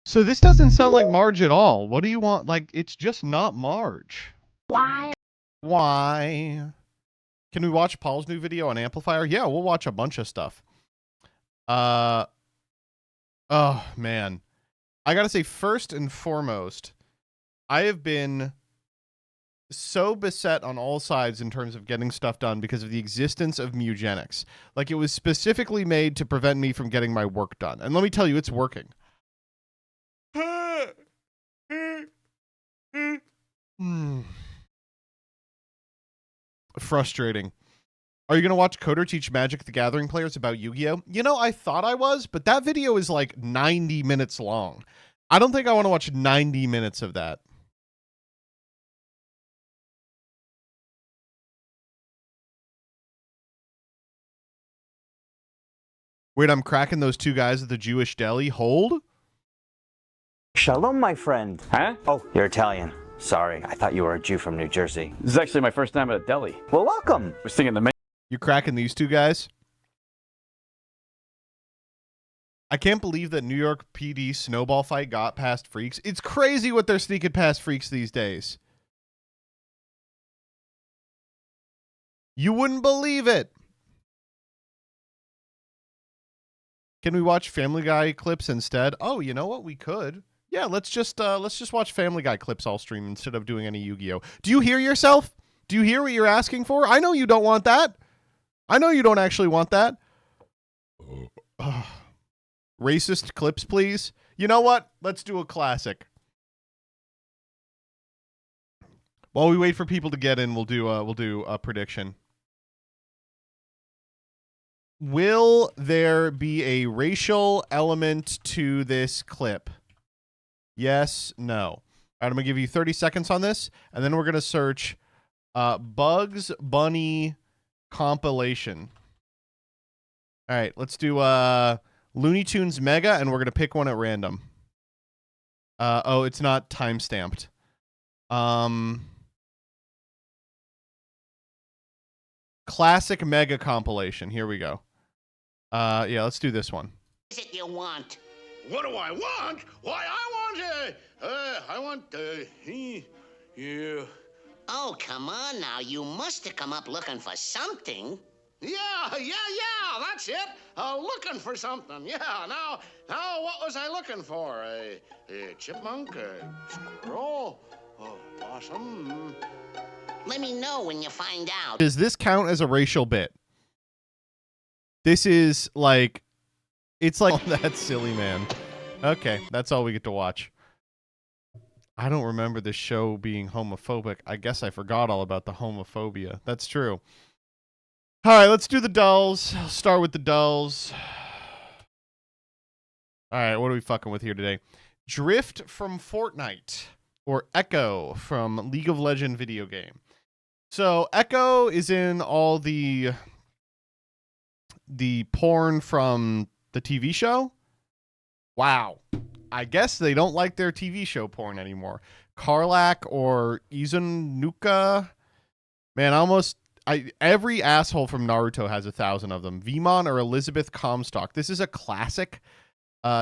So this doesn't sound like Marge at all. What do you want? Like, it's just not Marge. Why? Why? Can we watch Paul's new video on Amplifier? Yeah, we'll watch a bunch of stuff. Oh, man. I gotta say, first and foremost, I have been so beset on all sides in terms of getting stuff done because of the existence of mewgenics. Like, it was specifically made to prevent me from getting my work done. And let me tell you, it's working. Frustrating. Are you going to watch Coder teach Magic the Gathering players about Yu-Gi-Oh? You know, I thought I was, but that video is like 90 minutes long. I don't think I want to watch 90 minutes of that. Wait, I'm cracking those two guys at the Jewish deli. Hold. Shalom, my friend. Huh? Oh, you're Italian. Sorry, I thought you were a Jew from New Jersey. This is actually my first time at a deli. Well, welcome. I was thinking the You cracking these two guys? I can't believe that New York PD snowball fight got past freaks. It's crazy what they're sneaking past freaks these days. You wouldn't believe it. Can we watch Family Guy clips instead? Oh, you know what? We could. Yeah, let's just watch Family Guy clips all stream instead of doing any Yu-Gi-Oh. Do you hear yourself? Do you hear what you're asking for? I know you don't want that. I know you don't actually want that. Racist clips, please. You know what? Let's do a classic. While we wait for people to get in, we'll do a prediction. Will there be a racial element to this clip? Yes, no. All right, I'm going to give you 30 seconds on this, and then we're going to search Bugs Bunny compilation. All right, let's do Looney Tunes Mega, and we're going to pick one at random. Oh, it's not time-stamped. Classic Mega compilation. Here we go. Yeah, let's do this one. What is it you want? What do I want? Why, I want, yeah. Oh, come on now. You must have come up looking for something. Yeah, that's it. Looking for something. Yeah, now, what was I looking for? A chipmunk, a squirrel, a possum? Let me know when you find out. Does this count as a racial bit? This is like, it's like, oh, that's silly, man. Okay, that's all we get to watch. I don't remember this show being homophobic. I guess I forgot all about the homophobia. That's true. All right, let's do the dulls. I'll start with the dulls. All right, what are we fucking with here today? Drift from Fortnite, or Echo from League of Legends video game. So Echo is in all the porn from the TV show. Wow. I guess they don't like their TV show porn anymore. Karlak or Izunuka. Man, every asshole from Naruto has 1,000 of them. Vemon or Elizabeth Comstock. This is a classic,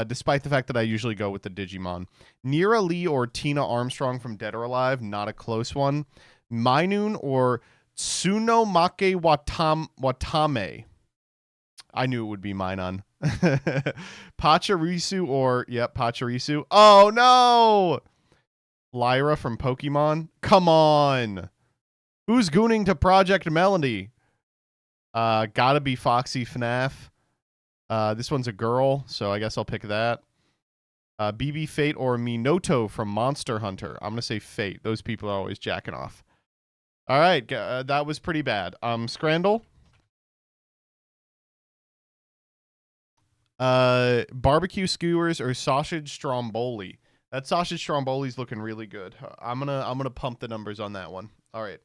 despite the fact that I usually go with the Digimon. Nira Lee or Tina Armstrong from Dead or Alive. Not a close one. Minun or Tsunomake Watame. I knew it would be Minun. Pachirisu or, yep, Pachirisu. Oh, no! Lyra from Pokemon. Come on. Who's gooning to Project Melody? Gotta be Foxy FNAF. This one's a girl, so I guess I'll pick that. BB Fate or Minoto from Monster Hunter. I'm going to say Fate. Those people are always jacking off. All right, that was pretty bad. Scrandle. Barbecue skewers or sausage stromboli. That sausage stromboli's looking really good. I'm gonna pump the numbers on that one. All right.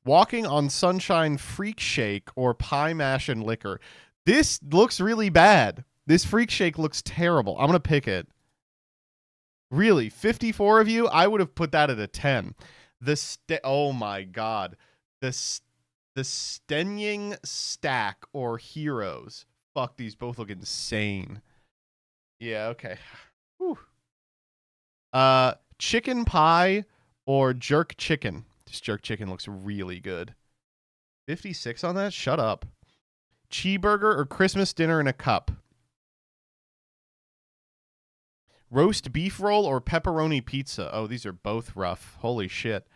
Walking on Sunshine Freak Shake or Pie Mash and Liquor. This looks really bad. This Freak Shake looks terrible. I'm gonna pick it. Really, 54 of you? I would have put that at a 10. Oh my god. The Stenying Stack or Heroes. Fuck, these both look insane. Yeah, okay. Whew. Chicken pie or jerk chicken. This jerk chicken looks really good. 56 on that? Shut up. Cheeseburger or Christmas dinner in a cup. Roast beef roll or pepperoni pizza. Oh, these are both rough. Holy shit.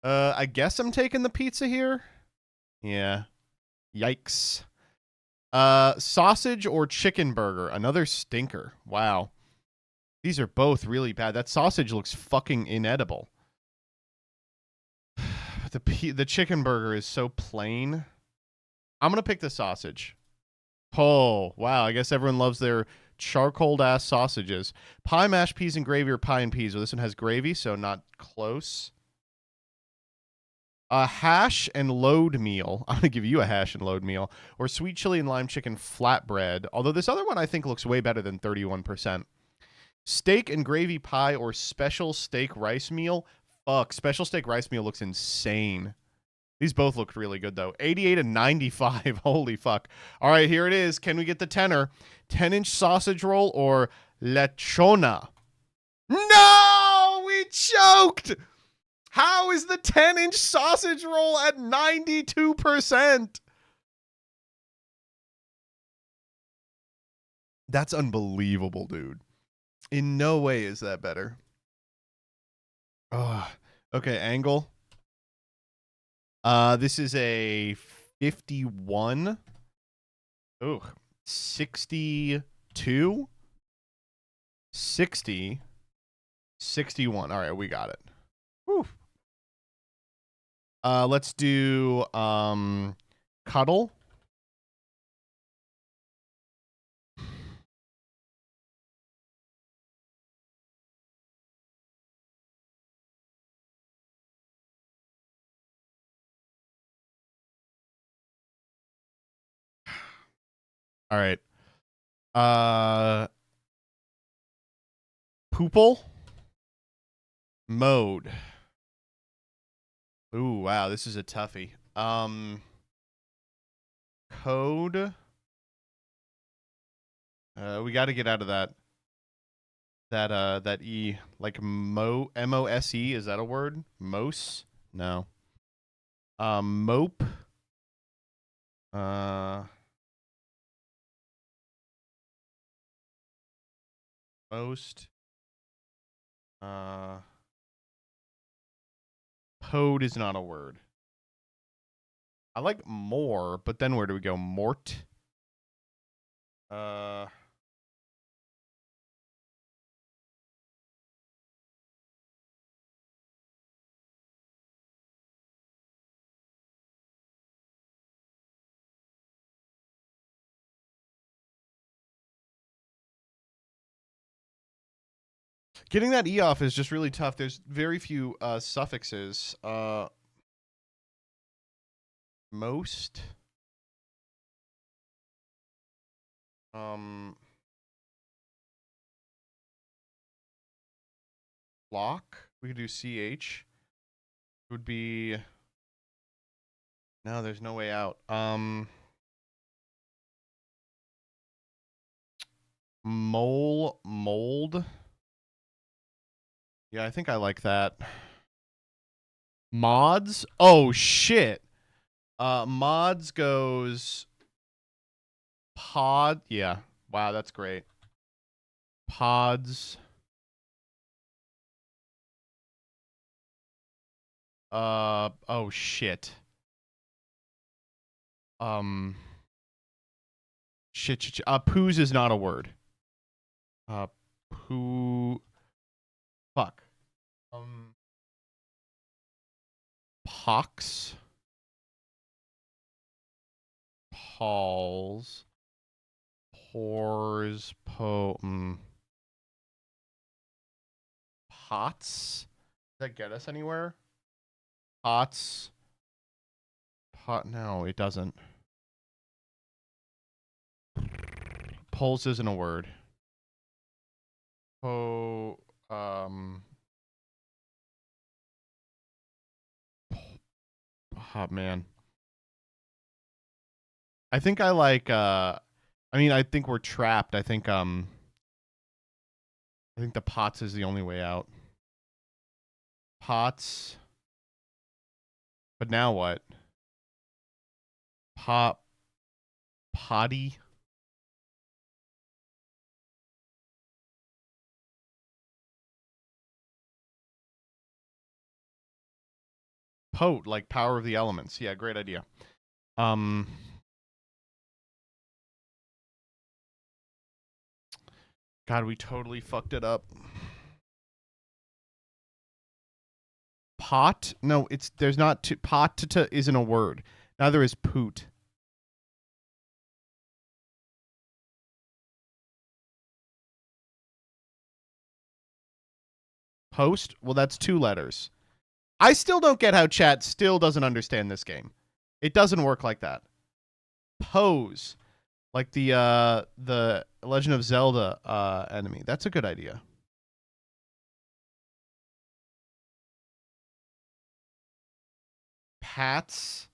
I guess I'm taking the pizza here. Yeah. Yikes. Sausage or chicken burger. Another stinker. Wow. These are both really bad. That sausage looks fucking inedible. The chicken burger is so plain. I'm going to pick the sausage. Oh, wow. I guess everyone loves their charcoal-ass sausages. Pie, mashed peas, and gravy or pie and peas. Well, this one has gravy, so not close. A hash and load meal. I'm going to give you a hash and load meal. Or sweet chili and lime chicken flatbread. Although this other one I think looks way better than 31%. Steak and gravy pie or special steak rice meal. Fuck, special steak rice meal looks insane. These both look really good, though. 88 and 95. Holy fuck. All right, here it is. Can we get the tenner? 10-inch sausage roll or lechona? No! We choked! How is the 10-inch sausage roll at 92%? That's unbelievable, dude. In no way is that better. Oh, okay, angle. This is a 51. Oh, 62. 60. 61. All right, we got it. Whew. Let's do cuddle. All right. Poople. Mode. Ooh, wow, this is a toughie. Code. We got to get out of that E, like MOSE, is that a word? Mose? No. Mope. Most. Pode is not a word. I like more, but then where do we go? Mort. Getting that E off is just really tough. There's very few suffixes. Most. Lock. We could do CH. It would be. No, there's no way out. Mold. Yeah, I think I like that. Mods. Oh shit. Mods goes pod. Yeah. Wow, that's great. Pods. Oh shit. Shit. Poos is not a word. Poo. Fuck. Pox. Pauls. Pores. Pots. Does that get us anywhere? Pots. Pot. No, it doesn't. Poles isn't a word. Oh, oh man. I think I like I mean I think we're trapped. I think I think the pots is the only way out. Pots. But now what? Potty. Pote, like power of the elements. Yeah, great idea. God, we totally fucked it up. Pot? No, there's not pot isn't a word. Neither is poot. Post? Well, that's 2 letters. I still don't get how chat still doesn't understand this game. It doesn't work like that. Pose. Like the Legend of Zelda enemy. That's a good idea. Pats.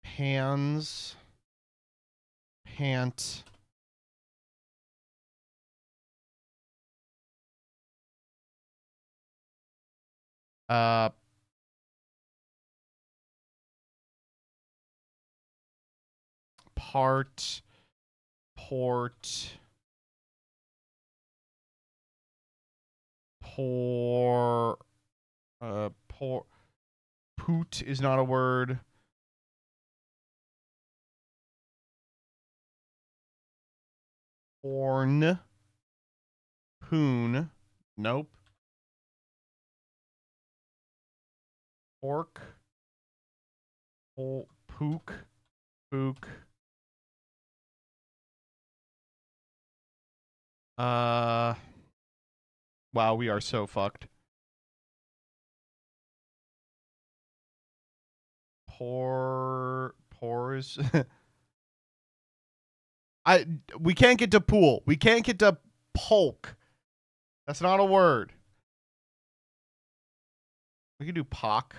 Pans. Pant. Part. Port. Poor. Poot is not a word. Porn. Poon. Nope. Pork. Pook. Pook. Wow, we are so fucked. Pores. We can't get to pool. We can't get to polk. That's not a word. We can do pock.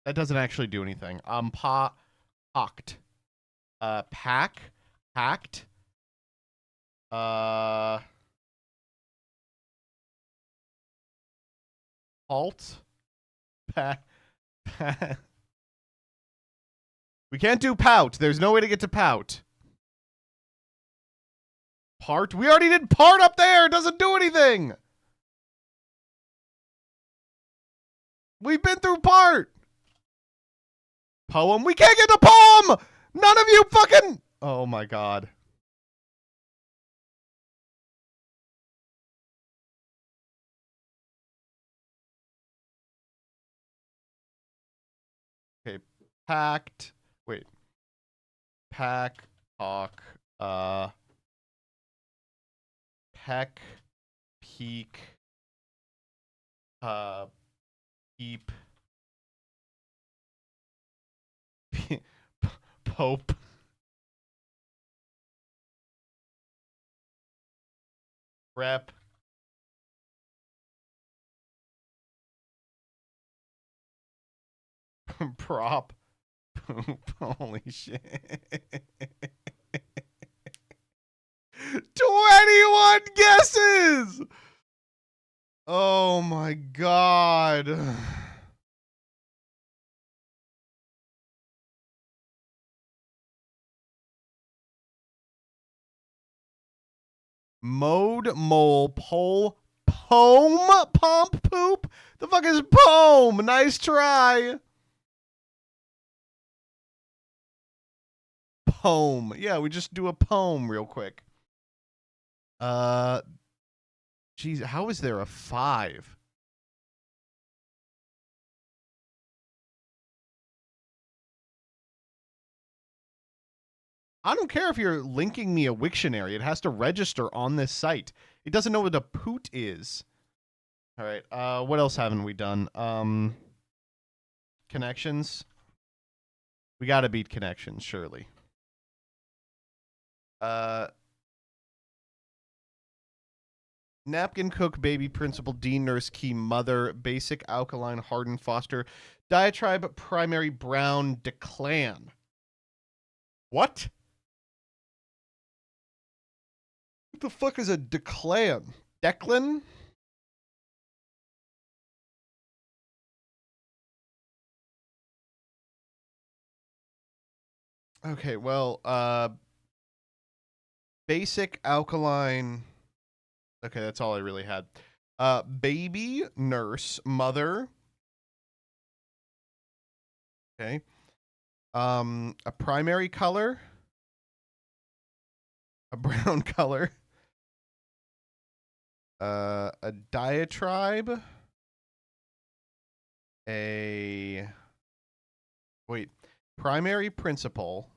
That doesn't actually do anything. Pocked. Pack. Packed. Halt. We can't do pout. There's no way to get to pout. Part? We already did part up there. It doesn't do anything. We've been through part. Poem. We can't get the poem. None of you fucking. Oh my god. Okay. Packed. Wait. Pack. Talk. Peck. Peak. Peep. Pope. Rep. Prop. Poop. Holy shit. 21 guesses. Oh my god. Mode, mole, pole, pome, pump, poop. The fuck is pome? Nice try. Poem. Yeah, we just do a poem real quick. Geez, how is there a 5? I don't care if you're linking me a Wiktionary. It has to register on this site. It doesn't know what a poot is. All right. What else haven't we done? Connections. We got to beat connections, surely. Napkin, cook, baby, principal, dean, nurse, key, mother, basic, alkaline, harden, foster, diatribe, primary, brown, declan. What? What the fuck is a Declan? Declan? Okay, well, basic alkaline. Okay, that's all I really had. Baby, nurse, mother. Okay. A primary color. A brown color. A diatribe. Primary principle.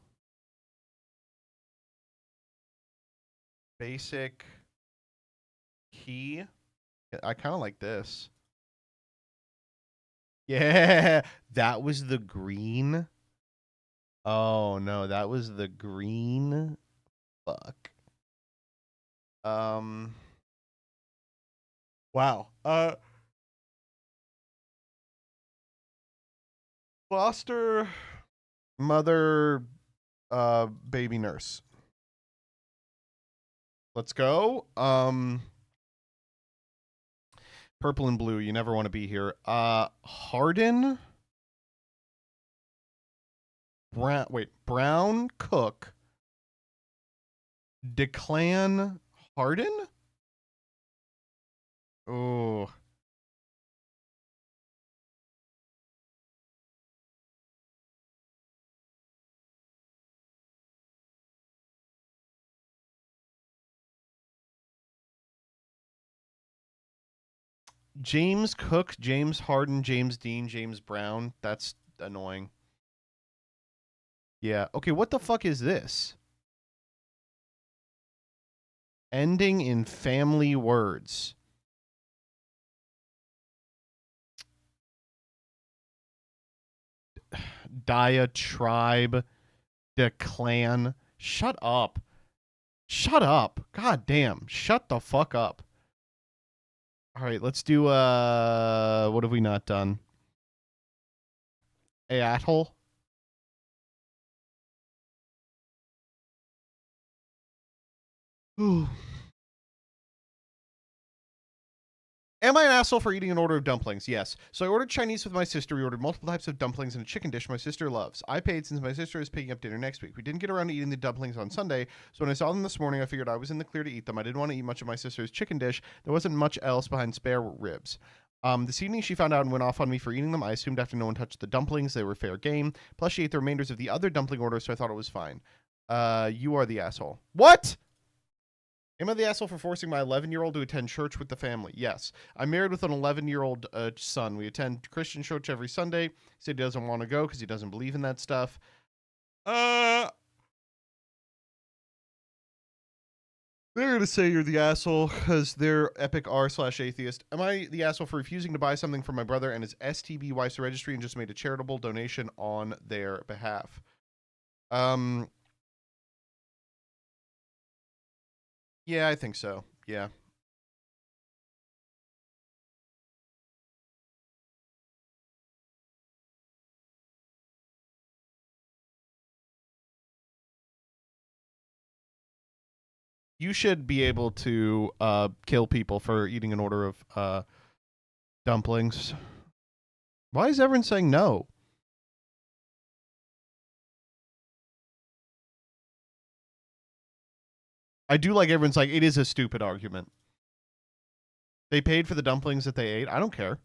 Basic key. I kind of like this. Yeah, that was the green. Oh no, that was the green. Fuck. Wow. Foster mother baby nurse. Let's go. Purple and blue, you never want to be here. Harden. Brown cook. Declan Harden? Oh. James Cook, James Harden, James Dean, James Brown. That's annoying. Yeah. Okay, what the fuck is this? Ending in family words. Diatribe. Declan. Shut up. Shut up. God damn. Shut the fuck up. All right, let's do what have we not done? Atoll. Ooh. Am I an asshole for eating an order of dumplings? Yes. So I ordered Chinese with my sister. We ordered multiple types of dumplings and a chicken dish my sister loves. I paid since my sister is picking up dinner next week. We didn't get around to eating the dumplings on Sunday, so when I saw them this morning, I figured I was in the clear to eat them. I didn't want to eat much of my sister's chicken dish. There wasn't much else behind spare ribs. This evening, she found out and went off on me for eating them. I assumed after no one touched the dumplings, they were fair game. Plus, she ate the remainders of the other dumpling order, so I thought it was fine. You are the asshole. What? Am I the asshole for forcing my 11-year-old to attend church with the family? Yes. I'm married with an 11-year-old son. We attend Christian church every Sunday. He said he doesn't want to go because he doesn't believe in that stuff. They're going to say you're the asshole because they're epic r/atheist. Am I the asshole for refusing to buy something for my brother and his STB wife's registry and just made a charitable donation on their behalf? Yeah, I think so. Yeah. You should be able to kill people for eating an order of dumplings. Why is everyone saying no? I do like everyone's like, it is a stupid argument. They paid for the dumplings that they ate. I don't care.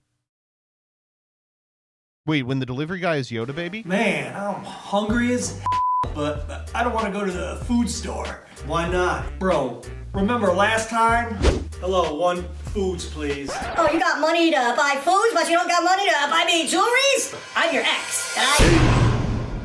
Wait, when the delivery guy is Yoda baby? Man, I'm hungry as but I don't want to go to the food store. Why not? Bro, remember last time? Hello, one foods, please. Oh, you got money to buy foods, but you don't got money to buy me jewelries? I'm your ex, and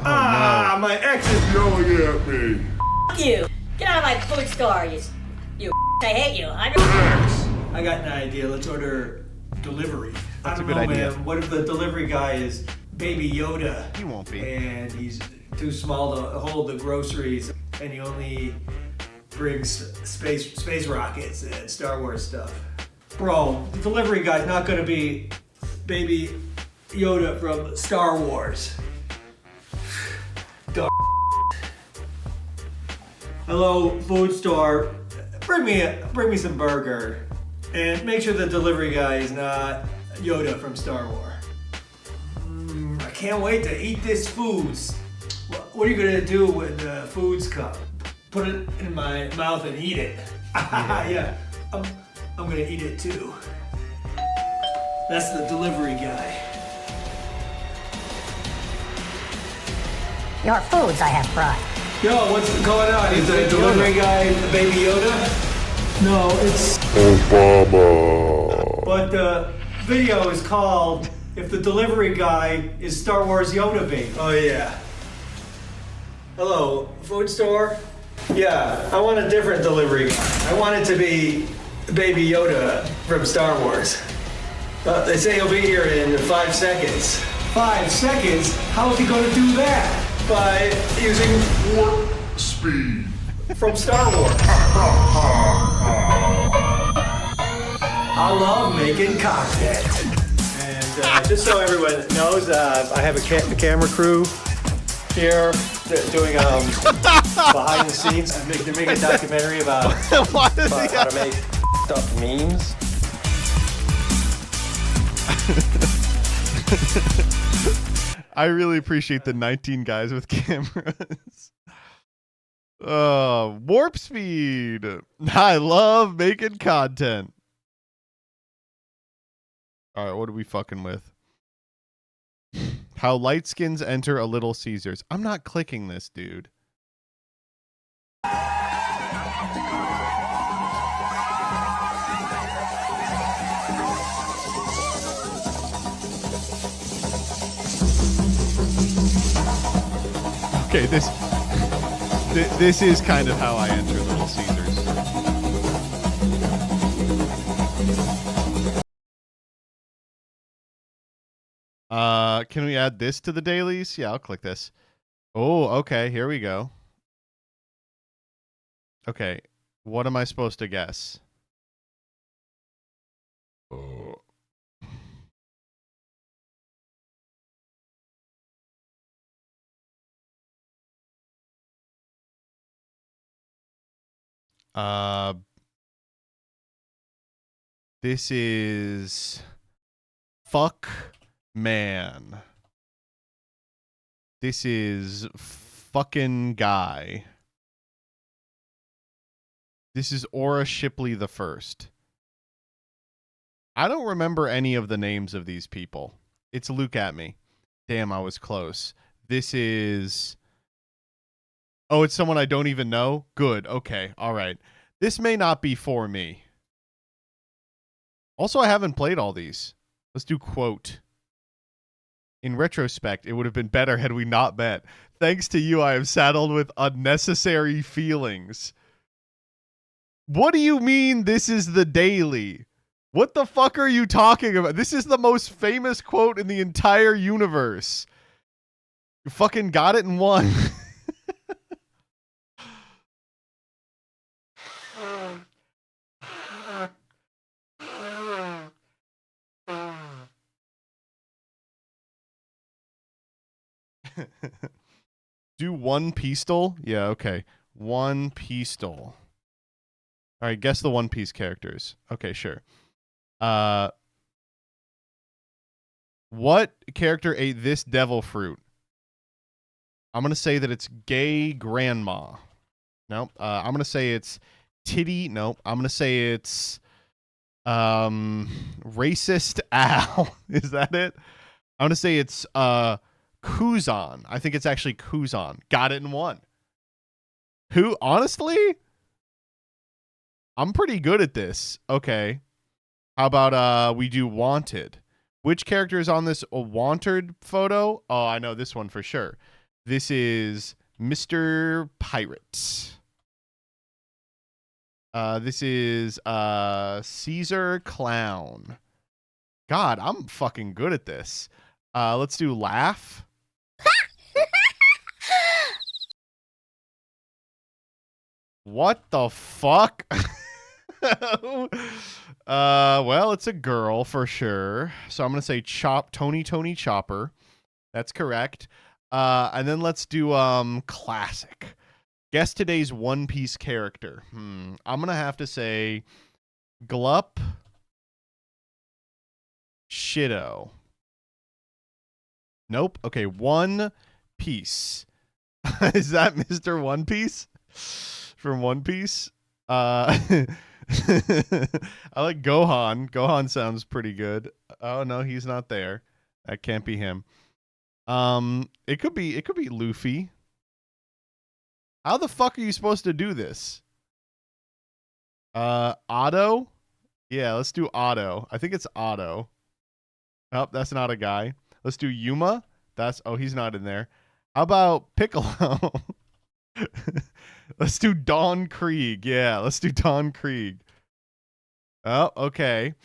I... My ex is yelling at me. F*** you. Get out of my food store, you I hate you. I'm your Ex. I got an idea. Let's order delivery. That's I a don't good know, idea. Man. What if the delivery guy is Baby Yoda? He won't be. And he's too small to hold the groceries, and he only brings space rockets and Star Wars stuff. Bro, the delivery guy's not gonna be Baby Yoda from Star Wars. Hello, food store. bring me some burger, and make sure the delivery guy is not Yoda from Star Wars. I can't wait to eat this foods. What are you gonna do when the foods come? Put it in my mouth and eat it. Yeah, I'm gonna eat it too. That's the delivery guy. Your foods I have brought. Yo, what's going on? Is the delivery guy Baby Yoda? No, it's Obama. But the video is called "If the Delivery Guy is Star Wars Yoda Baby." Oh yeah. Hello, food store? Yeah, I want a different delivery guy. I want it to be Baby Yoda from Star Wars. They say he'll be here in 5 seconds. 5 seconds? How is he going to do that? By using warp speed from Star Wars. I love making content. And just so everyone knows, I have a camera crew here doing behind the scenes. They're making a documentary about how to make stuff memes. I really appreciate the 19 guys with cameras. Warp speed. I love making content. All right, what are we fucking with? How light skins enter a Little Caesars. I'm not clicking this, dude. Okay, this is kind of how I enter Little Caesars. Can we add this to the dailies? Yeah, I'll click this. Oh, okay, here we go. Okay, what am I supposed to guess? Oh. This is fuck man. This is fucking guy. This is Aura Shipley the First. I don't remember any of the names of these people. It's Luke at me. Damn, I was close. This is... Oh, it's someone I don't even know? Good. Okay. All right. This may not be for me. Also, I haven't played all these. Let's do quote. In retrospect, it would have been better had we not met. Thanks to you, I am saddled with unnecessary feelings. What do you mean this is the daily? What the fuck are you talking about? This is the most famous quote in the entire universe. You fucking got it in one. Do one pistol? Yeah, okay. One pistol. All right, guess the One Piece characters. Okay, sure. What character ate this devil fruit? I'm going to say that it's gay grandma. Nope. I'm going to say it's titty. Nope. I'm going to say it's racist Al. Is that it? I'm going to say it's Kuzan. I think it's actually Kuzan. Got it in one. Who? Honestly? I'm pretty good at this. Okay. How about we do wanted? Which character is on this wanted photo? Oh, I know this one for sure. This is Mr. Pirate. This is Caesar Clown. God, I'm fucking good at this. Let's do laugh. What the fuck? Well, it's a girl for sure. So I'm going to say Tony Chopper. That's correct. And then let's do classic. Guess today's One Piece character. I'm gonna have to say Glup Shido. Nope. Okay, One Piece. Is that Mr. One Piece from One Piece? I like Gohan. Gohan sounds pretty good. Oh no, he's not there. That can't be him. It could be Luffy. How the fuck are you supposed to do this? Otto? Yeah, let's do Otto. I think it's Otto. Oh, that's not a guy. Let's do Yuma. He's not in there. How about Piccolo? Let's do Don Krieg. Yeah, let's do Don Krieg. Oh, okay.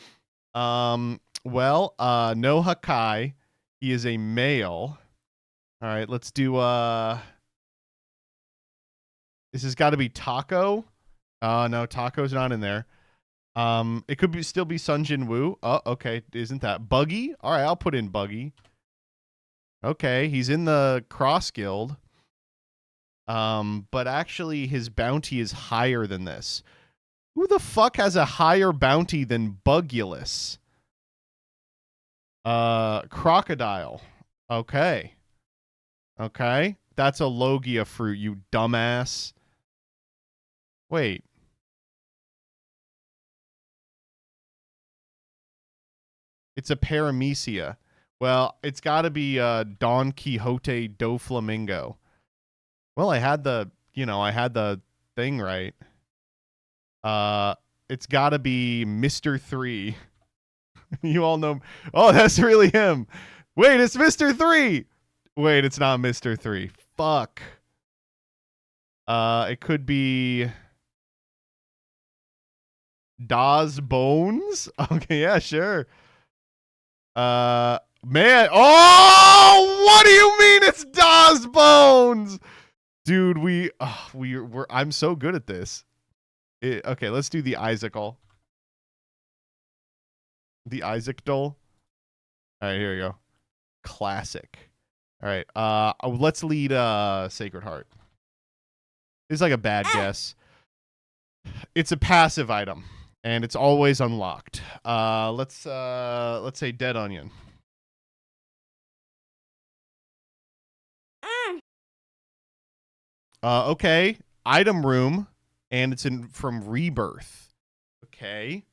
No Hakai. He is a male. All right, let's do this has got to be Taco. No, Taco's not in there. It could still be Sun Jin Woo. Oh, okay, isn't that Buggy? All right, I'll put in Buggy. Okay, he's in the Cross Guild. But actually his bounty is higher than this. Who the fuck has a higher bounty than Bugulus? Crocodile. Okay. Okay. That's a Logia fruit, you dumbass. Wait. It's a Paramecia. Well, it's got to be Don Quixote do Flamingo. Well, I had the thing right. It's got to be Mr. 3. You all know. Oh, that's really him. Wait, it's Mr. 3. Wait, it's not Mr. 3. Fuck. It could be Dawes Bones. Okay, yeah, sure. Man. Oh, what do you mean it's Dawes Bones? Dude, I'm so good at this. Okay, let's do the Isaacl. The Isaacdol. All right, here we go. Classic. All right, let's lead Sacred Heart. It's like a bad guess. It's a passive item, and it's always unlocked. Let's say Dead Onion. Okay, item room, and it's from Rebirth. Okay,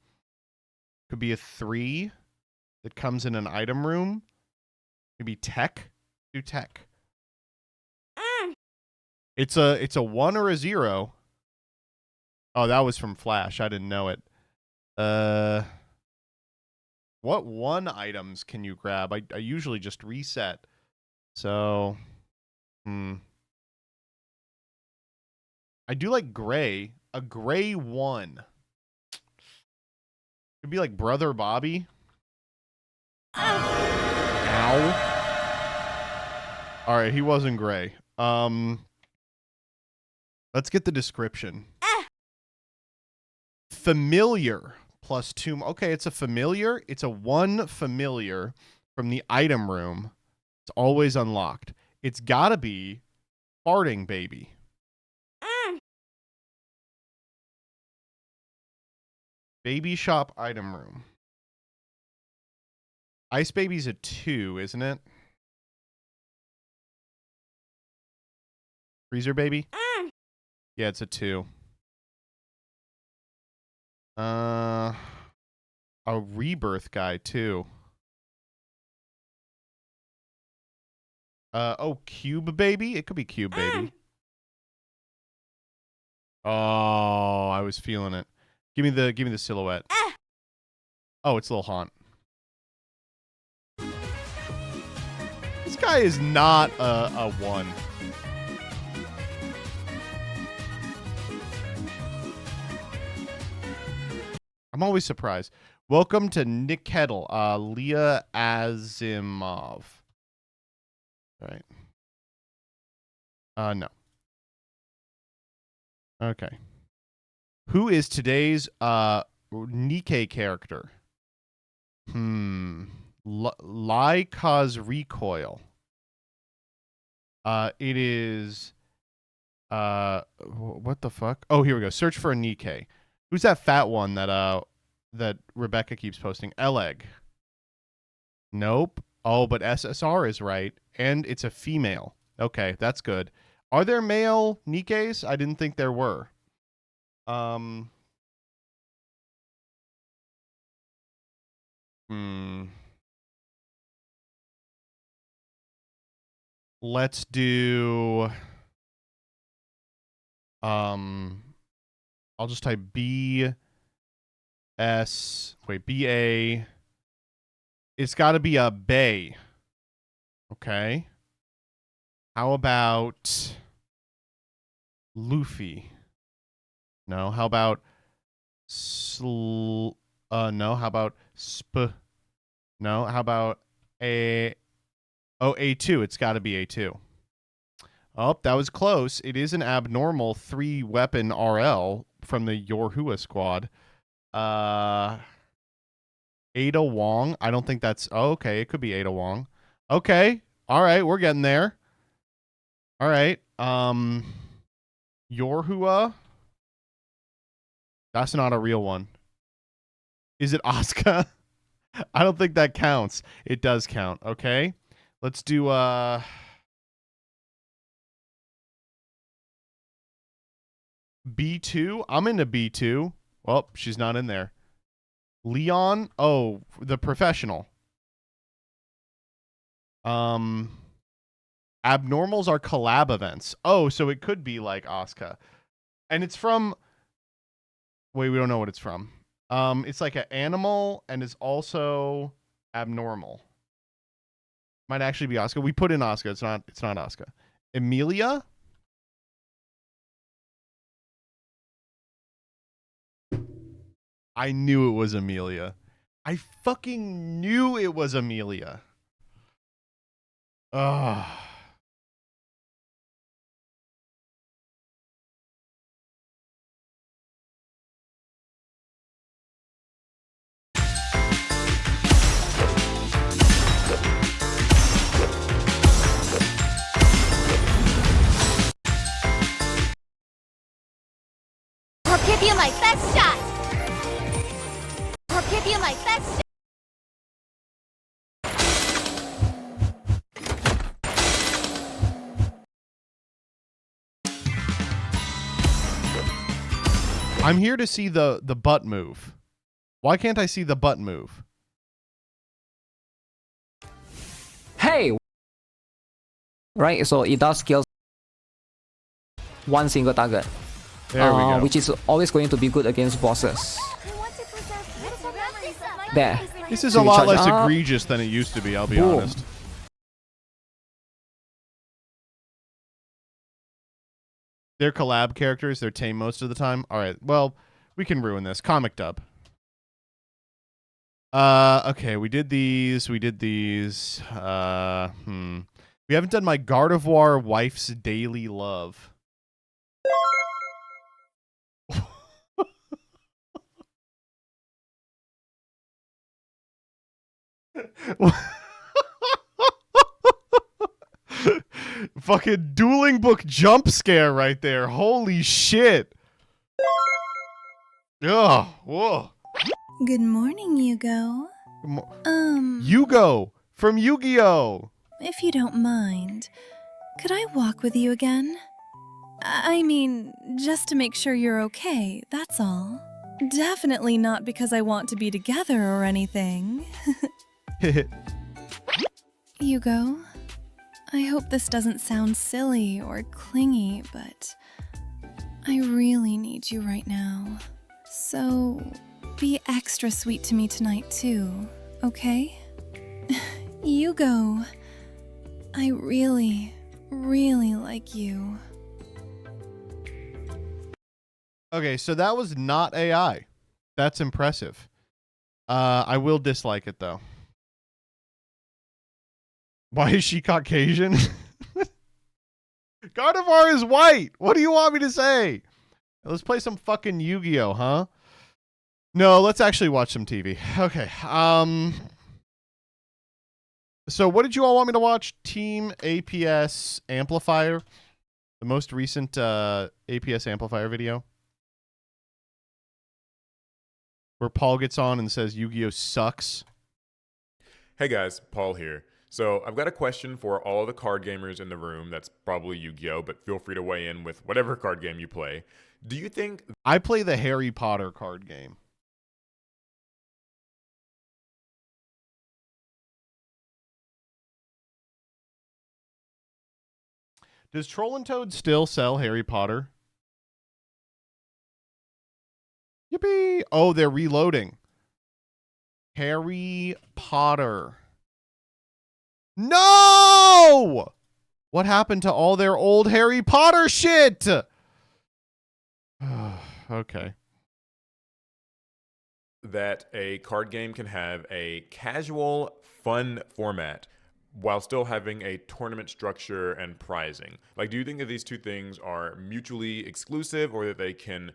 could be a 3 that comes in an item room. Maybe tech. Do tech. It's a 1 or a 0. Oh, that was from Flash. I didn't know it. What 1 items can you grab? I usually just reset. So, I do like gray. A gray 1. Could be like Brother Bobby. Ow. All right, he wasn't gray. Let's get the description. Familiar plus 2. Okay, it's a familiar. It's a 1 familiar from the item room. It's always unlocked. It's got to be Farting Baby. Baby shop item room. Ice Baby's a 2, isn't it? Freezer Baby? Yeah, it's a 2. A Rebirth guy, too. Cube Baby? It could be Cube Baby. Oh, I was feeling it. Give me the silhouette. Oh, it's Lil Haunt. This guy is not a 1. I'm always surprised. Welcome to Nick Kettle, Leah Asimov. All right. No. Okay. Who is today's Nikkei character? Lie cause recoil. It is What the fuck? Oh, here we go. Search for a Nikkei. Who's that fat one that Rebecca keeps posting? Eleg. Nope. Oh, but SSR is right, and it's a female. Okay, that's good. Are there male Nikkeis? I didn't think there were. Let's do I'll just type B S wait, B A. It's got to be a bay. Okay. How about Luffy? No. How about no. How about Sp? No. How about A? Oh, A2. It's got to be A2. Oh, that was close. It is an abnormal 3-weapon RL from the Yorhua squad. Ada Wong. I don't think that's... Oh, okay, it could be Ada Wong. Okay. All right, we're getting there. All right. Yorhua. That's not a real one. Is it Asuka? I don't think that counts. It does count. Okay. Let's do B2. I'm into B2. Well, she's not in there. Leon. Oh, the professional. Abnormals are collab events. Oh, so it could be like Asuka. And it's from... Wait, we don't know what it's from. It's like an animal and it's also abnormal. Might actually be Asuka. We put in Asuka. It's not Asuka. Emilia? I knew it was Amelia. I fucking knew it was Amelia. Ugh. I'll give you my best shot. I'll give you my best shot. I'm here to see the butt move. Why can't I see the butt move? Hey! Right, so it does kill one single target. There we go. Which is always going to be good against bosses. There. This is So a you lot charge less up. egregious than it used to be, I'll be Boom. honest. They're collab characters. They're tame most of the time. All right. Well, we can ruin this. Comic dub. Okay. We did these. We haven't done my Gardevoir wife's daily love. Fucking dueling book jump scare right there. Holy shit. Oh, whoa. Good morning, Yugo. Yugo from Yu-Gi-Oh! If you don't mind, could I walk with you again? I mean, just to make sure you're okay, that's all. Definitely not because I want to be together or anything. Yugo, I hope this doesn't sound silly or clingy, but I really need you right now. So, be extra sweet to me tonight too, okay? Yugo, I really, really like you. Okay, so that was not AI. That's impressive. I will dislike it though. Why is she Caucasian? Gardevoir is white. What do you want me to say? Let's play some fucking Yu-Gi-Oh, huh? No, let's actually watch some TV. Okay. So what did you all want me to watch? Team APS Amplifier. The most recent APS amplifier video where Paul gets on and says Yu-Gi-Oh sucks. Hey guys, Paul here. So I've got a question for all the card gamers in the room. That's probably Yu-Gi-Oh, but feel free to weigh in with whatever card game you play. Do you think... I play the Harry Potter card game. Does Troll and Toad still sell Harry Potter? Yippee! Oh, they're reloading. Harry Potter. No! What happened to all their old Harry Potter shit? Okay. That a card game can have a casual, fun format while still having a tournament structure and prizing? Like, do you think that these two things are mutually exclusive, or that they can...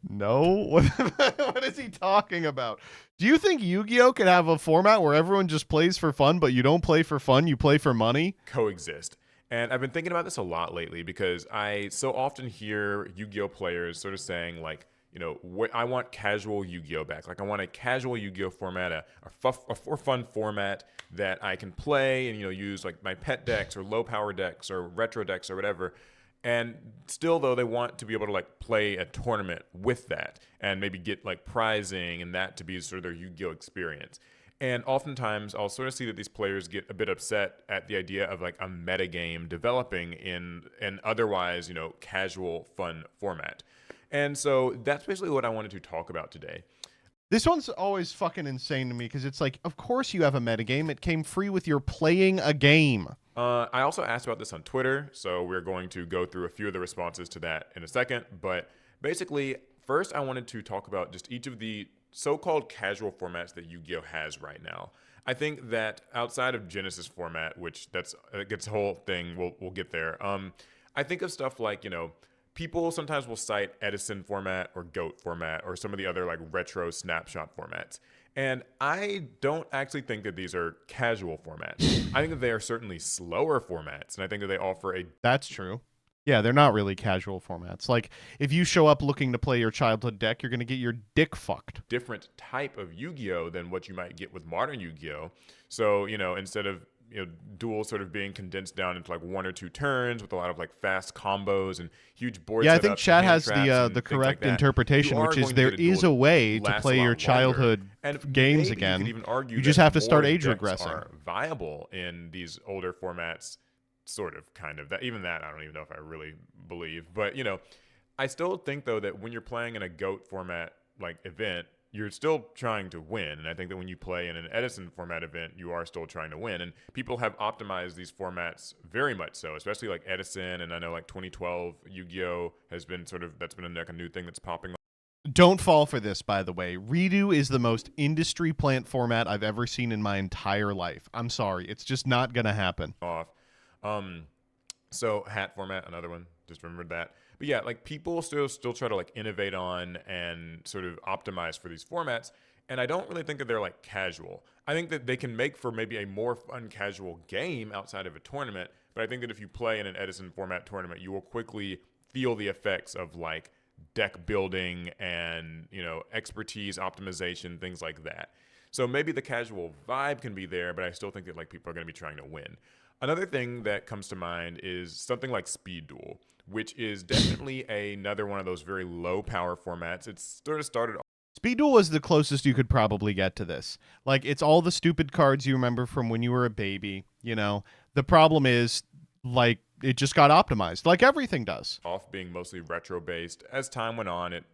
No? What is he talking about? Do you think Yu-Gi-Oh could have a format where everyone just plays for fun, but you don't play for fun, you play for money? Coexist. And I've been thinking about this a lot lately because I so often hear Yu-Gi-Oh players sort of saying, like, you know, I want casual Yu-Gi-Oh back. Like, I want a casual Yu-Gi-Oh format, a for fun format that I can play and, you know, use like my pet decks or low power decks or retro decks or whatever. And still, though, they want to be able to like play a tournament with that and maybe get like prizing and that to be sort of their Yu-Gi-Oh experience. And oftentimes, I'll sort of see that these players get a bit upset at the idea of like a metagame developing in an otherwise, you know, casual, fun format. And so that's basically what I wanted to talk about today. This one's always fucking insane to me because it's like, of course you have a metagame. It came free with your playing a game. I also asked about this on Twitter, so we're going to go through a few of the responses to that in a second. But basically, first I wanted to talk about just each of the so-called casual formats that Yu-Gi-Oh has right now. I think that outside of Genesis format, which gets a whole thing, we'll get there. I think of stuff like, you know, people sometimes will cite Edison format or GOAT format or some of the other like retro snapshot formats. And I don't actually think that these are casual formats. I think that they are certainly slower formats, and I think that they offer a... That's true. Yeah, they're not really casual formats. Like, if you show up looking to play your childhood deck, you're going to get your dick fucked. Different type of Yu-Gi-Oh than what you might get with modern Yu-Gi-Oh. So, you know, instead of, you know, duels sort of being condensed down into like 1 or 2 turns with a lot of like fast combos and huge board Yeah, I setups think Chad has the like correct that, interpretation, which is there is a way to play your childhood games again. You could even argue you just that have to start more age decks regressing. are viable in these older formats, sort of, kind of. That even that I don't even know if I really believe, but you know, I still think though that when you're playing in a GOAT format like event, you're still trying to win. And I think that when you play in an Edison format event, you are still trying to win. And people have optimized these formats very much so, especially like Edison. And I know like 2012 Yu-Gi-Oh has been sort of, that's been like a new thing that's popping up. Don't fall for this, by the way. Redo is the most industry plant format I've ever seen in my entire life. I'm sorry. It's just not going to happen. So hat format, another one. Just remembered that. But yeah, like people still try to like innovate on and sort of optimize for these formats. And I don't really think that they're like casual. I think that they can make for maybe a more fun casual game outside of a tournament. But I think that if you play in an Edison format tournament, you will quickly feel the effects of like deck building and, you know, expertise, optimization, things like that. So maybe the casual vibe can be there, but I still think that like people are going to be trying to win. Another thing that comes to mind is something like Speed Duel, which is definitely another one of those very low power formats. It's sort of started. Speed Duel was the closest you could probably get to this. Like, it's all the stupid cards you remember from when you were a baby, you know. The problem is, like, it just got optimized, like everything does. Off being mostly retro based. As time went on, it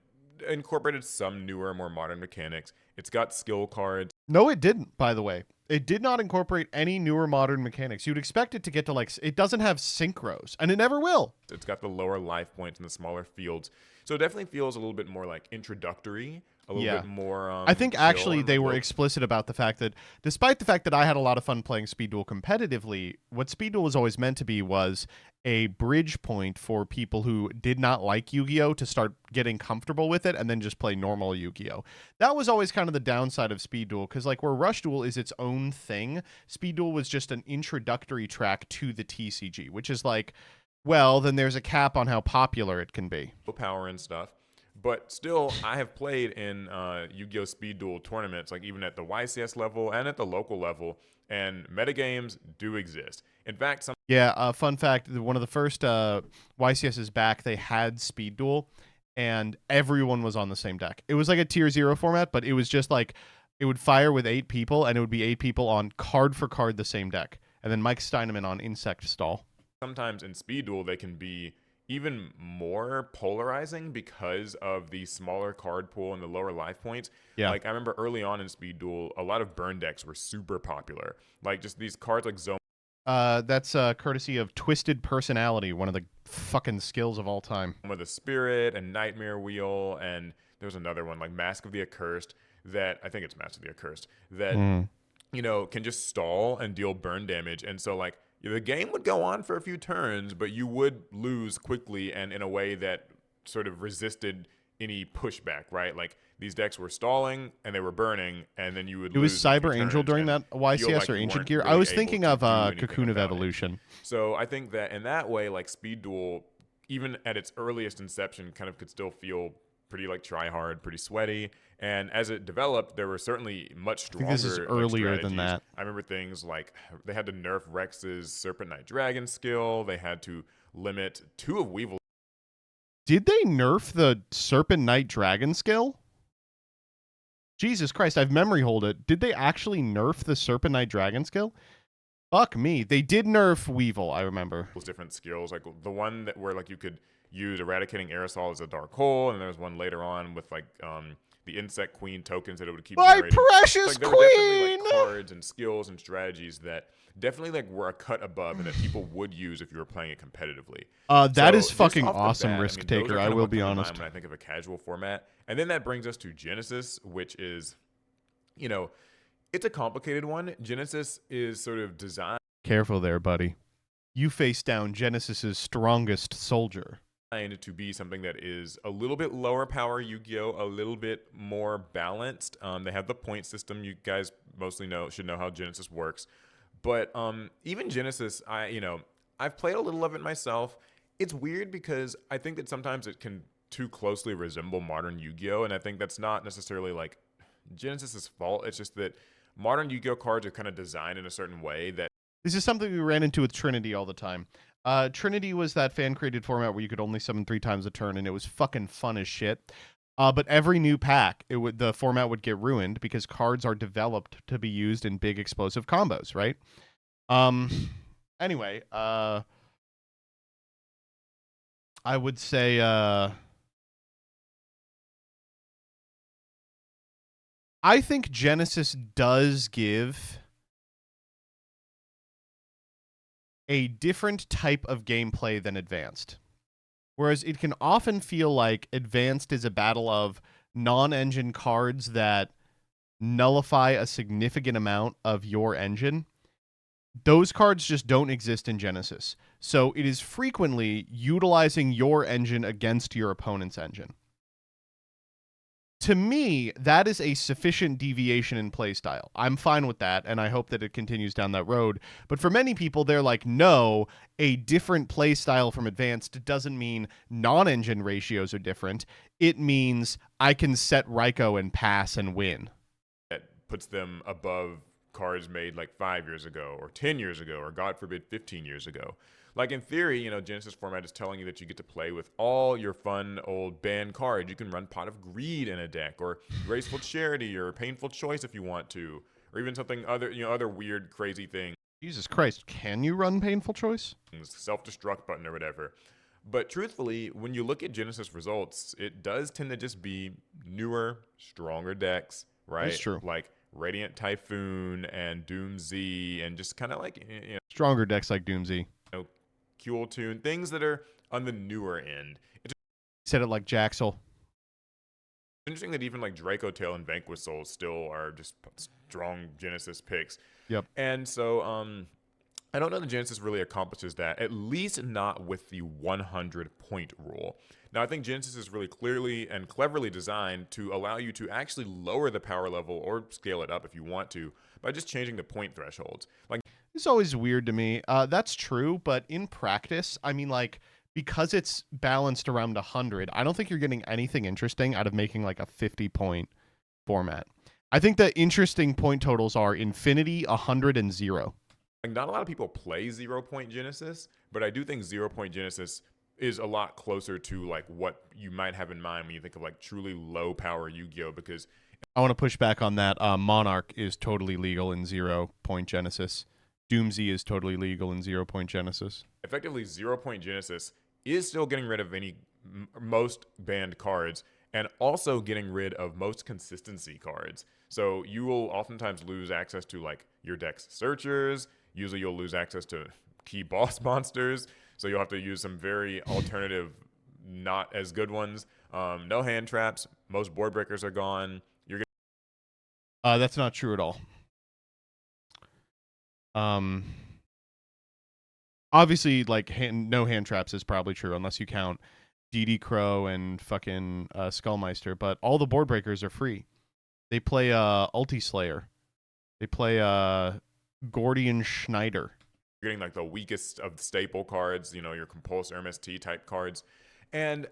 incorporated some newer, more modern mechanics. It's got skill cards. No, it didn't, by the way. It did not incorporate any newer modern mechanics. You'd expect it to get to, like, it doesn't have synchros, and it never will. It's got the lower life points and the smaller fields. So it definitely feels a little bit more, like, introductory, a little bit more I think actually they were like, explicit about the fact that, despite the fact that I had a lot of fun playing Speed Duel competitively, what Speed Duel was always meant to be was a bridge point for people who did not like Yu-Gi-Oh! To start getting comfortable with it and then just play normal Yu-Gi-Oh! That was always kind of the downside of Speed Duel, because like where Rush Duel is its own thing, Speed Duel was just an introductory track to the TCG, which is like well, then there's a cap on how popular it can be. Power and stuff. But still, I have played in Yu-Gi-Oh! Speed Duel tournaments, like even at the YCS level and at the local level, and metagames do exist. In fact, some Yeah, fun fact, one of the first YCSs back, they had Speed Duel, and everyone was on the same deck. It was like a tier 0 format, but it was just like, it would fire with 8 people, and it would be 8 people on card for card the same deck. And then Mike Steineman on Insect Stall. sometimes in Speed Duel, they can be even more polarizing because of the smaller card pool and the lower life points. Yeah. Like I remember early on in Speed Duel, a lot of burn decks were super popular. Like just these cards like Zone. That's courtesy of Twisted Personality, one of the fucking skills of all time. With the Spirit and Nightmare Wheel, and there's another one like Mask of the Accursed that I think it's Mask of the Accursed that you know can just stall and deal burn damage. And so like the game would go on for a few turns, but you would lose quickly and in a way that sort of resisted any pushback, right? Like these decks were stalling and they were burning, and then you would It was lose in a few Cyber Angel turns during and that YCS feel like or you Ancient weren't Gear. I really was able thinking to of do anything Cocoon of about it. Evolution. So I think that in that way, like Speed Duel, even at its earliest inception, kind of could still feel pretty like try hard, pretty sweaty. And as it developed, there were certainly much stronger. This is like, earlier than strategies. that. I remember things like they had to nerf Rex's Serpent Knight Dragon skill. They had to limit 2 of Weevil. Did they nerf the Serpent Knight Dragon skill? Jesus Christ, I've memory hold it. Did they actually nerf the Serpent Knight Dragon skill? Fuck me. They did nerf Weevil, I remember. Different skills, like the one that where like you could use Eradicating Aerosol as a dark hole, and there was one later on with like the Insect Queen tokens that it would keep My generating. precious Like there were definitely queen! like cards and skills and strategies that definitely like were a cut above and that people would use if you were playing it competitively. That is just fucking off the awesome, bat, Risk I mean, those are Taker. kind I of will what be come to mind honest. when I think of a casual format. And then that brings us to Genesis, which is, you know, it's a complicated one. Genesis is sort of designed Careful there, buddy. You face down Genesis's strongest soldier. to be something that is a little bit lower power Yu-Gi-Oh, a little bit more balanced. They have the point system. You guys mostly should know how Genesis works. But even Genesis, I've played a little of it myself. It's weird because I think that sometimes it can too closely resemble modern Yu-Gi-Oh, and I think that's not necessarily like Genesis's fault. It's just that modern Yu-Gi-Oh cards are kind of designed in a certain way that This is something we ran into with Trinity all the time. Trinity was that fan-created format where you could only summon 3 times a turn, and it was fucking fun as shit. But every new pack, the format would get ruined because cards are developed to be used in big explosive combos, right? Anyway, I would say I think Genesis does give a different type of gameplay than Advanced. Whereas it can often feel like Advanced is a battle of non-engine cards that nullify a significant amount of your engine. Those cards just don't exist in Genesis. So it is frequently utilizing your engine against your opponent's engine. To me, that is a sufficient deviation in playstyle. I'm fine with that, and I hope that it continues down that road. But for many people, they're like, no, a different playstyle from Advanced doesn't mean non-engine ratios are different. It means I can set Raikou and pass and win. that puts them above cards made like 5 years ago or 10 years ago or God forbid 15 years ago. Like in theory, Genesis format is telling you that you get to play with all your fun old banned cards. You can run Pot of Greed in a deck, or Graceful Charity, or Painful Choice if you want to, or even something other weird, crazy things. Jesus Christ, can you run Painful Choice? Self-destruct button or whatever. But truthfully, when you look at Genesis results, it does tend to just be newer, stronger decks, right? That's true. Like Radiant Typhoon and Doom Z, and just kind of like Stronger decks like Doom Z. Kuel Tune, things that are on the newer end. It's Said it like Jaxel. interesting that even like Draco Tail and Vanquish Soul still are just strong Genesis picks. Yep. And so I don't know that Genesis really accomplishes that, at least not with the 100-point rule. Now, I think Genesis is really clearly and cleverly designed to allow you to actually lower the power level or scale it up if you want to by just changing the point thresholds. Like It's always weird to me. That's true, but in practice, I mean, like, because it's balanced around 100, I don't think you're getting anything interesting out of making like a 50-point format. I think the interesting point totals are infinity, 100, and 0. Like, not a lot of people play 0-point Genesis, but I do think 0-point Genesis is a lot closer to like what you might have in mind when you think of like truly low power Yu-Gi-Oh! Because I want to push back on that. Monarch is totally legal in 0-point Genesis. Doomsy is totally legal in 0-point Genesis. effectively 0-point Genesis is still getting rid of most banned cards and also getting rid of most consistency cards. So you will oftentimes lose access to like your deck's searchers. Usually you'll lose access to key boss monsters. So you'll have to use some very alternative, not as good ones. No hand traps. Most board breakers are gone. That's not true at all. Obviously, like no hand traps is probably true unless you count DD Crow and fucking Skullmeister. But all the board breakers are free. They play Ulti Slayer. They play Gordian Schneider. You're getting like the weakest of the staple cards, you know, your Compulse MST type cards, and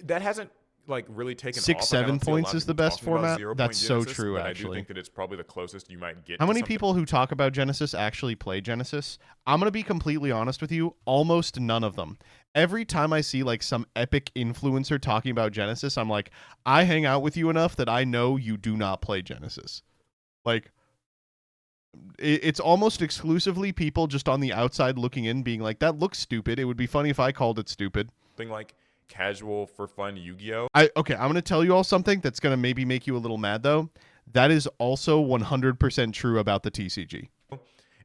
that hasn't like really taken 6-7 points is the best format. That's so Genesis, true. but Actually, I do think that it's probably the closest you might get. How to many something. people who talk about Genesis actually play Genesis? I'm gonna be completely honest with you. Almost none of them. Every time I see like some epic influencer talking about Genesis, I'm like, I hang out with you enough that I know you do not play Genesis. Like, it's almost exclusively people just on the outside looking in, being like, that looks stupid. It would be funny if I called it stupid. Thing like casual for fun Yu-Gi-Oh. Okay, I'm gonna tell you all something that's gonna maybe make you a little mad though. That is also 100% true about the TCG.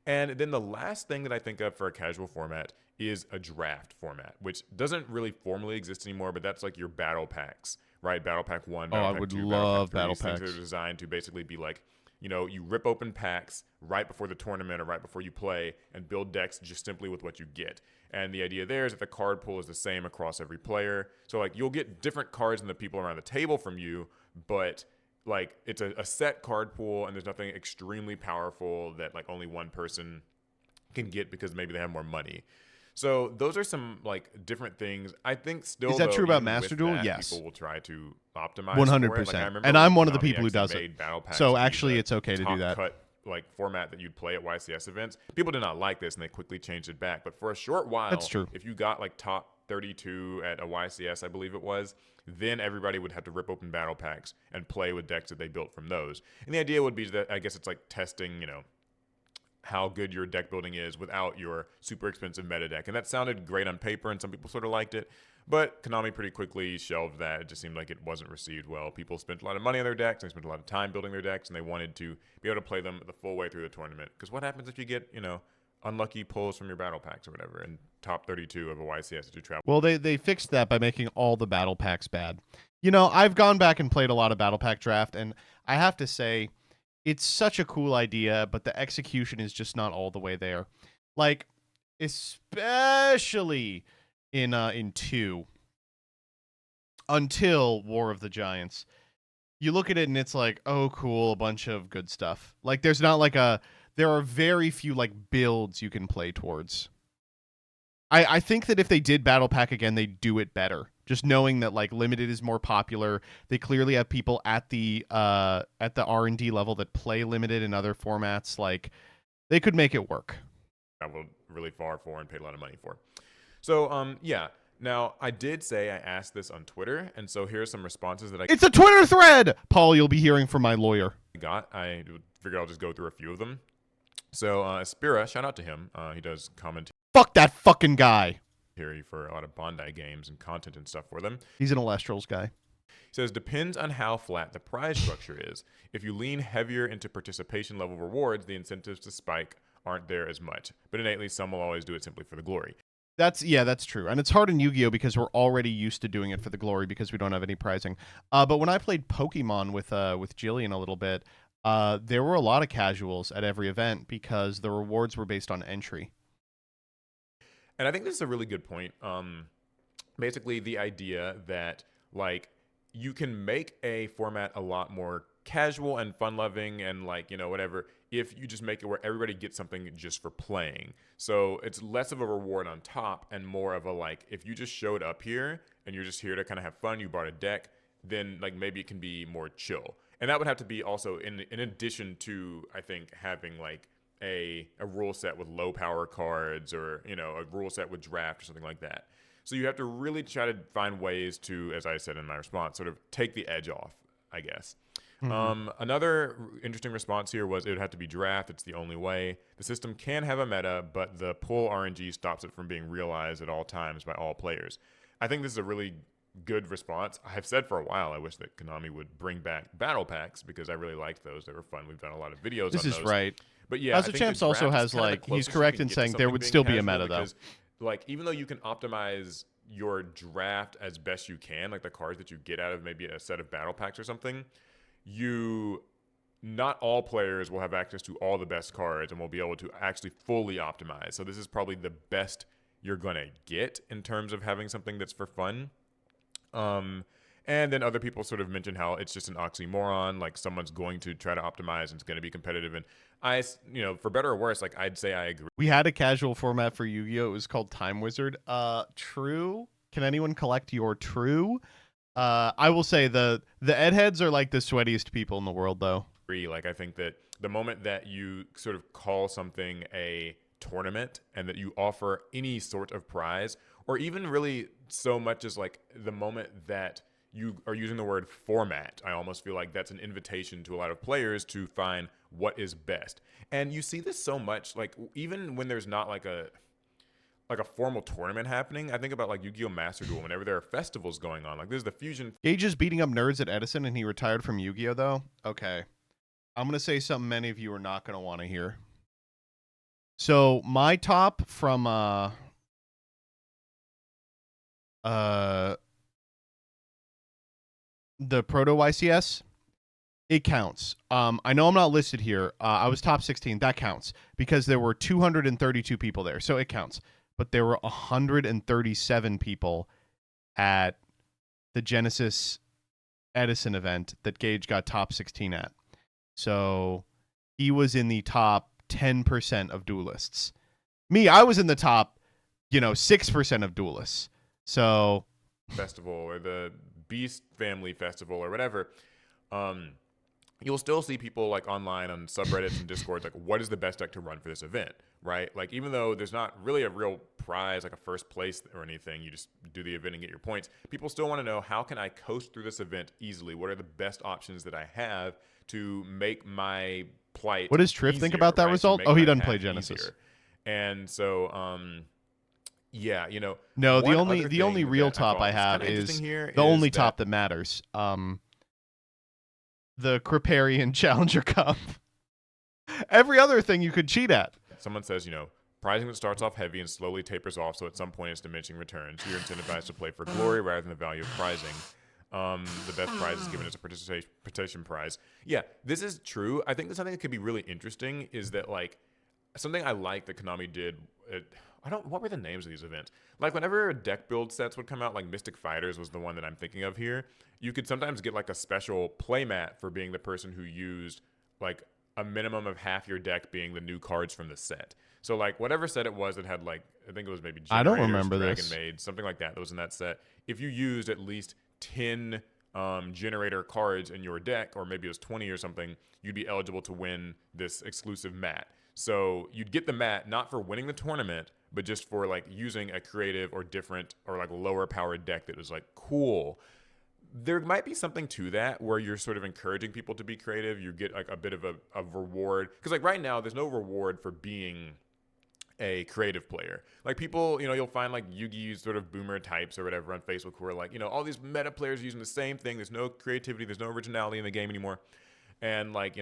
And then the last thing that I think of for a casual format is a draft format, which doesn't really formally exist anymore, but that's like your battle packs, right? Battle Pack 1, Battle Pack 2, I would 2, love battle battle packs. packs. Things that are designed to basically be like, you know, you rip open packs right before the tournament or right before you play and build decks just simply with what you get. And the idea there is that the card pool is the same across every player. So like you'll get different cards than the people around the table from you, but like it's a set card pool and there's nothing extremely powerful that like only one person can get because maybe they have more money. So those are some like different things. I think still Is that though, true about even Master with Duel? that, Yes. People will try to optimize 100%. Like, I remember And I'm when one of the Konami people who actually does it. made battle packs So to be actually the it's okay to do top that. cut like format that you'd play at YCS events. People did not like this and they quickly changed it back. But for a short while, That's true. if you got like top 32 at a YCS, I believe it was, then everybody would have to rip open battle packs and play with decks that they built from those. And the idea would be that I guess it's like testing, you know, how good your deck building is without your super expensive meta deck. And that sounded great on paper and some people sort of liked it, but Konami pretty quickly shelved that. It just seemed like it wasn't received well. People spent a lot of money on their decks, they spent a lot of time building their decks, and they wanted to be able to play them the full way through the tournament. Because what happens if you get, you know, unlucky pulls from your battle packs or whatever, and top 32 of a YCS that you travel? Well, they fixed that by making all the battle packs bad. You know, I've gone back and played a lot of battle pack draft, and I have to say, it's such a cool idea, but the execution is just not all the way there. Like, especially in 2, until War of the Giants. You look at it and it's like, oh, cool, a bunch of good stuff. Like, there's not like there are very few like builds you can play towards. I think that if they did Battle Pack again, they'd do it better. Just knowing that like Limited is more popular, they clearly have people at the R&D level that play Limited in other formats. Like, they could make it work. Traveled really far for and paid a lot of money for. So yeah. Now I did say I asked this on Twitter, and so here are some responses that I. It's a Twitter thread, Paul. You'll be hearing from my lawyer. I figured I'll just go through a few of them. So Aspira, shout out to him. He does commentary. Fuck that fucking guy. For a lot of Bondi games and content and stuff for them. He's an Elestrals guy. He says, depends on how flat the prize structure is. If you lean heavier into participation level rewards, the incentives to spike aren't there as much. But innately, some will always do it simply for the glory. That's true. And it's hard in Yu-Gi-Oh! Because we're already used to doing it for the glory because we don't have any prizing. But when I played Pokemon with Jillian a little bit, there were a lot of casuals at every event because the rewards were based on entry. And I think this is a really good point. Basically, the idea that like you can make a format a lot more casual and fun loving and like, you know, whatever, if you just make it where everybody gets something just for playing. So it's less of a reward on top and more of a like, if you just showed up here and you're just here to kind of have fun, you bought a deck, then like maybe it can be more chill. And that would have to be also in addition to, I think, having like a rule set with low power cards or, you know, a rule set with draft or something like that. So you have to really try to find ways to, as I said in my response, sort of take the edge off, I guess. Another interesting response here was it would have to be draft. It's the only way. The system can have a meta, but the pull RNG stops it from being realized at all times by all players. I think this is a really good response. I've said for a while I wish that Konami would bring back battle packs because I really liked those. They were fun. We've done a lot of videos on those. This is right. But yeah, House of Champs also has like, he's correct in saying there would still be a meta though. Like, even though you can optimize your draft as best you can, like the cards that you get out of maybe a set of battle packs or something, not all players will have access to all the best cards and will be able to actually fully optimize. So this is probably the best you're going to get in terms of having something that's for fun. And then other people sort of mentioned how it's just an oxymoron, like someone's going to try to optimize and it's going to be competitive. And I, you know, for better or worse, like I'd say I agree. We had a casual format for Yu-Gi-Oh! It was called Time Wizard. True. Can anyone collect your true? I will say the Ed heads are like the sweatiest people in the world, though. Like, I think that the moment that you sort of call something a tournament and that you offer any sort of prize, or even really so much as like the moment that you are using the word format, I almost feel like that's an invitation to a lot of players to find what is best. And you see this so much, like even when there's not like a formal tournament happening. I think about like Yu-Gi-Oh! Master Duel whenever there are festivals going on. Like there's the Fusion. Gage is beating up nerds at Edison and he retired from Yu-Gi-Oh! Though. Okay. I'm going to say something many of you are not going to want to hear. So my top from the Proto YCS, it counts. I know I'm not listed here. I was top 16. That counts because there were 232 people there. So it counts. But there were 137 people at the Genesis Edison event that Gage got top 16 at. So he was in the top 10% of duelists. Me, I was in the top, 6% of duelists. So festival or the Beast Family Festival or whatever, you'll still see people like online on subreddits and discords like, what is the best deck to run for this event, right? Like, even though there's not really a real prize like a first place or anything, you just do the event and get your points, people still want to know, how can I coast through this event easily? What are the best options that I have to make my plight What does Triff think about that result? Oh, he doesn't play Genesis. Easier. And so yeah, no, the only real top I have is the only top that matters. The Kriparian Challenger Cup. Every other thing you could cheat at. Someone says, prizing that starts off heavy and slowly tapers off, so at some point it's diminishing returns. You're incentivized to play for glory rather than the value of prizing. The best prize is given as a participation prize. Yeah, this is true. I think something that could be really interesting is that, like, something I like that Konami did. What were the names of these events? Like, whenever deck build sets would come out, like Mystic Fighters was the one that I'm thinking of here. You could sometimes get like a special playmat for being the person who used like a minimum of half your deck being the new cards from the set. So like whatever set it was that had like, I think it was maybe I don't remember Dragon this. Maid, something like that was in that set. If you used at least 10 generator cards in your deck, or maybe it was 20 or something, you'd be eligible to win this exclusive mat. So you'd get the mat not for winning the tournament, but just for like using a creative or different or like lower powered deck that was like cool. There might be something to that where you're sort of encouraging people to be creative. You get like a bit of a reward, because like right now there's no reward for being a creative player. Like people, you'll find like Yu-Gi-Oh! Sort of boomer types or whatever on Facebook who are like, all these meta players using the same thing. There's no creativity, there's no originality in the game anymore. And like,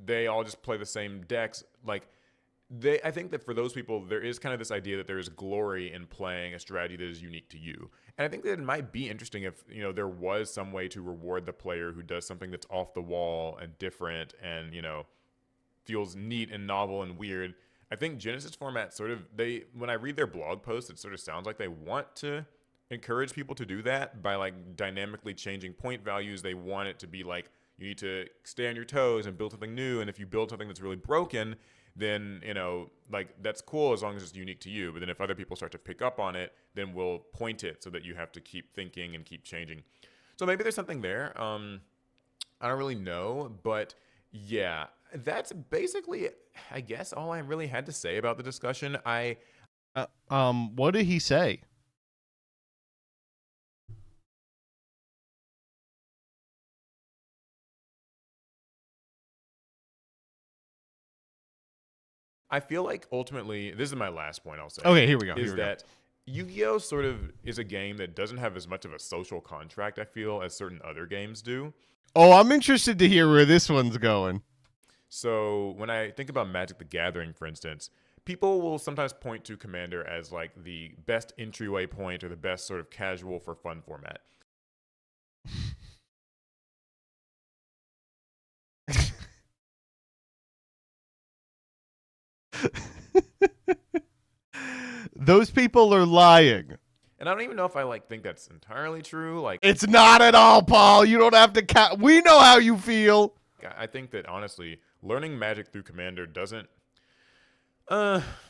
they all just play the same decks. Like I think that for those people, there is kind of this idea that there is glory in playing a strategy that is unique to you. And I think that it might be interesting if, there was some way to reward the player who does something that's off the wall and different and, feels neat and novel and weird. I think Genesis format when I read their blog posts, it sort of sounds like they want to encourage people to do that by like dynamically changing point values. They want it to be like, you need to stay on your toes and build something new. And if you build something that's really broken, then, you know, like that's cool as long as it's unique to you. But then if other people start to pick up on it, then we'll point it so that you have to keep thinking and keep changing. So maybe there's something there. I don't really know, but yeah, that's basically, I guess, all I really had to say about the discussion. What did he say? I feel like ultimately, this is my last point I'll say. Okay, here we go. Is that Yu-Gi-Oh! Sort of is a game that doesn't have as much of a social contract, I feel, as certain other games do. Oh, I'm interested to hear where this one's going. So when I think about Magic the Gathering, for instance, people will sometimes point to Commander as like the best entryway point or the best sort of casual for fun format. Those people are lying. And I don't even know if I like think that's entirely true. Like, It's not at all, Paul. You don't have to we know how you feel. I think that honestly, learning Magic through Commander doesn't.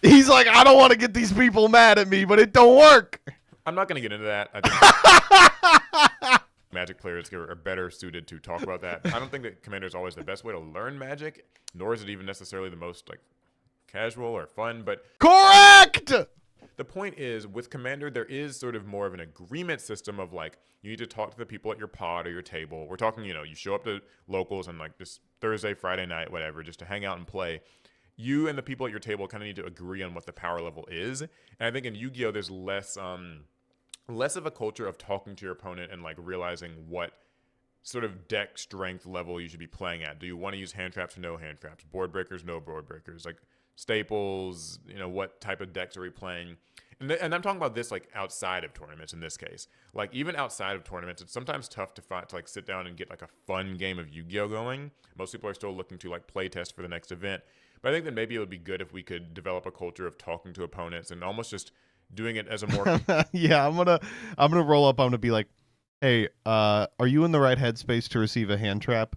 He's like, I don't want to get these people mad at me, but it don't work. I'm not going to get into that. I think Magic players are better suited to talk about that. I don't think that Commander is always the best way to learn Magic, nor is it even necessarily the most like casual or fun. But correct. The point is, with Commander, there is sort of more of an agreement system of like, you need to talk to the people at your pod or your table. We're talking, you know, you show up to locals on like this Thursday, Friday night, whatever, just to hang out and play. You and the people at your table kind of need to agree on what the power level is. And I think in Yu-Gi-Oh! There's less of a culture of talking to your opponent and like realizing what sort of deck strength level you should be playing at. Do you want to use hand traps or no hand traps? Board breakers, no board breakers? Like staples, you know, what type of decks are we playing? And I'm talking about this like outside of tournaments in this case. Like even outside of tournaments, it's sometimes tough to like sit down and get like a fun game of Yu-Gi-Oh! Going. Most people are still looking to like play test for the next event. But I think that maybe it would be good if we could develop a culture of talking to opponents and almost just doing it as a more Yeah, I'm gonna roll up. I'm gonna be like, hey, are you in the right headspace to receive a hand trap?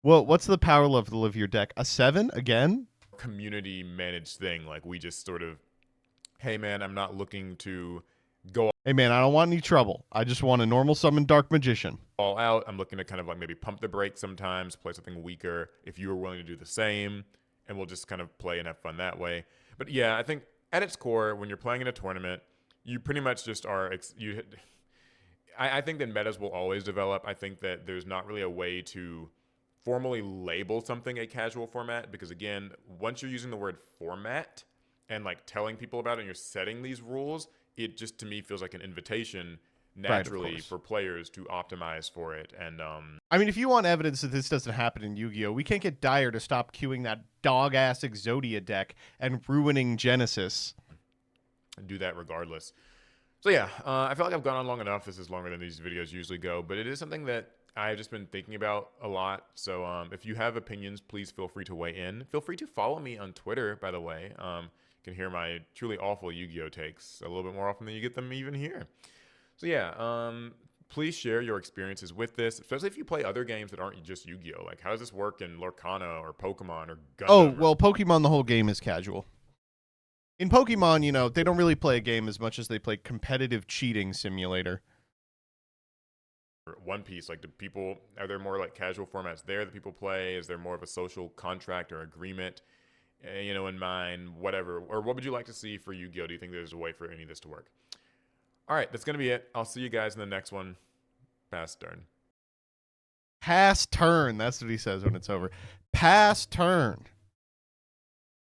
Well, what's the power level of your deck? A 7 again? community managed thing. Like we just sort of, hey man, I'm not looking to go Hey man, I don't want any trouble. I just want a normal summon Dark Magician. all out. I'm looking to kind of like maybe pump the brakes sometimes, play something weaker if you are willing to do the same, and we'll just kind of play and have fun that way. But yeah, I think at its core, when you're playing in a tournament, you pretty much just are I think that metas will always develop. I think that there's not really a way to formally label something a casual format because, again, once you're using the word format and like telling people about it and you're setting these rules, it just to me feels like an invitation naturally for players to optimize for it. And I mean, if you want evidence that this doesn't happen in Yu-Gi-Oh, we can't get Dyer to stop queuing that dog-ass Exodia deck and ruining Genesis. Do that regardless. So yeah, I feel like I've gone on long enough. This is longer than these videos usually go, but it is something that I've just been thinking about a lot. So if you have opinions, please feel free to weigh in. Feel free to follow me on Twitter, by the way. You can hear my truly awful Yu-Gi-Oh takes a little bit more often than you get them even here. So yeah, please share your experiences with this, especially if you play other games that aren't just Yu-Gi-Oh. Like, how does this work in Lorcana or Pokemon or Gundam? Oh, well, Pokemon, the whole game is casual. In Pokemon, you know, they don't really play a game as much as they play competitive cheating simulator. One Piece, like, are there more like casual formats there that people play? Is there more of a social contract or agreement, you know, in mind, whatever? Or what would you like to see for Yu-Gi-Oh? Do you think there's a way for any of this to work? All right, that's going to be it. I'll see you guys in the next one. Pass turn. Pass turn. That's what he says when it's over. Pass turn.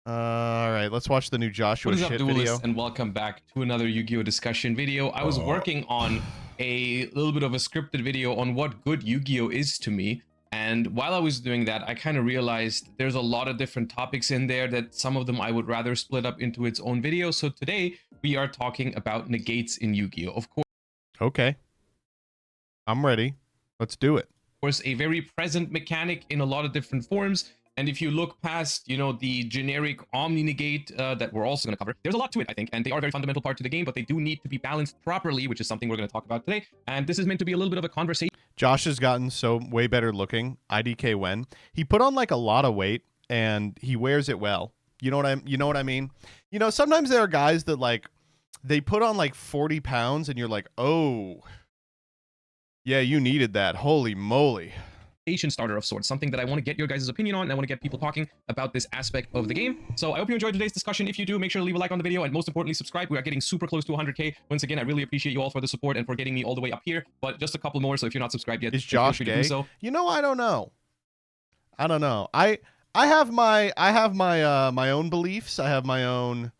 All right, let's watch the new Joshua What is up, shit duelists, video. and welcome back to another Yu-Gi-Oh discussion video. I was working on a little bit of a scripted video on what good Yu-Gi-Oh is to me, and while I was doing that, I kind of realized there's a lot of different topics in there that some of them I would rather split up into its own video. So today we are talking about negates in Yu-Gi-Oh. Of course. Okay. I'm ready. Let's do it. Of course, a very present mechanic in a lot of different forms. And if you look past, you know, the generic omni negate that we're also going to cover, there's a lot to it, I think, and they are a very fundamental part to the game, but they do need to be balanced properly, which is something we're going to talk about today. And this is meant to be a little bit of a conversation. Josh has gotten so way better looking. IDK when he put on like a lot of weight and he wears it well. You know what I mean? You know, sometimes there are guys that like they put on like 40 pounds and you're like, oh, yeah, you needed that. Holy moly. Starter of sorts, something that I want to get your guys' opinion on, and I want to get people talking about this aspect of the game. So I hope you enjoyed today's discussion. If you do, make sure to leave a like on the video, and most importantly, subscribe. We are getting super close to 100K. Once again, I really appreciate you all for the support and for getting me all the way up here, but just a couple more, so if you're not subscribed yet, is Josh gay? So. You know, I don't know. I have my my own beliefs. I have my own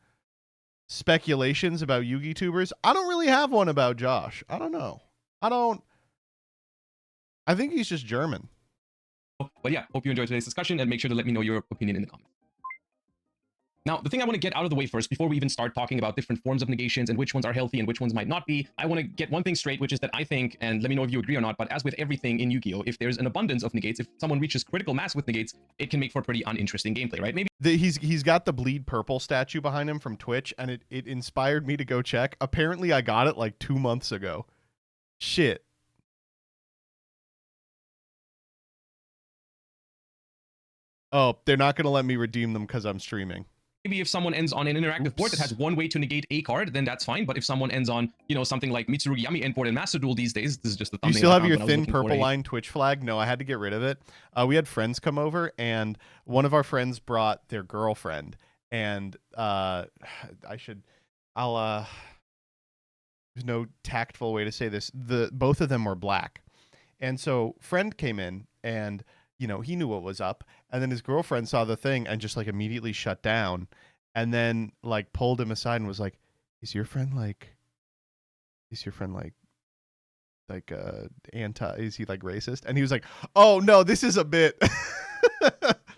speculations about Yugi tubers. I don't really have one about Josh. I don't know. I think he's just German. But yeah, hope you enjoyed today's discussion, and make sure to let me know your opinion in the comments. Now, the thing I want to get out of the way first, before we even start talking about different forms of negations and which ones are healthy and which ones might not be, I want to get one thing straight, which is that I think, and let me know if you agree or not, but as with everything in Yu-Gi-Oh, if there's an abundance of negates, if someone reaches critical mass with negates, it can make for pretty uninteresting gameplay, right? Maybe he's got the bleed purple statue behind him from Twitch, and it inspired me to go check. Apparently, I got it like 2 months ago. Shit. Oh, they're not going to let me redeem them because I'm streaming. Maybe if someone ends on an interactive board that has one way to negate a card, then that's fine. But if someone ends on, you know, something like Mitsurugi Yami endboard and Master Duel these days, this is just the thumbnail. You still have your thin purple line Twitch flag? No, I had to get rid of it. We had friends come over, and one of our friends brought their girlfriend. And there's no tactful way to say this. Both of them were black. And so friend came in and, you know, he knew what was up. And then his girlfriend saw the thing and just like immediately shut down, and then like pulled him aside and was like, is your friend like anti, is he like racist? And he was like, oh no, this is a bit.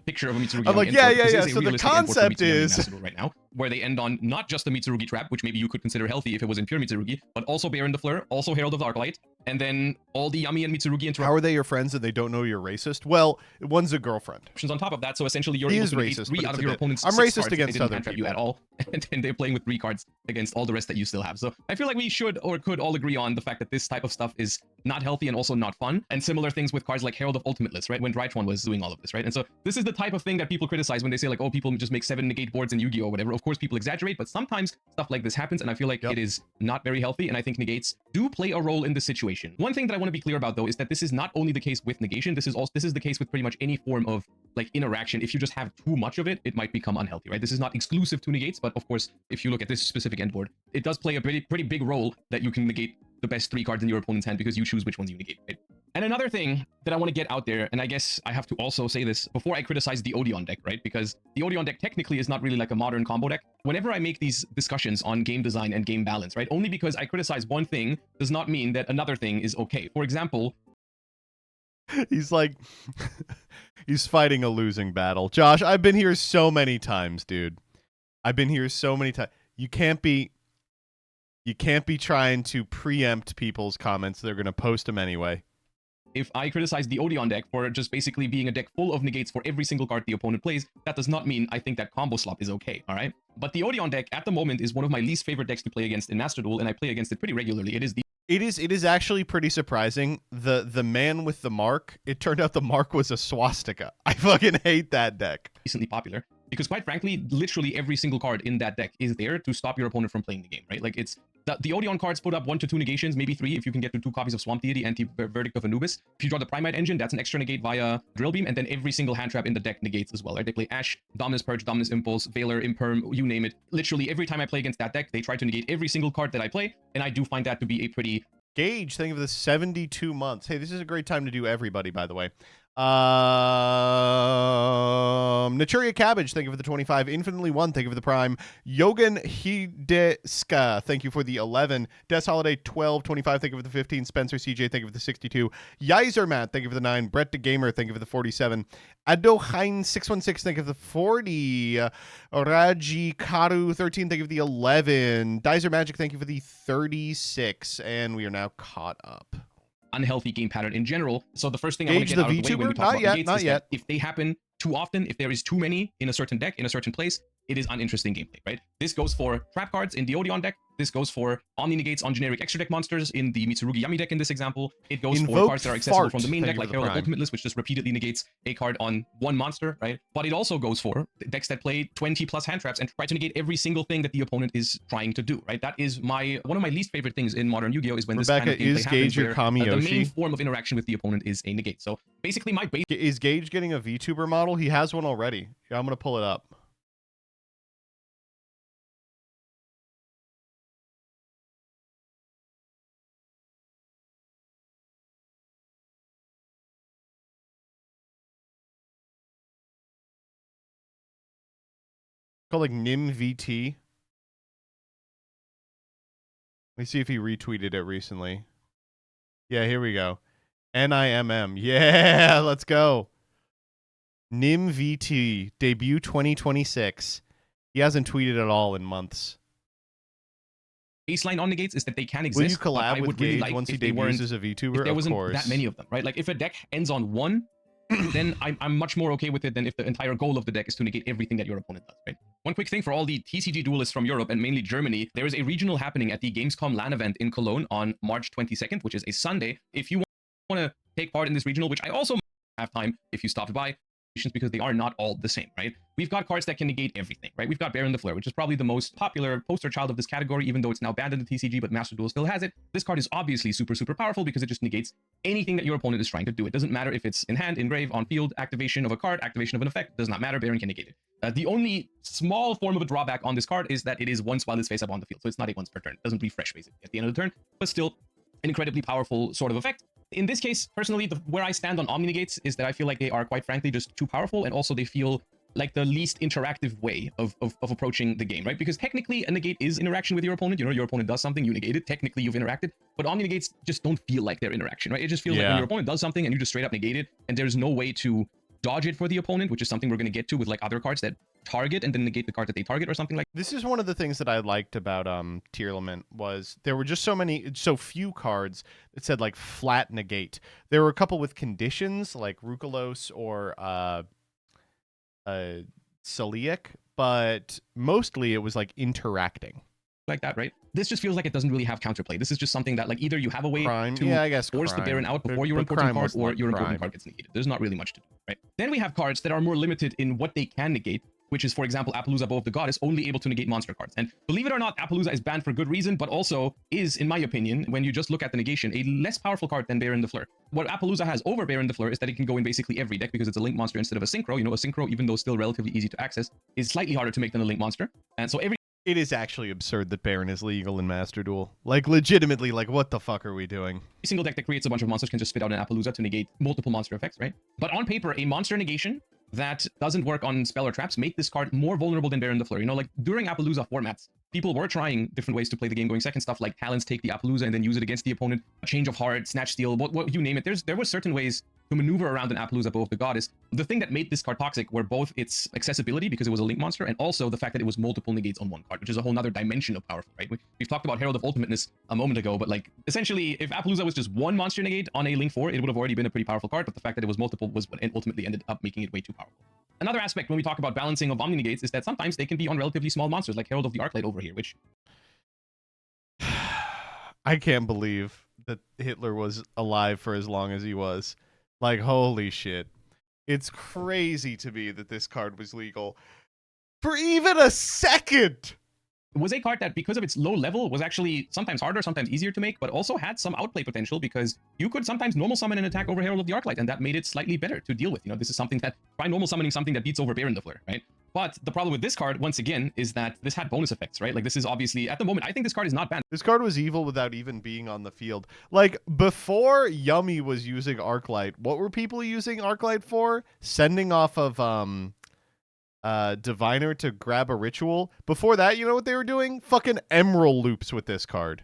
Picture of a Mitsurugi. I'm like, yeah. So the concept is right now, where they end on not just the Mitsurugi trap, which maybe you could consider healthy if it was in pure Mitsurugi, but also Baron the Fleur, also Herald of the Arclight, and then all the Yami and Mitsurugi interruptions. How are they your friends and they don't know you're racist? Well, one's a girlfriend. On top of that, so essentially you're able to negate 3 out of your opponent's I'm 6 racist cards against other people you at all, and then they're playing with 3 cards against all the rest that you still have. So I feel like we should or could all agree on the fact that this type of stuff is not healthy and also not fun. And similar things with cards like Herald of Ultimateless, right? When Drytron was doing all of this, right? And so this is the type of thing that people criticize when they say like, oh, people just make 7 negate boards in Yu-Gi-Oh or whatever. Of course, people exaggerate, but sometimes stuff like this happens, and I feel like it is not very healthy. And I think negates do play a role in this situation. One thing that I want to be clear about though is that this is not only the case with negation. This is the case with pretty much any form of like interaction. If you just have too much of it, it might become unhealthy, right? This is not exclusive to negates, but of course, if you look at this specific end board, it does play a pretty big role that you can negate the best 3 cards in your opponent's hand because you choose which ones you negate, right? And another thing that I want to get out there, and I guess I have to also say this before I criticize the Odeon deck, right? Because the Odeon deck technically is not really like a modern combo deck. Whenever I make these discussions on game design and game balance, right? Only because I criticize one thing does not mean that another thing is okay. For example, he's like, he's fighting a losing battle. Josh, I've been here so many times, dude. I've been here so many times. You can't be trying to preempt people's comments. They're going to post them anyway. If I criticize the Odeon deck for just basically being a deck full of negates for every single card the opponent plays, that does not mean I think that combo slop is okay, all right? But the Odeon deck at the moment is one of my least favorite decks to play against in Master Duel, and I play against it pretty regularly. It is actually pretty surprising. The man with the mark, it turned out the mark was a swastika. I fucking hate that deck. Recently popular. Because quite frankly, literally every single card in that deck is there to stop your opponent from playing the game, right? Like it's the Odeon cards put up 1 to 2 negations, maybe 3 if you can get to 2 copies of Swamp Deity, Anti-Verdict of Anubis. If you draw the Primite Engine, that's an extra negate via Drill Beam, and then every single hand trap in the deck negates as well, right? They play Ash, Dominus Purge, Dominus Impulse, Veiler, Imperm, you name it. Literally every time I play against that deck, they try to negate every single card that I play, and I do find that to be a pretty... Gage, think of the 72 months. Hey, this is a great time to do everybody, by the way. Naturia Cabbage, thank you for the 25. Infinitely One, thank you for the Prime. Yogan Hideska, thank you for the 11. Des Holiday 12, 25, thank you for the 15. Spencer CJ, thank you for the 62. Yizer Matt, thank you for the 9. Brett the Gamer, thank you for the 47. Adohain 616, thank you for the 40. Raji Karu 13, thank you for the 11. Dizer Magic, thank you for the 36. And we are now caught up. Unhealthy game pattern in general. So the first thing I want to get out of the way when we talk about negates is that if they happen too often, if there is too many in a certain deck, in a certain place, it is uninteresting gameplay, right? This goes for trap cards in the Odeon deck. This goes for Omni Negates on generic extra deck monsters in the Mitsurugi Yami deck in this example. It goes for cards that are accessible from the main deck, like Herald of Ultimate List, which just repeatedly negates a card on one monster, right? But it also goes for decks that play 20 plus hand traps and try to negate every single thing that the opponent is trying to do, right? That is one of my least favorite things in modern Yu-Gi-Oh! Is when Rebecca, this kind of gameplay is happens Gage your where Kamiyoshi? the main form of interaction with the opponent is a negate. So basically my base... Is Gage getting a VTuber model? He has one already. Yeah, I'm going to pull it up. Called like Nim VT. Let me see if he retweeted it recently. Yeah, here we go. NIMM. Yeah, let's go. Nim VT, debut 2026. He hasn't tweeted at all in months. Baseline on negates is that they can exist. Will you collab with really Gage once he debuts as a VTuber? If there of wasn't course. that many of them, right? Like if a deck ends on one, then I'm much more okay with it than if the entire goal of the deck is to negate everything that your opponent does, right? One quick thing for all the TCG duelists from Europe and mainly Germany, there is a regional happening at the Gamescom LAN event in Cologne on March 22nd, which is a Sunday. If you want to take part in this regional, which I also have time if you stopped by, because they are not all the same, right? We've got cards that can negate everything, right? We've got Baron the Fleur, which is probably the most popular poster child of this category, even though it's now banned in the TCG, but Master Duel still has it. This card is obviously super, super powerful because it just negates anything that your opponent is trying to do. It doesn't matter if it's in hand, in grave, on field, activation of a card, activation of an effect, does not matter. Baron can negate it. The only small form of a drawback on this card is that it is once while it's face up on the field, so it's not a once per turn. It doesn't refresh basically at the end of the turn, but still an incredibly powerful sort of effect. In this case, personally, where I stand on Omni Negates is that I feel like they are quite frankly just too powerful, and also they feel like the least interactive way of approaching the game, right? Because technically a negate is interaction with your opponent. You know, your opponent does something, you negate it, technically you've interacted, but Omni Negates just don't feel like their interaction, right? It just feels like when your opponent does something and you just straight up negate it, and there's no way to dodge it for the opponent, which is something we're going to get to with like other cards that target and then negate the card that they target or something like this. Is one of the things that I liked about Tierlament was there were just so few cards that said like flat negate. There were a couple with conditions like Rukalos or Celiac, but mostly it was like interacting like that, right? This just feels like it doesn't really have counterplay. This is just something that like either you have a way to force the Baron out before your important card, or your important card gets negated. There's not really much to do, right? Then we have cards that are more limited in what they can negate, which is, for example, Appaloosa, Bow of the Goddess, only able to negate monster cards. And believe it or not, Appaloosa is banned for good reason, but also is, in my opinion, when you just look at the negation, a less powerful card than Baron the Fleur. What Appaloosa has over Baron the Fleur is that it can go in basically every deck because it's a link monster instead of a synchro. You know, a synchro, even though still relatively easy to access, is slightly harder to make than a link monster. And so it is actually absurd that Baron is legal in Master Duel. Like, legitimately, like, what the fuck are we doing? Every single deck that creates a bunch of monsters can just spit out an Appaloosa to negate multiple monster effects, right? But on paper, a monster negation that doesn't work on spell or traps make this card more vulnerable than Baron the Fleur. You know, like, during Appaloosa formats, people were trying different ways to play the game, going second stuff like Talons take the Appaloosa and then use it against the opponent, Change of Heart, Snatch Steal, what you name it. There were certain ways to maneuver around an Appaloosa Bow of the Goddess. The thing that made this card toxic were both its accessibility, because it was a link monster, and also the fact that it was multiple negates on one card, which is a whole nother dimension of powerful, right? We've talked about Herald of Ultimateness a moment ago, but like, essentially, if Appaloosa was just one monster negate on a link 4, it would have already been a pretty powerful card, but the fact that it was multiple was what ultimately ended up making it way too powerful. Another aspect when we talk about balancing of Omni Negates is that sometimes they can be on relatively small monsters, like Herald of the Arclight over here, which... I can't believe that Hitler was alive for as long as he was. Like, holy shit. It's crazy to me that this card was legal for even a second. It was a card that, because of its low level, was actually sometimes harder, sometimes easier to make, but also had some outplay potential because you could sometimes normal summon an attack over Herald of the Arclight, and that made it slightly better to deal with. You know, this is something that, try normal summoning something that beats over Baron the Fleur, right? But the problem with this card, once again, is that this had bonus effects, right? Like, this is obviously, at the moment, I think this card is not banned. This card was evil without even being on the field. Like, before Yummy was using Arclight, what were people using Arclight for? Sending off of, Diviner to grab a ritual. Before that, you know what they were doing? Fucking Emerald loops with this card.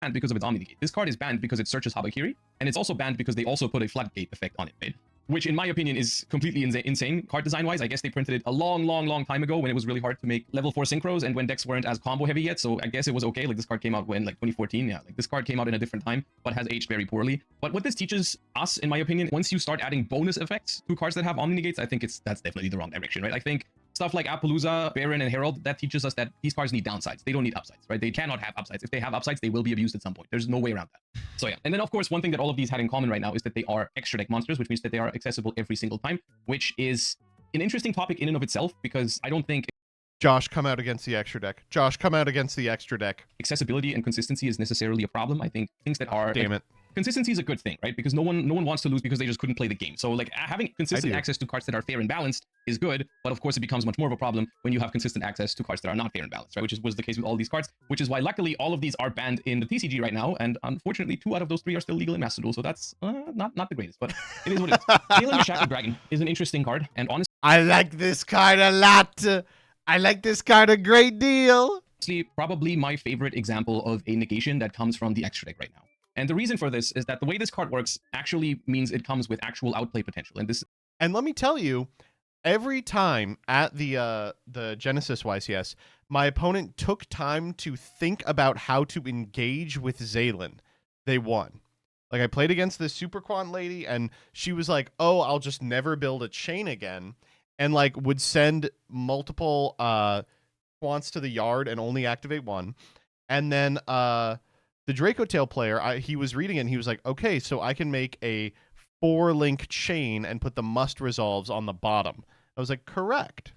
Banned because of its Omni Negate. This card is banned because it searches Habakiri, and it's also banned because they also put a floodgate effect on it, right? which in my opinion is completely insane card design wise. I guess they printed it a long time ago when it was really hard to make level 4 synchros and when decks weren't as combo heavy yet. So I guess it was okay. Like this card came out when like 2014. Yeah, like this card came out in a different time, but has aged very poorly. But what this teaches us, in my opinion, once you start adding bonus effects to cards that have Omni Negates, I think that's definitely the wrong direction, right? I think stuff like Appaloosa, Baron, and Herald, that teaches us that these cards need downsides. They don't need upsides, right? They cannot have upsides. If they have upsides, they will be abused at some point. There's no way around that. So yeah. And then, of course, one thing that all of these had in common right now is that they are extra deck monsters, which means that they are accessible every single time, which is an interesting topic in and of itself, because I don't think Josh, come out against the extra deck. Josh, come out against the extra deck. accessibility and consistency is necessarily a problem. I think things that are... Damn it. Consistency is a good thing, right? Because no one wants to lose because they just couldn't play the game. So like having consistent access to cards that are fair and balanced is good, but of course it becomes much more of a problem when you have consistent access to cards that are not fair and balanced, right? Which was the case with all these cards, which is why luckily all of these are banned in the TCG right now, and unfortunately 2 out of those 3 are still legal in Master Duel, so that's not the greatest, but it is what it is. Healing the Shackled Dragon is an interesting card, and honestly, I like this card a lot. I like this card a great deal. probably my favorite example of a negation that comes from the extra deck right now. And the reason for this is that the way this card works actually means it comes with actual outplay potential. And let me tell you, every time at the Genesis YCS, my opponent took time to think about how to engage with Zaylin, they won. Like, I played against this Super Quant lady, and she was like, oh, I'll just never build a chain again, and, like, would send multiple Quants to the yard and only activate one. And then the Draco Tail player, he was reading it, and he was like, okay, so I can make a 4-link chain and put the must resolves on the bottom. I was like, correct.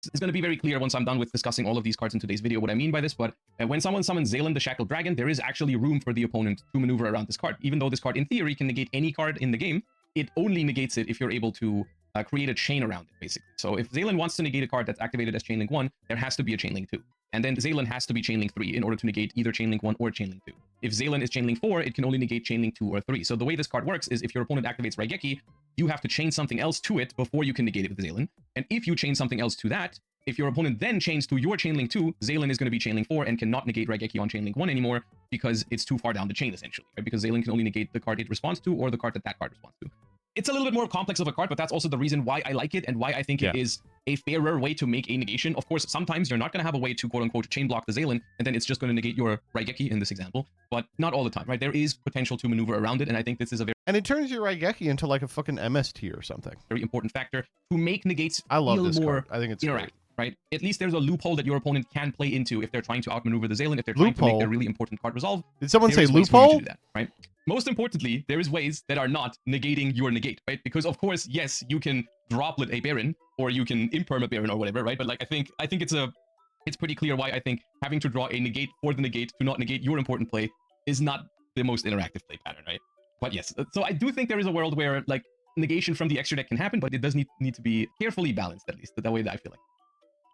It's going to be very clear once I'm done with discussing all of these cards in today's video what I mean by this, but when someone summons Zaylin the Shackled Dragon, there is actually room for the opponent to maneuver around this card. Even though this card, in theory, can negate any card in the game, it only negates it if you're able to create a chain around it, basically. So if Zaylin wants to negate a card that's activated as Chainlink 1, there has to be a Chainlink 2. And then Zaylin has to be Chainlink 3 in order to negate either Chainlink 1 or Chainlink 2. If Zaylin is Chainlink 4, it can only negate Chainlink 2 or 3. So the way this card works is if your opponent activates Raigeki, you have to chain something else to it before you can negate it with Zaylin. And if you chain something else to that, if your opponent then chains to your Chainlink 2, Zaylin is going to be Chainlink 4 and cannot negate Raigeki on Chainlink 1 anymore because it's too far down the chain, essentially, right? Because Zaylin can only negate the card it responds to or the card that card responds to. It's a little bit more complex of a card, but that's also the reason why I like it and why I think it is a fairer way to make a negation. Of course, sometimes you're not going to have a way to quote-unquote chain block the Zaylin, and then it's just going to negate your Raigeki in this example, but not all the time, right? There is potential to maneuver around it, and I think this is a very... And it turns your Raigeki into like a fucking MST or something. Very important factor to make negates I love feel this more card. I think it's interactive, great. right? At least there's a loophole that your opponent can play into if they're trying to outmaneuver the Zaylin, if they're trying to make their really important card resolve. Did someone say ways for you to loophole? do that, right? Most importantly, there is ways that are not negating your negate, right? Because of course, yes, you can droplet a Baron or you can imperm a Baron or whatever, right? But like I think it's pretty clear why I think having to draw a negate for the negate to not negate your important play is not the most interactive play pattern, right? But yes, so I do think there is a world where like negation from the extra deck can happen, but it does need to be carefully balanced, at least that way that I feel like.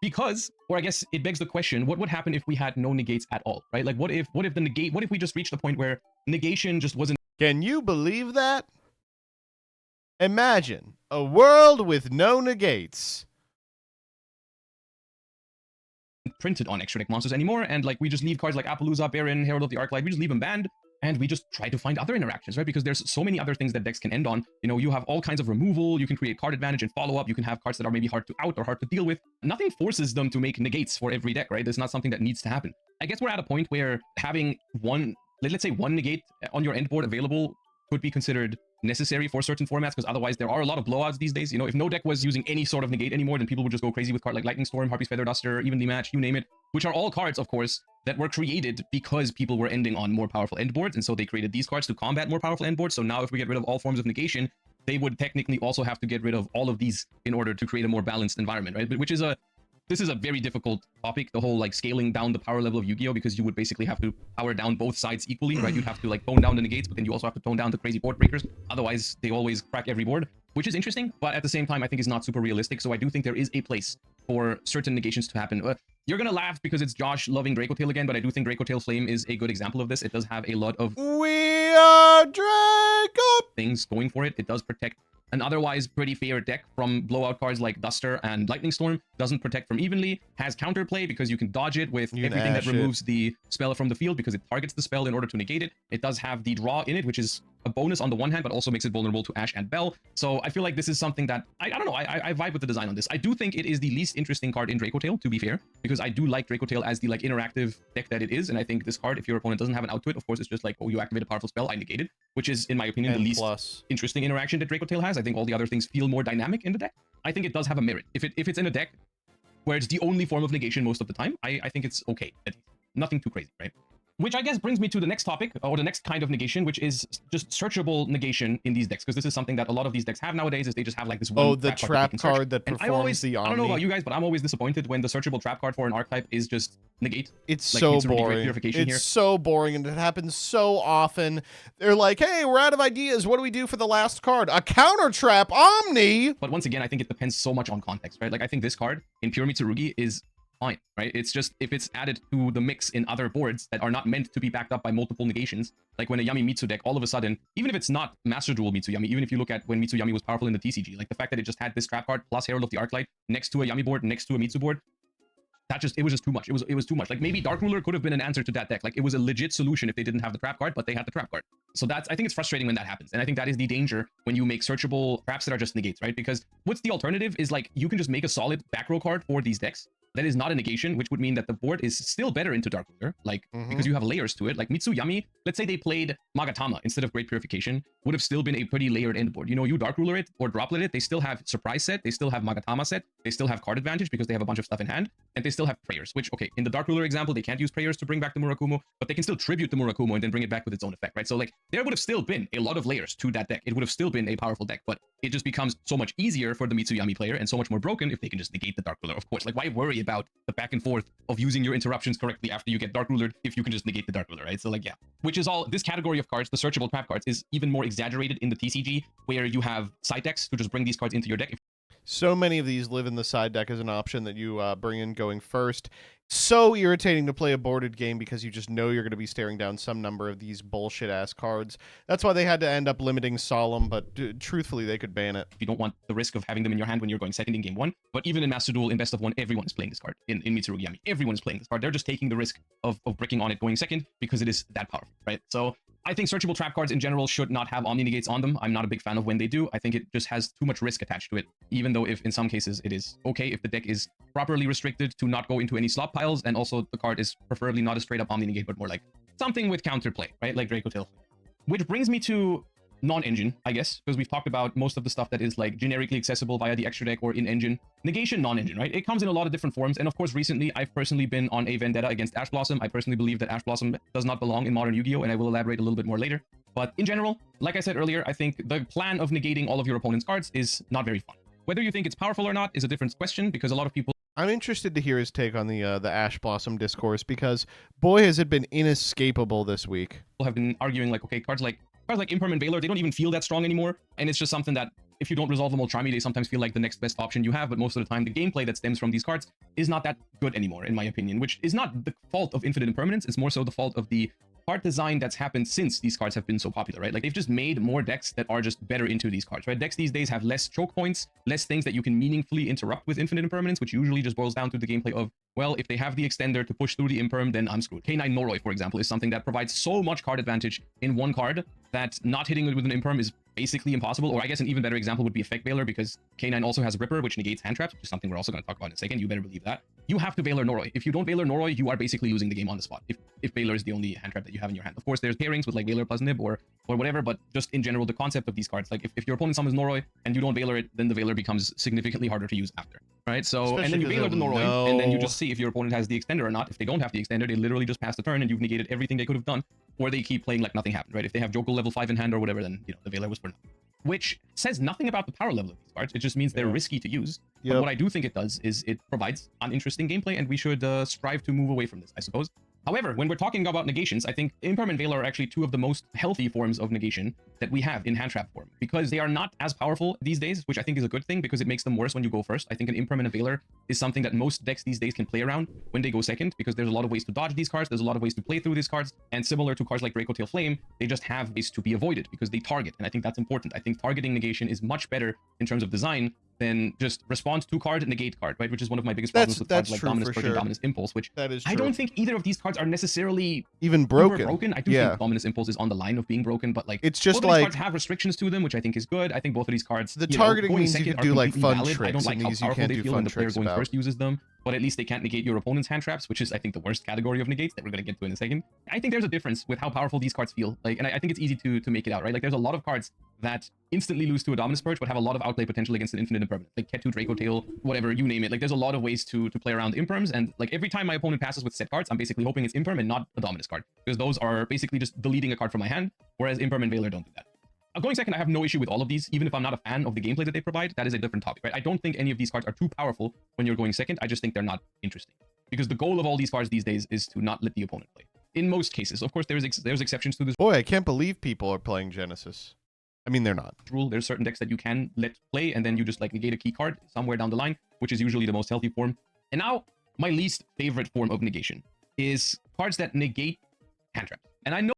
Because, or I guess it begs the question, what would happen if we had no negates at all, right? Like what if we just reached a point where negation just wasn't... Can you believe that? Imagine a world with no negates. Printed on extra deck monsters anymore, and like we just leave cards like Appaloosa, Baron, Herald of the Arclight, we just leave them banned, and we just try to find other interactions, right? Because there's so many other things that decks can end on. You know, you have all kinds of removal, you can create card advantage and follow-up, you can have cards that are maybe hard to out or hard to deal with. Nothing forces them to make negates for every deck, right? There's not something that needs to happen. I guess we're at a point where having let's say one negate on your end board available could be considered necessary for certain formats, because otherwise there are a lot of blowouts these days. You know, if no deck was using any sort of negate anymore, then people would just go crazy with cards like Lightning Storm, Harpy's Feather Duster, Even the Match, you name it, which are all cards, of course, that were created because people were ending on more powerful end boards, and so they created these cards to combat more powerful end boards. So now if we get rid of all forms of negation, they would technically also have to get rid of all of these in order to create a more balanced environment, right? But this is a very difficult topic, the whole like scaling down the power level of Yu-Gi-Oh, because you would basically have to power down both sides equally, right? You'd have to like tone down the negates, but then you also have to tone down the crazy board breakers. Otherwise, they always crack every board, which is interesting, but at the same time, I think is not super realistic. So I do think there is a place for certain negations to happen. You're gonna laugh because it's Josh loving Draco Tail again, but I do think Draco Tail Flame is a good example of this. It does have a lot of We are Draco things going for it. It does protect an otherwise pretty fair deck from blowout cards like Duster and Lightning Storm. Doesn't protect from evenly, has counterplay because you can dodge it with everything that removes the spell from the field because it targets the spell in order to negate it. It does have the draw in it, which is a bonus on the one hand, but also makes it vulnerable to Ash and Bell. So I feel like this is something that I don't know. I vibe with the design on this. I do think it is the least interesting card in Draco Tail, to be fair, because I do like Draco Tail as the like interactive deck that it is. And I think this card, if your opponent doesn't have an out to it, of course, it's just like, oh, you activate a powerful spell, I negate it, which is, in my opinion, the least interesting interaction that Draco Tail has. I think all the other things feel more dynamic in the deck. I think it does have a merit. If it's in a deck where it's the only form of negation most of the time, I think it's okay. Nothing too crazy, right? Which I guess brings me to the next topic, or the next kind of negation, which is just searchable negation in these decks, because this is something that a lot of these decks have nowadays, is they just have like this one the trap card that performs the Omni. I don't know about you guys, but I'm always disappointed when the searchable trap card for an archetype is just negate. It's like, so boring. It's so boring, and it happens so often. They're like, hey, we're out of ideas. What do we do for the last card? A counter trap Omni! But once again, I think it depends so much on context, right? Like, I think this card in Pure Mitsurugi is fine, right? It's just if it's added to the mix in other boards that are not meant to be backed up by multiple negations, like when a Yami Mitsu deck, all of a sudden, even if it's not Master Duel Mitsu Yami, even if you look at when Mitsu Yami was powerful in the TCG, like the fact that it just had this trap card plus Herald of the Arclight next to a Yami board, next to a Mitsu board, it was just too much. It was too much. Like maybe Dark Ruler could have been an answer to that deck. Like it was a legit solution if they didn't have the trap card, but they had the trap card. So I think it's frustrating when that happens. And I think that is the danger when you make searchable traps that are just negates, right? Because what's the alternative is like you can just make a solid back row card for these decks that is not a negation, which would mean that the board is still better into Dark Ruler, like because you have layers to it. Like Mitsu Yami, let's say they played Magatama instead of Great Purification, would have still been a pretty layered end board. You know, you Dark Ruler it or Droplet it, they still have Surprise set, they still have Magatama set, they still have card advantage because they have a bunch of stuff in hand, and they still have prayers, which, okay, in the Dark Ruler example, they can't use prayers to bring back the Murakumo, but they can still tribute the Murakumo and then bring it back with its own effect, right? So like there would have still been a lot of layers to that deck. It would have still been a powerful deck, but it just becomes so much easier for the Mitsu Yami player and so much more broken if they can just negate the Dark Ruler, of course. Like why worry about the back and forth of using your interruptions correctly after you get Dark Rulered if you can just negate the Dark Ruler, right? So like, yeah, which is all, this category of cards, the searchable trap cards, is even more exaggerated in the TCG, where you have side decks to just bring these cards into your deck. So many of these live in the side deck as an option that you bring in going first. So irritating to play a boarded game because you just know you're going to be staring down some number of these bullshit-ass cards. That's why they had to end up limiting Solemn, but truthfully, they could ban it. You don't want the risk of having them in your hand when you're going second in game one. But even in Master Duel, in Best of One, everyone is playing this card. In Mitsurugi Yami, everyone is playing this card. They're just taking the risk of bricking on it going second because it is that powerful, right? So I think searchable trap cards in general should not have Omni Negates on them. I'm not a big fan of when they do. I think it just has too much risk attached to it, even though if in some cases it is okay if the deck is properly restricted to not go into any slop piles, and also the card is preferably not a straight up Omni Negate, but more like something with counterplay, right? Like Draco Tail. Which brings me to non-engine, I guess, because we've talked about most of the stuff that is like generically accessible via the extra deck or in engine. Negation, non-engine, right? It comes in a lot of different forms, and of course recently I've personally been on a vendetta against Ash Blossom. I personally believe that Ash Blossom does not belong in modern Yu-Gi-Oh, and I will elaborate a little bit more later. But in general, like I said earlier, I think the plan of negating all of your opponent's cards is not very fun. Whether you think it's powerful or not is a different question, because a lot of people... I'm interested to hear his take on the Ash Blossom discourse, because boy has it been inescapable this week. Have been arguing like, okay, cards like Impermanent Veiler, they don't even feel that strong anymore, and it's just something that if you don't resolve them Ultrami, they sometimes feel like the next best option you have, but most of the time the gameplay that stems from these cards is not that good anymore, in my opinion, which is not the fault of Infinite Impermanence, it's more so the fault of the card design that's happened since these cards have been so popular, right? Like they've just made more decks that are just better into these cards, right? Decks these days have less choke points, less things that you can meaningfully interrupt with Infinite Impermanence, which usually just boils down to the gameplay of, well, if they have the extender to push through the Imperm, then I'm screwed. K9 Noroi, for example, is something that provides so much card advantage in one card that not hitting it with an Imperm is basically impossible. Or I guess an even better example would be Effect Veiler, because K9 also has Ripper, which negates hand traps, which is something we're also going to talk about in a second. You better believe that. You have to Veiler Noroi. If you don't Veiler Noroi, you are basically losing the game on the spot. If Veiler is the only hand trap that you have in your hand. Of course, there's pairings with like Veiler plus Nib or whatever, but just in general, the concept of these cards, like if your opponent summons Noroi and you don't Veiler it, then the Veiler becomes significantly harder to use after, right? So, especially, and then you Veiler the Noroi, and then you just see if your opponent has the extender or not. If they don't have the extender, they literally just pass the turn and you've negated everything they could have done, or they keep playing like nothing happened, right? If they have Jokul level 5 in hand or whatever, then, you know, the Veiler was for nothing. Which says nothing about the power level of these cards. It just means they're risky to use. But what I do think it does is it provides uninteresting gameplay, and we should strive to move away from this, I suppose. However, when we're talking about negations, I think Impermanent Veiler are actually two of the most healthy forms of negation that we have in hand trap form, because they are not as powerful these days, which I think is a good thing because it makes them worse when you go first. I think an Impermanent Veiler is something that most decks these days can play around when they go second, because there's a lot of ways to dodge these cards, there's a lot of ways to play through these cards, and similar to cards like Draco Tail Flame, they just have ways to be avoided because they target, and I think that's important. I think targeting negation is much better in terms of design than just response to card, negate card, right? Which is one of my biggest problems with cards like true Dominus for Purge and sure. Dominus Impulse, which That is true. I don't think either of these cards are necessarily even super broken. I do think Dominus Impulse is on the line of being broken, but like it's just both of these like cards have restrictions to them, which I think is good. I think both of these cards, the you know, targeting going means you second can are do like completely fun valid. tricks. I don't like and how these you powerful can't they do feel fun when the player tricks going about. first uses them, but at least they can't negate your opponent's hand traps, which is I think the worst category of negates that we're gonna get to in a second. I think there's a difference with how powerful these cards feel, like, and I think it's easy to make it out, right? Like there's a lot of cards that instantly lose to a Dominus Purge, but have a lot of outplay potential against an infinite impermanent, like Ketu, Draco Tail, whatever, you name it. Like there's a lot of ways to play around imperms, and like every time my opponent passes with set cards, I'm basically hoping it's imperm and not a Dominus card, because those are basically just deleting a card from my hand, whereas imperm and Veiler don't do that. Going second, I have no issue with all of these, even if I'm not a fan of the gameplay that they provide. That is a different topic, right? I don't think any of these cards are too powerful when you're going second. I just think they're not interesting, because the goal of all these cards these days is to not let the opponent play. In most cases, of course, there's exceptions to this Boy, I can't believe people are playing Genesis. I mean, they're not. rule. There's certain decks that you can let play, and then you just like negate a key card somewhere down the line, which is usually the most healthy form. And now, my least favorite form of negation is cards that negate hand traps. And I know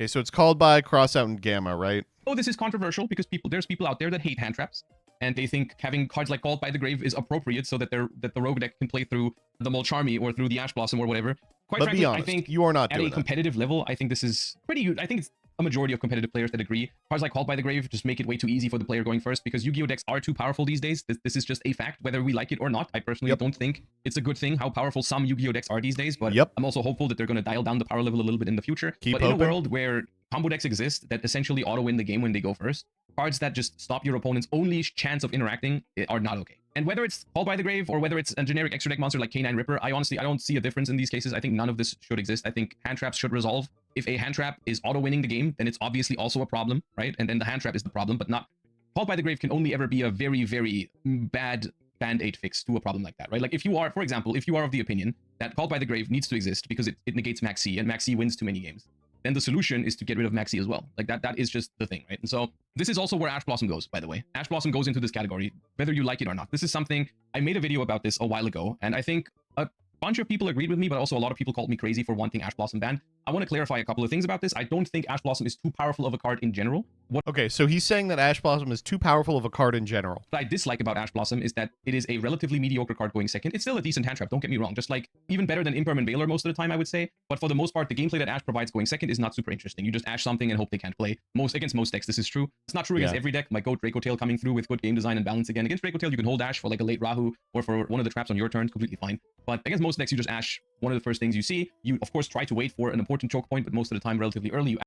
Okay, so it's called by Crossout and Gamma, right? this is controversial because there's people out there that hate hand traps, and they think having cards like Called by the Grave is appropriate so that the rogue deck can play through the Molcharmi or through the Ash Blossom or whatever. Quite But frankly, be honest, I think you are not at doing a competitive level, I think this is pretty. I think it's a majority of competitive players that agree. Cards like Called by the Grave just make it way too easy for the player going first, because Yu-Gi-Oh decks are too powerful these days. This is just a fact, whether we like it or not. I personally don't think it's a good thing how powerful some Yu-Gi-Oh decks are these days, but I'm also hopeful that they're going to dial down the power level a little bit in the future. But in a world where combo decks exist that essentially auto-win the game when they go first, cards that just stop your opponent's only chance of interacting are not okay. And whether it's Called by the Grave or whether it's a generic extra deck monster like K9 Ripper, I don't see a difference in these cases. I think none of this should exist. I think hand traps should resolve. If a hand trap is auto-winning the game, then it's obviously also a problem, right? And then the hand trap is the problem, but not... Called by the Grave can only ever be a very, very bad band-aid fix to a problem like that, right? Like if you are, for example, if you are of the opinion that Called by the Grave needs to exist because it negates Max C, and Max C wins too many games, then the solution is to get rid of Maxi as well. Like that is just the thing, right? And so this is also where Ash Blossom goes, by the way. Ash Blossom goes into this category, whether you like it or not. This is something, I made a video about this a while ago, and I think a bunch of people agreed with me, but also a lot of people called me crazy for wanting Ash Blossom banned. I want to clarify a couple of things about this. I don't think Ash Blossom is too powerful of a card in general. Okay, so he's saying that Ash Blossom is too powerful of a card in general. What I dislike about Ash Blossom is that it is a relatively mediocre card going second. It's still a decent hand trap, don't get me wrong. Just like even better than Imperm and Veiler most of the time, I would say. But for the most part, the gameplay that Ash provides going second is not super interesting. You just Ash something and hope they can't play. Against most decks, this is true. It's not true against every deck. My GOAT Draco Tail coming through with good game design and balance again. Against Draco Tail, you can hold Ash for like a late Rahu or for one of the traps on your turn, completely fine. But against most decks, you just Ash one of the first things you see. You, of course, try to wait for an important choke point, but most of the time, relatively early, you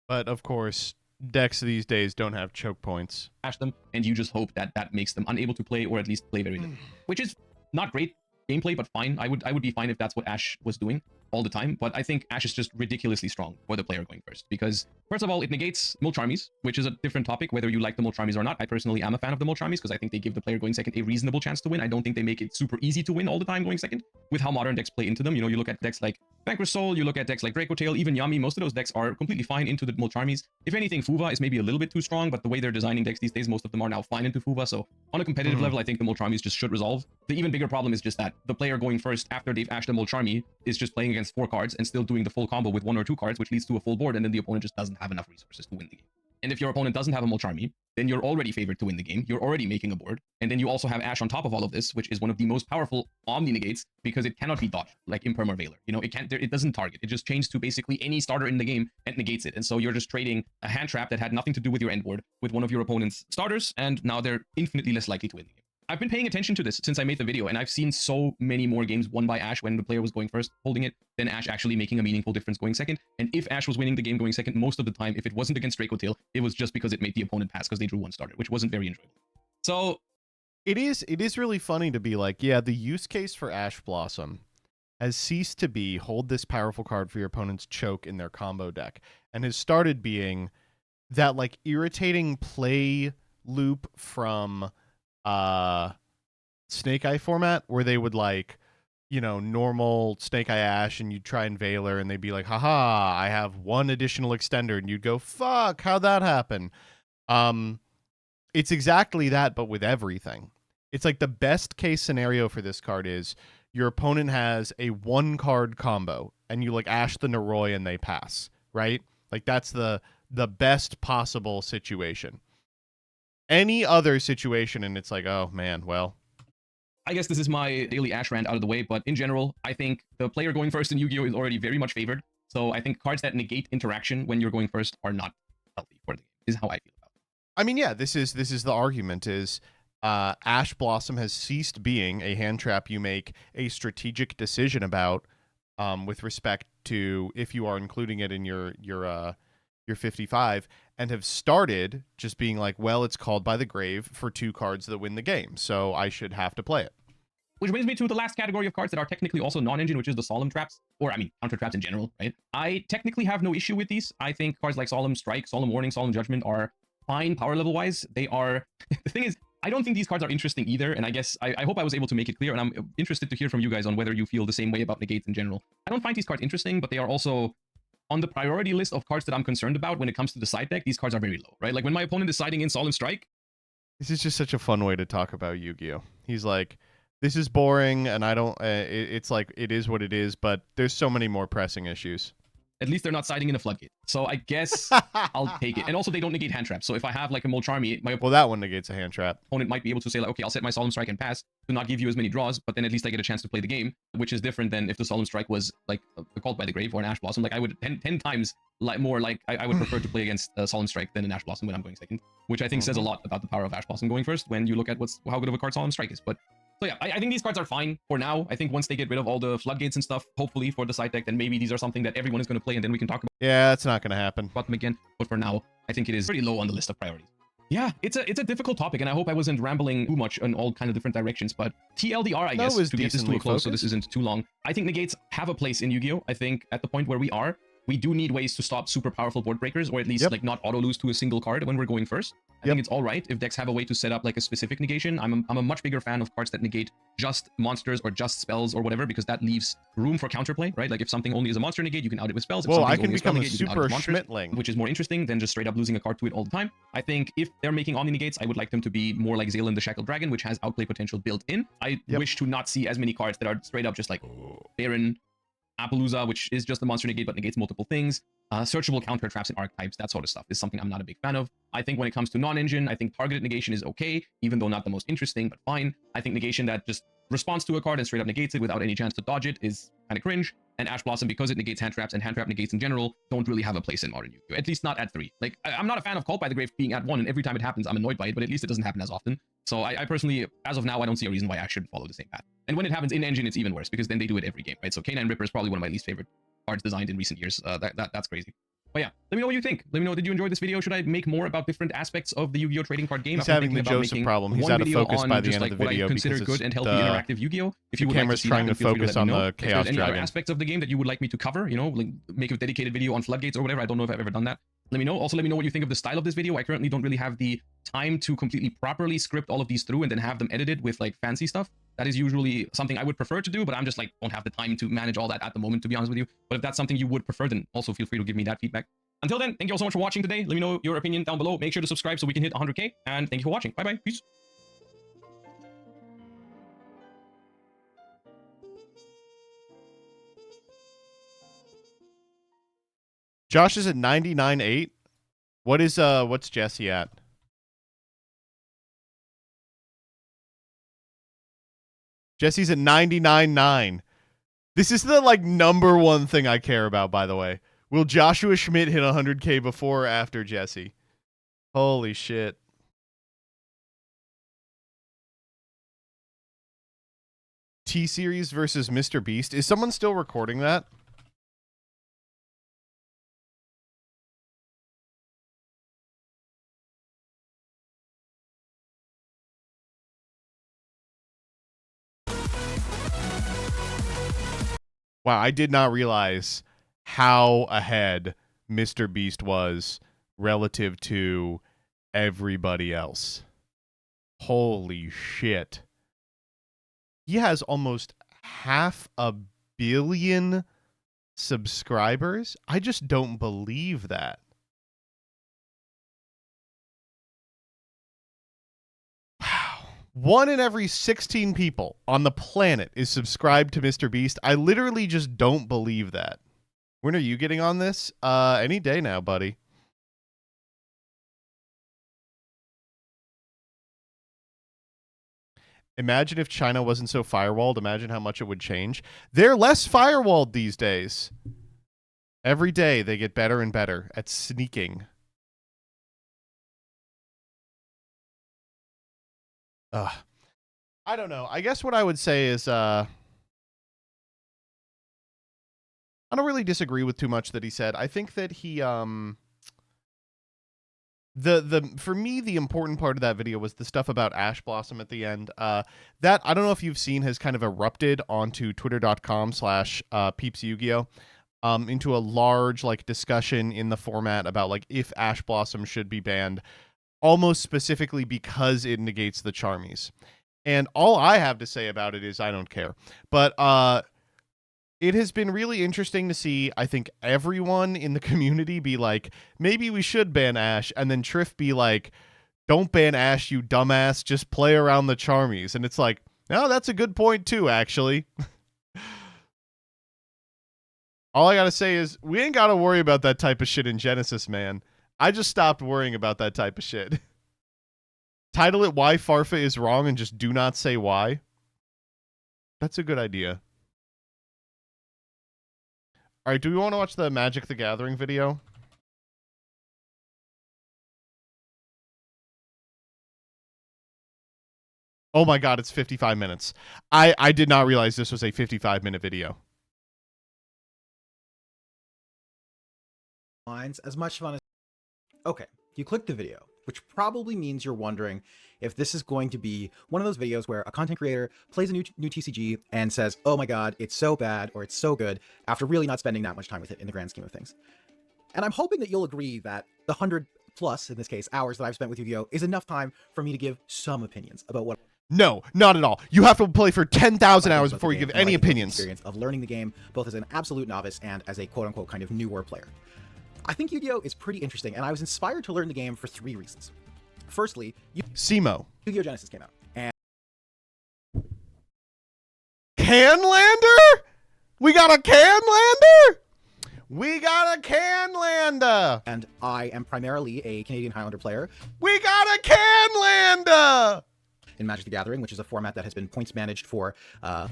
But of course, decks these days don't have choke points. Ash them, and you just hope that that makes them unable to play or at least play very little, which is not great gameplay, but fine. I would be fine if that's what Ash was doing all the time, but I think Ash is just ridiculously strong for the player going first, because first of all, it negates Molcharmis, which is a different topic, whether you like the Molcharmis or not. I personally am a fan of the Molcharmis because I think they give the player going second a reasonable chance to win. I don't think they make it super easy to win all the time going second with how modern decks play into them. You know, you look at decks like Vanquish Soul, you look at decks like Draco Tail, even Yami, most of those decks are completely fine into the Molcharmis. If anything, Fuva is maybe a little bit too strong, but the way they're designing decks these days, most of them are now fine into Fuva, so on a competitive level, I think the Molcharmis just should resolve. The even bigger problem is just that the player going first after they've ashed a Molcharmi is just playing against 4 cards and still doing the full combo with 1 or 2 cards, which leads to a full board, and then the opponent just doesn't have enough resources to win the game. And if your opponent doesn't have a Molcharmi, then you're already favored to win the game. You're already making a board. And then you also have Ash on top of all of this, which is one of the most powerful Omni negates because it cannot be dodged like Imperm or Veiler. You know, it doesn't target. It just changes to basically any starter in the game and negates it. And so you're just trading a hand trap that had nothing to do with your end board with one of your opponent's starters, and now they're infinitely less likely to win the game. I've been paying attention to this since I made the video, and I've seen so many more games won by Ash when the player was going first holding it than Ash actually making a meaningful difference going second. And if Ash was winning the game going second, most of the time, if it wasn't against Draco Tail, it was just because it made the opponent pass because they drew 1 starter, which wasn't very enjoyable. So it is really funny to be like, yeah, the use case for Ash Blossom has ceased to be hold this powerful card for your opponent's choke in their combo deck, and has started being that like irritating play loop from Snake Eye format where they would like, you know, normal Snake Eye Ash and you'd try and Veiler and they'd be like, haha, I have 1 additional extender, and you'd go, fuck, how'd that happen? It's exactly that, but with everything. It's like the best case scenario for this card is your opponent has a 1 card combo and you like Ash the Noroi and they pass, right? Like that's the best possible situation. any other situation, and it's like, oh man, well. I guess this is my daily Ash rant out of the way, but in general, I think the player going first in Yu-Gi-Oh! Is already very much favored. So I think cards that negate interaction when you're going first are not healthy for the game, is how I feel about it. I mean, yeah, this is the argument is Ash Blossom has ceased being a hand trap you make a strategic decision about with respect to if you are including it in your 55, and have started just being like, well, it's called by the grave for 2 cards that win the game, so I should have to play it. Which brings me to the last category of cards that are technically also non-engine, which is the Solemn Traps, or I mean, counter traps in general, right? I technically have no issue with these. I think cards like Solemn Strike, Solemn Warning, Solemn Judgment are fine power level-wise. They are... The thing is, I don't think these cards are interesting either, and I guess I hope I was able to make it clear, and I'm interested to hear from you guys on whether you feel the same way about negates in general. I don't find these cards interesting, but they are also on the priority list of cards that I'm concerned about when it comes to the side deck. These cards are very low, right? Like when my opponent is siding in Solemn Strike. This is just such a fun way to talk about Yu-Gi-Oh! He's like, this is boring, and I don't... it's like, it is what it is, but there's so many more pressing issues. At least they're not siding in a floodgate. So I guess I'll take it. And also, they don't negate hand traps. So if I have like a Molcharmy, well, that one negates a hand trap. Opponent might be able to say like, okay, I'll set my Solemn Strike and pass to not give you as many draws, but then at least I get a chance to play the game, which is different than if the Solemn Strike was like called by the grave or an Ash Blossom. Like I would 10 times more like I would prefer to play against Solemn Strike than an Ash Blossom when I'm going second, which I think says a lot about the power of Ash Blossom going first when you look at how good of a card Solemn Strike is. But so yeah, I think these cards are fine for now. I think once they get rid of all the floodgates and stuff, hopefully for the side deck, then maybe these are something that everyone is going to play, and then we can talk about. Yeah, that's not going to happen. Them again. But for now, I think it is pretty low on the list of priorities. Yeah, it's a difficult topic, and I hope I wasn't rambling too much in all kind of different directions. But TLDR, I guess, to get this to a close, so this isn't too long. I think negates have a place in Yu-Gi-Oh! I think at the point where we are, we do need ways to stop super powerful board breakers, or at least like not auto lose to a single card when we're going first. I think it's all right if decks have a way to set up like a specific negation. I'm a much bigger fan of cards that negate just monsters or just spells or whatever, because that leaves room for counterplay, right? Like if something only is a monster negate, you can out it with spells. If well, I can become a super Schmidtling, which is more interesting than just straight up losing a card to it all the time. I think if they're making Omni negates, I would like them to be more like Zalen the Shackled Dragon, which has outplay potential built in. I wish to not see as many cards that are straight up just like Baron, Appaloosa, which is just a monster negate but negates multiple things. Searchable counter traps and archetypes, that sort of stuff is something I'm not a big fan of. I think when it comes to non-engine, I think targeted negation is okay, even though not the most interesting, but fine. I think negation that just responds to a card and straight up negates it without any chance to dodge it is kind of cringe. And Ash Blossom, because it negates hand traps and hand trap negates in general, don't really have a place in modern Yu-Gi-Oh! At least not at 3. Like, I'm not a fan of Cult by the Grave being at 1, and every time it happens, I'm annoyed by it, but at least it doesn't happen as often. So I personally, as of now, I don't see a reason why Ash should follow the same path. And when it happens in engine, it's even worse, because then they do it every game, right? So K9 Ripper is probably one of my least favorite cards designed in recent years. That's crazy. But yeah, let me know what you think. Let me know, did you enjoy this video? Should I make more about different aspects of the Yu-Gi-Oh! Trading card game? He's having the Joseph problem. He's out of focus by the end of the video because good and healthy interactive Yu-Gi-Oh! If you the would camera's like to see trying to focus on the Chaos Dragon. Any other Dragon. aspects of the game that you would like me to cover, you know, like make a dedicated video on floodgates or whatever. I don't know if I've ever done that. Let me know. Also, let me know what you think of the style of this video. I currently don't really have the time to completely properly script all of these through and then have them edited with like fancy stuff. That is usually something I would prefer to do, but I'm just like, don't have the time to manage all that at the moment, to be honest with you. But if that's something you would prefer, then also feel free to give me that feedback. Until then, thank you all so much for watching today. Let me know your opinion down below. Make sure to subscribe so we can hit 100K. And thank you for watching. Bye-bye. Peace. Josh is at 99.8. What's Jesse at? Jesse's at 99.9. This is the like number one thing I care about, by the way. Will Joshua Schmidt hit 100K before or after Jesse? Holy shit. T-Series versus Mr. Beast. Is someone still recording that? Wow, I did not realize how ahead Mr. Beast was relative to everybody else. Holy shit. He has almost 500 million subscribers. I just don't believe that. Wow. 1 in every 16 people on the planet is subscribed to Mr. Beast. I literally just don't believe that. When are you getting on this? Any day now, buddy. Imagine if China wasn't so firewalled. Imagine how much it would change. They're less firewalled these days. Every day they get better and better at sneaking. I don't know. I guess what I would say is I don't really disagree with too much that he said. I think that he for me the important part of that video was the stuff about Ash Blossom at the end. That I don't know if you've seen has kind of erupted onto twitter.com/peeps-yu-gi-oh into a large like discussion in the format about like if Ash Blossom should be banned, almost specifically because it negates the Charmies. And all I have to say about it is I don't care. But it has been really interesting to see, I think, everyone in the community be like, maybe we should ban Ash, and then Triff be like, don't ban Ash, you dumbass, just play around the Charmies. And it's like, no, that's a good point too, actually. All I gotta say is, we ain't gotta worry about that type of shit in Genesis, man. I just stopped worrying about that type of shit. Title it Why Farfa is Wrong and just do not say why. That's a good idea. All right, do we want to watch the Magic the Gathering video? Oh my god, it's 55 minutes. I did not realize this was a 55-minute video. As much fun as... Okay, you click the video, which probably means you're wondering if this is going to be one of those videos where a content creator plays a new TCG and says, oh my god, it's so bad or it's so good, after really not spending that much time with it in the grand scheme of things. And I'm hoping that you'll agree that the 100 plus, in this case, hours that I've spent with Yu-Gi-Oh! Is enough time for me to give some opinions about what... No, not at all. You have to play for 10,000 hours before you give any opinions. Experience of learning the game, both as an absolute novice and as a quote-unquote kind of newer player. I think Yu-Gi-Oh! Is pretty interesting, and I was inspired to learn the game for 3 reasons. Firstly, SEMO. Yu-Gi-Oh! Genesis came out, and... Canlander? We got a Canlander? We got a Canlander! And I am primarily a Canadian Highlander player. We got a Canlander! In Magic the Gathering, which is a format that has been points managed for...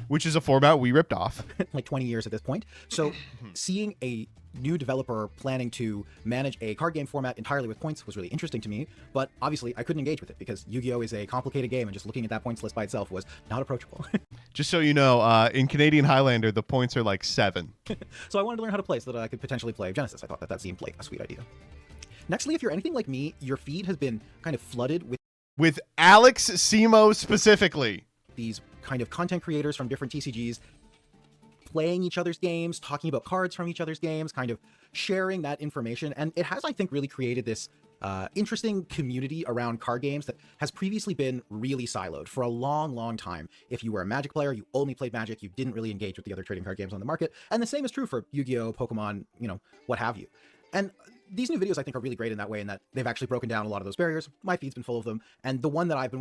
which is a format we ripped off. like 20 years at this point. So seeing a new developer planning to manage a card game format entirely with points was really interesting to me, but obviously I couldn't engage with it because Yu-Gi-Oh! Is a complicated game and just looking at that points list by itself was not approachable. Just so you know, in Canadian Highlander, the points are like 7. So I wanted to learn how to play so that I could potentially play Genesis. I thought that seemed like a sweet idea. Nextly, if you're anything like me, your feed has been kind of flooded with Alex SEMO specifically. These kind of content creators from different TCGs playing each other's games, talking about cards from each other's games, kind of sharing that information. And it has, I think, really created this interesting community around card games that has previously been really siloed for a long, long time. If you were a Magic player, you only played Magic, you didn't really engage with the other trading card games on the market. And the same is true for Yu-Gi-Oh!, Pokemon, you know, what have you. And these new videos, I think, are really great in that way, in that they've actually broken down a lot of those barriers. My feed's been full of them, and the ones that I've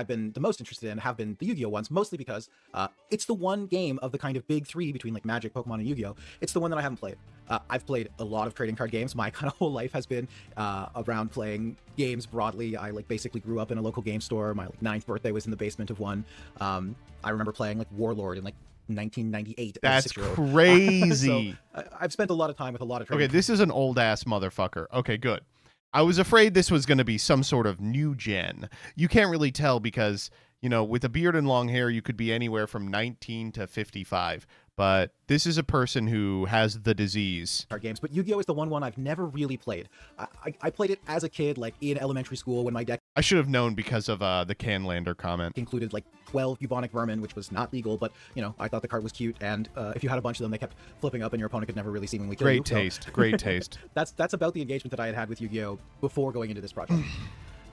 been the most interested in have been the Yu-Gi-Oh! Ones, mostly because it's the one game of the kind of big 3 between like Magic, Pokemon, and Yu-Gi-Oh! It's the one that I haven't played. I've played a lot of trading card games. My kind of whole life has been around playing games broadly. I like basically grew up in a local game store. My like 9th birthday was in the basement of one. I remember playing like Warlord in like 1998. That's crazy. So, I've spent a lot of time with a lot of trading. Okay, this is an old ass motherfucker. Okay, good. I was afraid this was going to be some sort of new gen. You can't really tell because, you know, with a beard and long hair, you could be anywhere from 19 to 55. But this is a person who has the disease. Card games, but Yu-Gi-Oh! Is the one I've never really played. I played it as a kid, like in elementary school when my deck... I should have known because of the Canlander comment. Included like 12 bubonic vermin, which was not legal, but, you know, I thought the card was cute, and if you had a bunch of them, they kept flipping up and your opponent could never really seemingly kill you. Great taste, great taste. That's about the engagement that I had with Yu-Gi-Oh! Before going into this project.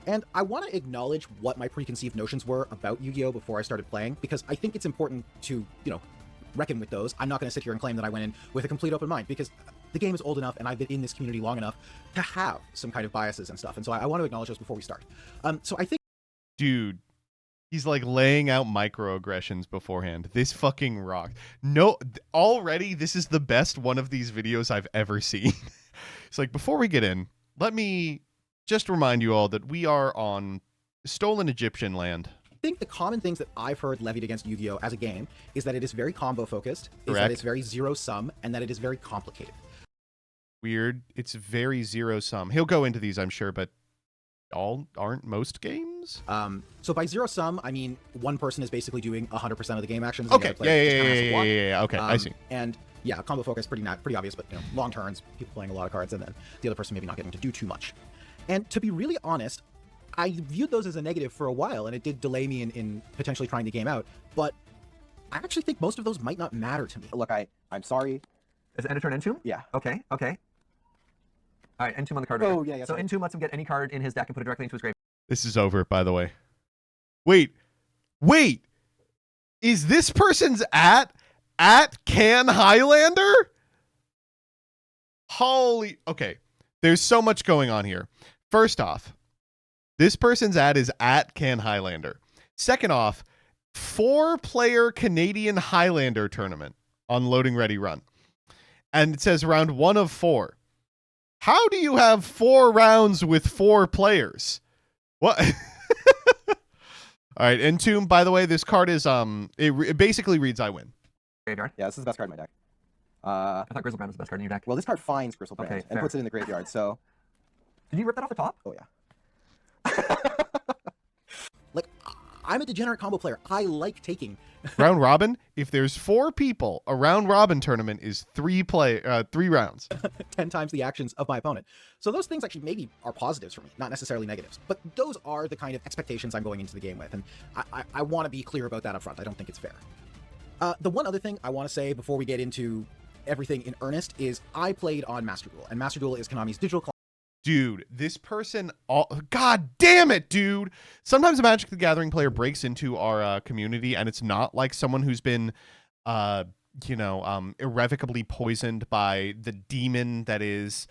And I want to acknowledge what my preconceived notions were about Yu-Gi-Oh! Before I started playing, because I think it's important to, you know, reckon with those. I'm not going to sit here and claim that I went in with a complete open mind, because the game is old enough and I've been in this community long enough to have some kind of biases and stuff. And so I want to acknowledge those before we start. So I think... Dude, he's like laying out microaggressions beforehand. This fucking rocked. No, already this is the best one of these videos I've ever seen. It's like, before we get in, let me just remind you all that we are on stolen Egyptian land. think the common things that I've heard levied against Yu-Gi-Oh! As a game is that it is very combo focused, is that it's very zero sum, and that it is very complicated. Weird. It's very zero sum. He'll go into these, I'm sure, but aren't most games? So by zero sum, I mean one person is basically doing 100% of the game actions. Okay. Yeah. Okay, I see. And yeah, combo focus pretty obvious, but long turns, people playing a lot of cards, and then the other person maybe not getting to do too much. And to be really honest, I viewed those as a negative for a while, and it did delay me in potentially trying the game out. But I actually think most of those might not matter to me. Look, I'm sorry. Is it end of turn Entomb? Yeah. Okay. All right, Entomb on the card. Oh, yeah. So sorry. Entomb lets him get any card in his deck and put it directly into his grave. This is over, by the way. Wait. Is this person's at Can Highlander? Okay. There's so much going on here. First off, this person's ad is at Can Highlander. Second off, 4-player Canadian Highlander tournament on Loading Ready Run. And it says round 1 of 4. How do you have 4 rounds with 4 players? What? All right, Entomb, by the way, this card is it basically reads I win. Graveyard. Yeah, this is the best card in my deck. I thought Grizzlebrand was the best card in your deck. Well, this card finds Grizzlebrand Okay, and fair. puts it in the graveyard, so... Did you rip that off the top? Oh, yeah. Like, I'm a degenerate combo player. I like taking. Round robin, if there's 4 people, a round robin tournament is 3 rounds. 10 times the actions of my opponent. So those things actually maybe are positives for me, not necessarily negatives. But those are the kind of expectations I'm going into the game with, and I want to be clear about that up front. I don't think it's fair. The one other thing I want to say before we get into everything in earnest is I played on Master Duel, and Master Duel is Konami's digital client. Dude, this person... God damn it, dude! Sometimes a Magic the Gathering player breaks into our community, and it's not like someone who's been, irrevocably poisoned by the demon that is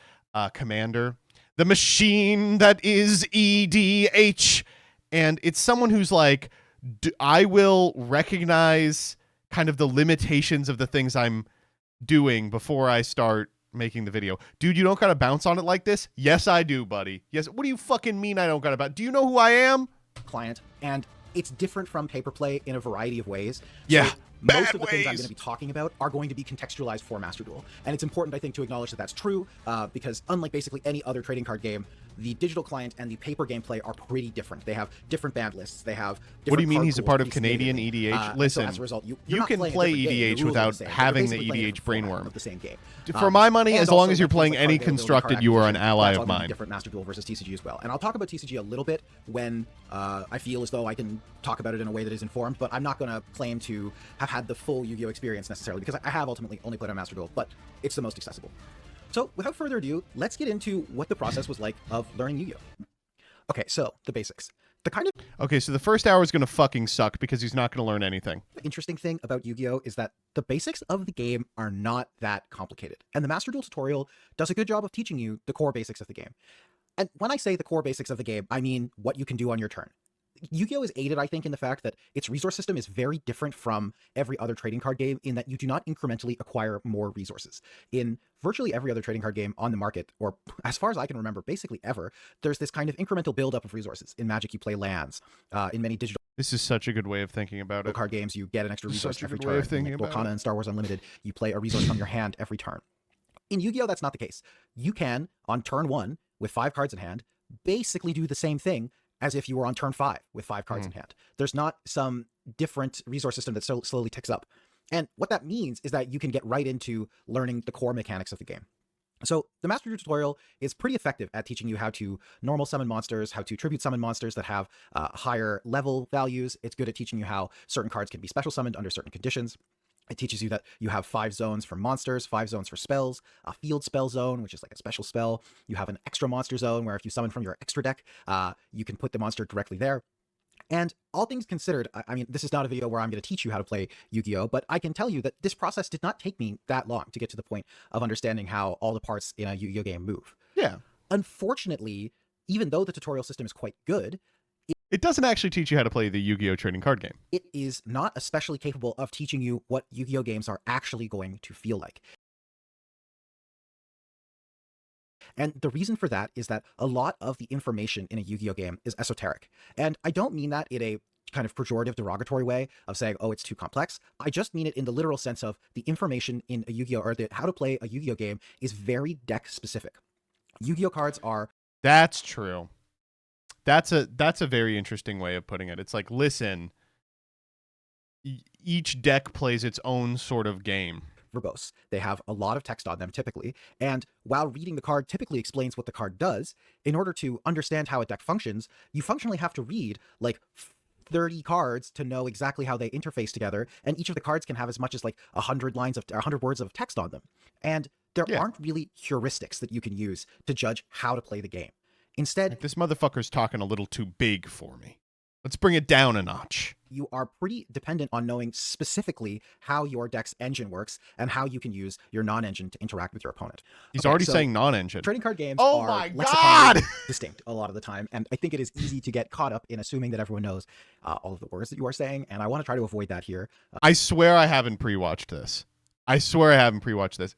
Commander. The machine that is EDH. And it's someone who's like, I will recognize kind of the limitations of the things I'm doing before I start making the video. Dude, you don't gotta bounce on it like this? Yes, I do, buddy. Yes. What do you fucking mean I don't gotta bounce? Do you know who I am? Client, and it's different from paper play in a variety of ways. Yeah. So most of the things I'm going to be talking about are going to be contextualized for Master Duel. And it's important, I think, to acknowledge that that's true, because unlike basically any other trading card game, the digital client and the paper gameplay are pretty different. They have different band lists. They have different. What do you mean card he's a pools part of pretty Canadian significantly. EDH? Listen, so as a result, you you're not can playing a play different game. EDH The rules are without the same. having You're the basically playing EDH a format brainworm. of the same game. For my money, And as long also, as you're like, playing things like any card availability, constructed, card you are an acquisition, ally that's of all gonna be mine. different Master Duel versus TCG as well. And I'll talk about TCG a little bit when I feel as though I can talk about it in a way that is informed, but I'm not going to claim to have had the full Yu-Gi-Oh experience necessarily, because I have ultimately only played on Master Duel, but it's the most accessible. So without further ado, let's get into what the process was like of learning Yu-Gi-Oh. Okay, so the basics. The kind of Okay, so the first hour is going to fucking suck because he's not going to learn anything. interesting thing about Yu-Gi-Oh is that the basics of the game are not that complicated. And the Master Duel tutorial does a good job of teaching you the core basics of the game. And when I say the core basics of the game, I mean what you can do on your turn. Yu-Gi-Oh is aided, I think, in the fact that its resource system is very different from every other trading card game in that you do not incrementally acquire more resources. In virtually every other trading card game on the market, or as far as I can remember, basically ever, there's this kind of incremental buildup of resources. In Magic, you play lands. In many digital This is such a good way of thinking about it. card games, you get an extra resource Such a every good way of turn. thinking Like about Volcana and Star Wars Unlimited, you play a resource from your hand every turn. In Yu-Gi-Oh, that's not the case. You can, on turn 1, with 5 cards in hand, basically do the same thing as if you were on turn 5 with 5 cards in hand. There's not some different resource system that slowly ticks up. And what that means is that you can get right into learning the core mechanics of the game. So the Master Duel tutorial is pretty effective at teaching you how to normal summon monsters, how to tribute summon monsters that have higher level values. It's good at teaching you how certain cards can be special summoned under certain conditions. It teaches you that you have 5 zones for monsters, 5 zones for spells, a field spell zone, which is like a special spell. You have an extra monster zone where if you summon from your extra deck, you can put the monster directly there. And all things considered, I mean, this is not a video where I'm going to teach you how to play Yu-Gi-Oh, but I can tell you that this process did not take me that long to get to the point of understanding how all the parts in a Yu-Gi-Oh game move. Yeah. Unfortunately, even though the tutorial system is quite good, it doesn't actually teach you how to play the Yu-Gi-Oh trading card game. It is not especially capable of teaching you what Yu-Gi-Oh games are actually going to feel like. And the reason for that is that a lot of the information in a Yu-Gi-Oh game is esoteric. And I don't mean that in a kind of pejorative, derogatory way of saying, oh, it's too complex. I just mean it in the literal sense of the information in a Yu-Gi-Oh! Or how to play a Yu-Gi-Oh! Game is very deck specific. Yu-Gi-Oh! Cards are... That's true. That's a very interesting way of putting it. It's like, listen, each deck plays its own sort of game. Verbose. They have a lot of text on them typically, and while reading the card typically explains what the card does, in order to understand how a deck functions, you functionally have to read like 30 cards to know exactly how they interface together, and each of the cards can have as much as like 100 words of text on them. And there aren't really heuristics that you can use to judge how to play the game. Instead, like, this motherfucker's talking a little too big for me. Let's bring it down a notch. You are pretty dependent on knowing specifically how your deck's engine works and how you can use your non-engine to interact with your opponent. He's already saying non-engine. Trading card games oh are my God! distinct a lot of the time, and I think it is easy to get caught up in assuming that everyone knows all of the words that you are saying, and I want to try to avoid that here. I swear I haven't pre-watched this.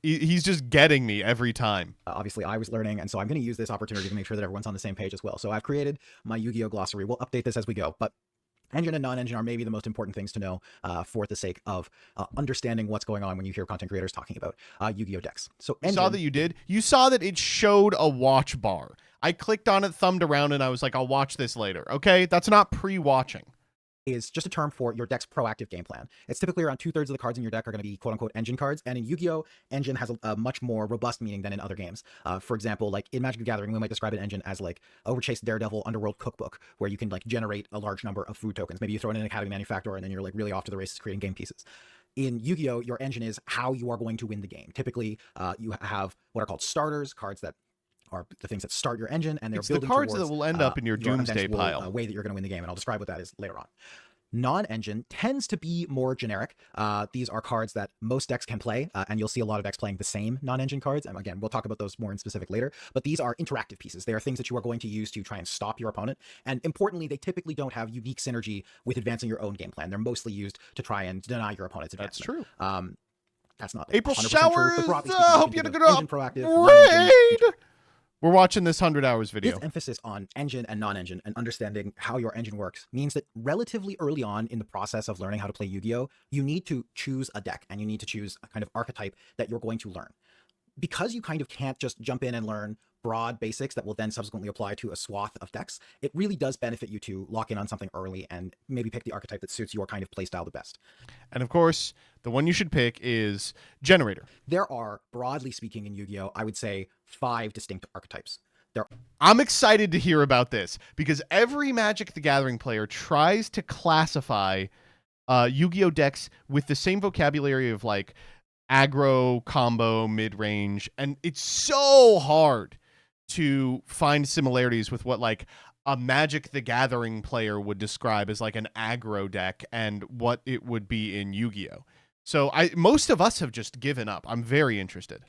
He's just getting me every time. Obviously, I was learning, and so I'm going to use this opportunity to make sure that everyone's on the same page as well. So I've created my Yu-Gi-Oh! Glossary. We'll update this as we go, but engine and non-engine are maybe the most important things to know for the sake of understanding what's going on when you hear content creators talking about Yu-Gi-Oh! Decks. So engine, you saw that you did? You saw that it showed a watch bar. I clicked on it, thumbed around, and I was like, I'll watch this later. Okay? That's not pre-watching. Is just a term for your deck's proactive game plan. It's typically around 2/3 of the cards in your deck are going to be quote-unquote engine cards, and in Yu-Gi-Oh! Engine has a much more robust meaning than in other games. For example, like in Magic the Gathering, we might describe an engine as like Overchase Daredevil Underworld Cookbook, where you can like generate a large number of food tokens. Maybe you throw in an Academy Manufacturer, and then you're like really off to the races creating game pieces. In Yu-Gi-Oh! Your engine is how you are going to win the game. Typically, you have what are called starters, cards that are the things that start your engine, and they're building the cards towards, that will end up in your doomsday pile. Way that you're going to win the game, and I'll describe what that is later on. Non-engine tends to be more generic. These are cards that most decks can play, and you'll see a lot of decks playing the same non-engine cards. And again, we'll talk about those more in specific later, but these are interactive pieces. They are things that you are going to use to try and stop your opponent. And importantly, they typically don't have unique synergy with advancing your own game plan. They're mostly used to try and deny your opponent's advancement. That's true. That's not April 100% showers. True, but broadly speaking, Hope you had a good engine proactive, raid. We're watching this 100 hours video. This emphasis on engine and non-engine and understanding how your engine works means that relatively early on in the process of learning how to play Yu-Gi-Oh!, you need to choose a deck and you need to choose a kind of archetype that you're going to learn. Because you kind of can't just jump in and learn broad basics that will then subsequently apply to a swath of decks, it really does benefit you to lock in on something early and maybe pick the archetype that suits your kind of playstyle the best. And of course, the one you should pick is Generator. There are, broadly speaking in Yu-Gi-Oh!, I would say 5 distinct archetypes. I'm excited to hear about this because every Magic the Gathering player tries to classify Yu-Gi-Oh! Decks with the same vocabulary of like aggro, combo, mid-range, and it's so hard to find similarities with what like a Magic the Gathering player would describe as like an aggro deck and what it would be in Yu-Gi-Oh! So most of us have just given up. I'm very interested.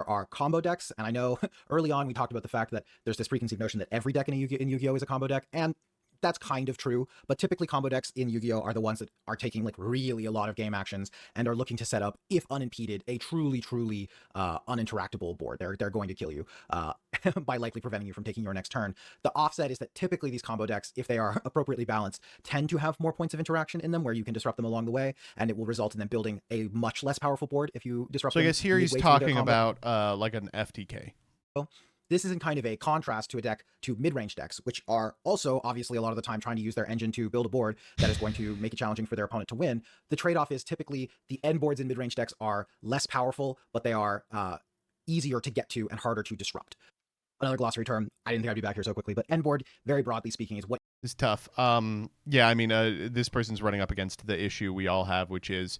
Are combo decks, and I know early on we talked about the fact that there's this preconceived notion that every deck in Yu-Gi-Oh! Is a combo deck, and that's kind of true, but typically combo decks in Yu-Gi-Oh! Are the ones that are taking like really a lot of game actions and are looking to set up, if unimpeded, a truly uninteractable board. They're going to kill you by likely preventing you from taking your next turn. The offset is that typically these combo decks, if they are appropriately balanced, tend to have more points of interaction in them where you can disrupt them along the way, and it will result in them building a much less powerful board if you disrupt them. So I guess here he's talking about like an FTK. This is in kind of a contrast to mid-range decks, which are also obviously a lot of the time trying to use their engine to build a board that is going to make it challenging for their opponent to win. The trade-off is typically the end boards in mid-range decks are less powerful, but they are easier to get to and harder to disrupt. Another glossary term, I didn't think I'd be back here so quickly, but end board, very broadly speaking, is what... It's tough. Yeah, I mean, this person's running up against the issue we all have, which is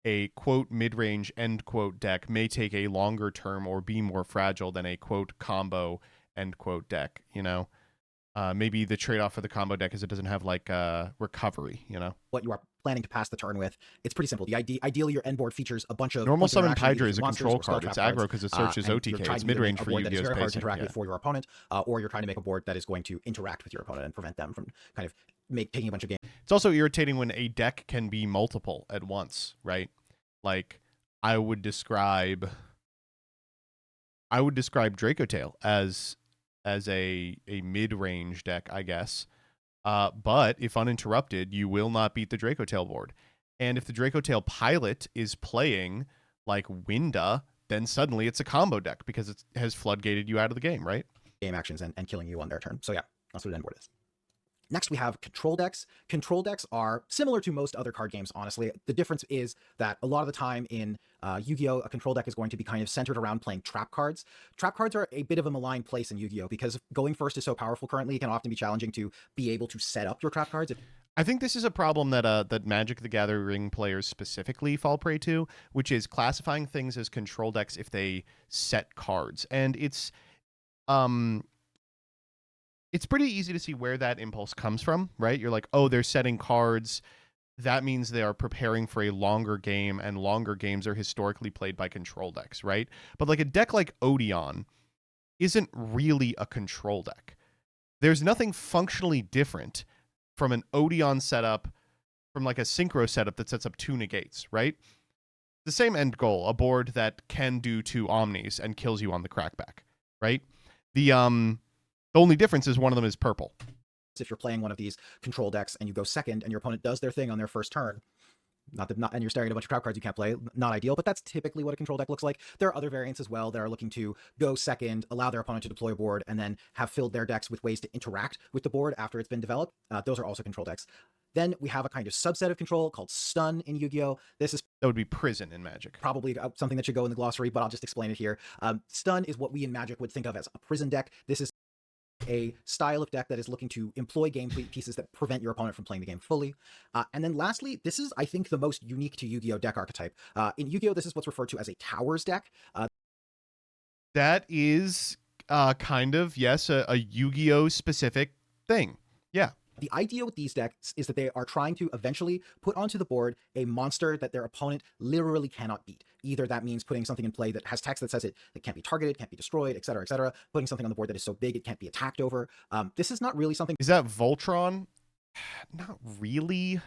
a quote mid-range end quote deck may take a longer term or be more fragile than a quote combo end quote deck. You know, maybe the trade-off for the combo deck is it doesn't have like recovery. You know, what you are planning to pass the turn with. It's pretty simple. Ideally, your end board features a bunch of normal summon Hydra is a control card. It's aggro because it searches OTK. It's mid-range for Yu-Gi-Oh's very hard to pacing. interact with for your opponent, or you're trying to make a board that is going to interact with your opponent and prevent them from kind of taking a bunch of games. It's also irritating when a deck can be multiple at once, right? Like I would describe Draco Tail as a mid-range deck, I guess. But if uninterrupted, you will not beat the Draco Tail board. And if the Draco Tail pilot is playing like Winda, then suddenly it's a combo deck because it has floodgated you out of the game, right? Game actions and killing you on their turn. So yeah, that's what an end board is. Next, we have control decks. Control decks are similar to most other card games, honestly. The difference is that a lot of the time in Yu-Gi-Oh!, a control deck is going to be kind of centered around playing trap cards. Trap cards are a bit of a maligned place in Yu-Gi-Oh! Because going first is so powerful currently, it can often be challenging to be able to set up your trap cards. I think this is a problem that that Magic the Gathering players specifically fall prey to, which is classifying things as control decks if they set cards. And it's pretty easy to see where that impulse comes from, right? You're like, oh, they're setting cards. That means they are preparing for a longer game, and longer games are historically played by control decks, right? But like a deck like Odeon isn't really a control deck. There's nothing functionally different from an Odeon setup, from like a Synchro setup that sets up 2 negates, right? The same end goal, a board that can do 2 Omnis and kills you on the crackback, right? The only difference is one of them is purple. If you're playing one of these control decks and you go second and your opponent does their thing on their first turn, and you're staring at a bunch of trap cards you can't play, not ideal, but that's typically what a control deck looks like. There are other variants as well that are looking to go second, allow their opponent to deploy a board, and then have filled their decks with ways to interact with the board after it's been developed. Those are also control decks. Then we have a kind of subset of control called stun in Yu-Gi-Oh! That would be prison in Magic. Probably something that should go in the glossary, but I'll just explain it here. Stun is what we in Magic would think of as a prison deck. This is a style of deck that is looking to employ game pieces that prevent your opponent from playing the game fully. And then lastly, this is, I think, the most unique to Yu-Gi-Oh! Deck archetype. In Yu-Gi-Oh! This is what's referred to as a Towers deck. That is kind of, yes, a Yu-Gi-Oh! Specific thing. Yeah. The idea with these decks is that they are trying to eventually put onto the board a monster that their opponent literally cannot beat. Either that means putting something in play that has text that says it can't be targeted, can't be destroyed, etc., etc. Putting something on the board that is so big it can't be attacked over. This is not really something... Is that Voltron? Not really.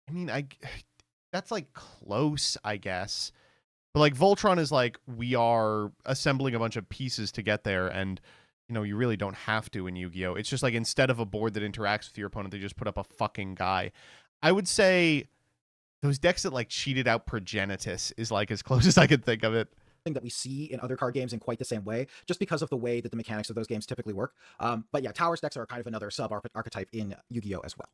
I mean, that's like close, I guess. But like Voltron is like, we are assembling a bunch of pieces to get there, and you know, you really don't have to in Yu-Gi-Oh! It's just like instead of a board that interacts with your opponent, they just put up a fucking guy. I would say those decks that like cheated out Progenitus is like as close as I could think of it. That we see in other card games in quite the same way, just because of the way that the mechanics of those games typically work. But yeah, Towers decks are kind of another sub-archetype in Yu-Gi-Oh! As well.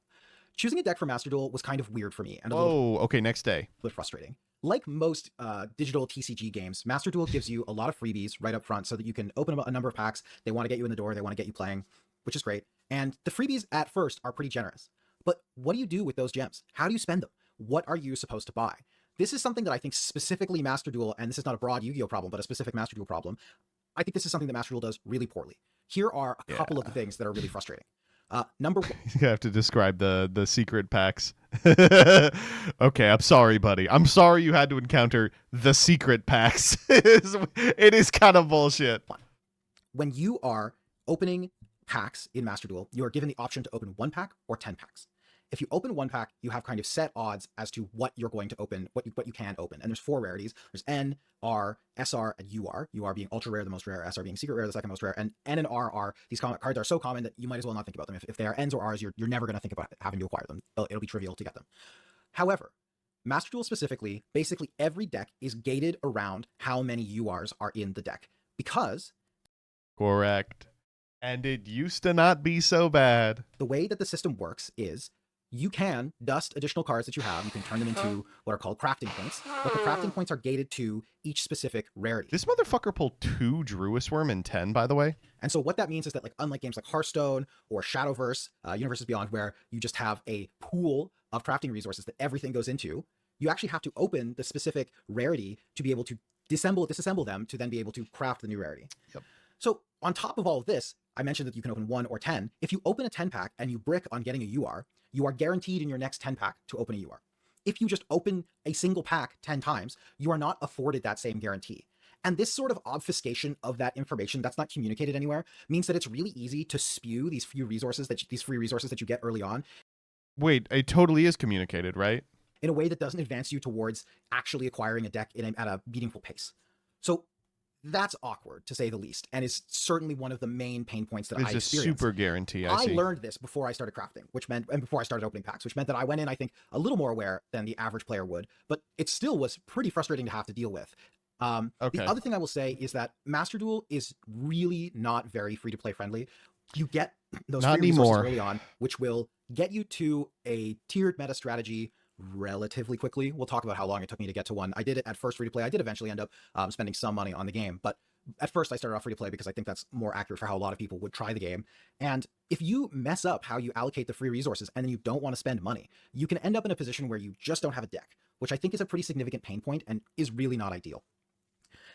Choosing a deck for Master Duel was kind of weird for me. And okay, next day. A bit frustrating. Like most digital TCG games, Master Duel gives you a lot of freebies right up front so that you can open a number of packs. They want to get you in the door. They want to get you playing, which is great. And the freebies at first are pretty generous. But what do you do with those gems? How do you spend them? What are you supposed to buy? This is something that I think specifically Master Duel, and this is not a broad Yu-Gi-Oh! Problem, but a specific Master Duel problem. I think this is something that Master Duel does really poorly. Here are a couple of the things that are really frustrating. Number one. You have to describe the secret packs. Okay, I'm sorry, buddy. I'm sorry you had to encounter the secret packs. It is kind of bullshit. When you are opening packs in Master Duel, you are given the option to open 1 pack or 10 packs. If you open 1 pack, you have kind of set odds as to what you're going to open, what you can open. And there's 4 rarities. There's N, R, SR, and UR. UR being ultra rare, the most rare, SR being secret rare, the second most rare. And N and R are, these cards are so common that you might as well not think about them. If they are Ns or Rs, you're never going to think about having to acquire them. It'll be trivial to get them. However, Master Duel specifically, basically every deck is gated around how many URs are in the deck. Because... Correct. And it used to not be so bad. The way that the system works is you can dust additional cards that you have. You can turn them into what are called crafting points, but the crafting points are gated to each specific rarity. This motherfucker pulled 2 Druisworm in 10, by the way. And so what that means is that, like, unlike games like Hearthstone or Shadowverse, Universes Beyond, where you just have a pool of crafting resources that everything goes into, you actually have to open the specific rarity to be able to disassemble them to then be able to craft the new rarity. Yep. So on top of all of this, I mentioned that you can open 1 or 10. If you open a 10 pack and you brick on getting a UR, you are guaranteed in your next 10 pack to open a UR. If you just open a single pack 10 times, you are not afforded that same guarantee. And this sort of obfuscation of that information that's not communicated anywhere means that it's really easy to spew these free resources that you get early on. Wait, it totally is communicated, right? In a way that doesn't advance you towards actually acquiring a deck at a meaningful pace. So that's awkward to say the least, and is certainly one of the main pain points that I It's a experienced. super guarantee. I see. learned this before I started crafting, and before I started opening packs, which meant that I went in, I think, a little more aware than the average player would, but it still was pretty frustrating to have to deal with. The other thing I will say is that Master Duel is really not very free-to-play friendly. You get those free resources early on, which will get you to a tiered meta strategy relatively quickly. We'll talk about how long it took me to get to one. I did it at first free-to-play. I did eventually end up spending some money on the game, but at first I started off free-to-play because I think that's more accurate for how a lot of people would try the game. And if you mess up how you allocate the free resources and then you don't want to spend money, you can end up in a position where you just don't have a deck, which I think is a pretty significant pain point and is really not ideal.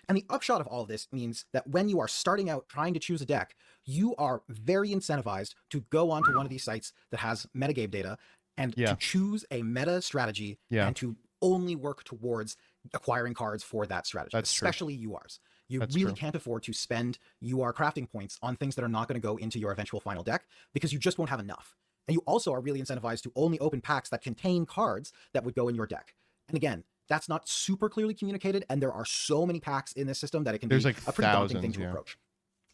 And the upshot of all of this means that when you are starting out trying to choose a deck, you are very incentivized to go onto one of these sites that has metagame data and to choose a meta strategy and to only work towards acquiring cards for that strategy, especially URs. You really can't afford to spend UR crafting points on things that are not going to go into your eventual final deck because you just won't have enough. And you also are really incentivized to only open packs that contain cards that would go in your deck. And again, that's not super clearly communicated, and there are so many packs in this system that it can be a pretty daunting thing to approach.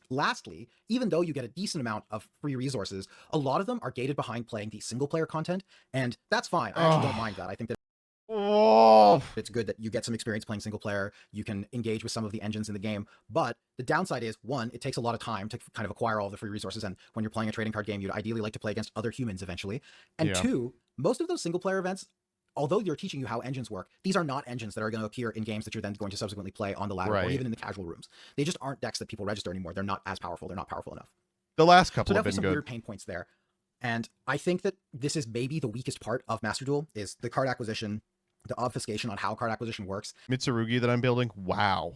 Lastly, even though you get a decent amount of free resources, a lot of them are gated behind playing the single-player content, and that's fine. I actually don't mind that. I think that it's good that you get some experience playing single-player, you can engage with some of the engines in the game, but the downside is, one, it takes a lot of time to kind of acquire all the free resources, and when you're playing a trading card game, you'd ideally like to play against other humans eventually. And two, most of those single-player events, although they're teaching you how engines work, these are not engines that are going to appear in games that you're then going to subsequently play on the ladder or even in the casual rooms. They just aren't decks that people register anymore. They're not as powerful. They're not powerful enough. The last couple have been some good. weird pain points there. And I think that this is maybe the weakest part of Master Duel is the card acquisition, the obfuscation on how card acquisition works. Mitsurugi that I'm building, wow.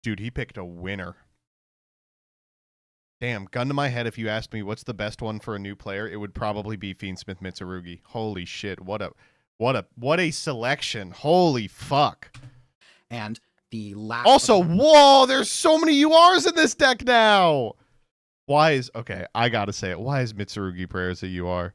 Dude, he picked a winner. Damn, gun to my head, if you asked me what's the best one for a new player, it would probably be Fiendsmith Mitsurugi. Holy shit, what a selection. Holy fuck. And the last also, whoa, there's so many URs in this deck now. Okay, I gotta say it. Why is Mitsurugi Prayers a UR?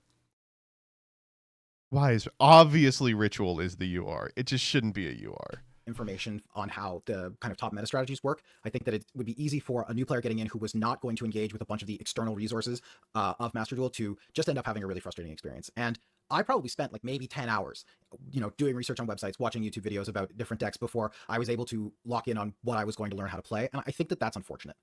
Obviously Ritual is the UR. It just shouldn't be a UR. Information on how the kind of top meta strategies work. I think that it would be easy for a new player getting in who was not going to engage with a bunch of the external resources of Master Duel to just end up having a really frustrating experience. And I probably spent like maybe 10 hours, doing research on websites, watching YouTube videos about different decks before I was able to lock in on what I was going to learn how to play. And I think that that's unfortunate.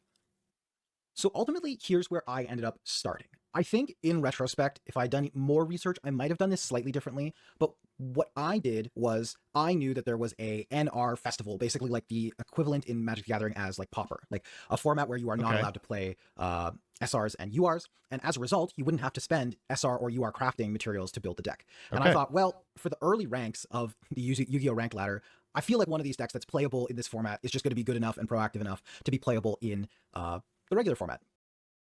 So ultimately, here's where I ended up starting. I think in retrospect, if I'd done more research, I might have done this slightly differently. But what I did was I knew that there was a NR festival, basically like the equivalent in Magic the Gathering as like Pauper, like a format where you are not allowed to play SRs and URs. And as a result, you wouldn't have to spend SR or UR crafting materials to build the deck. And I thought, well, for the early ranks of the Yu-Gi-Oh! Rank ladder, I feel like one of these decks that's playable in this format is just going to be good enough and proactive enough to be playable in the regular format.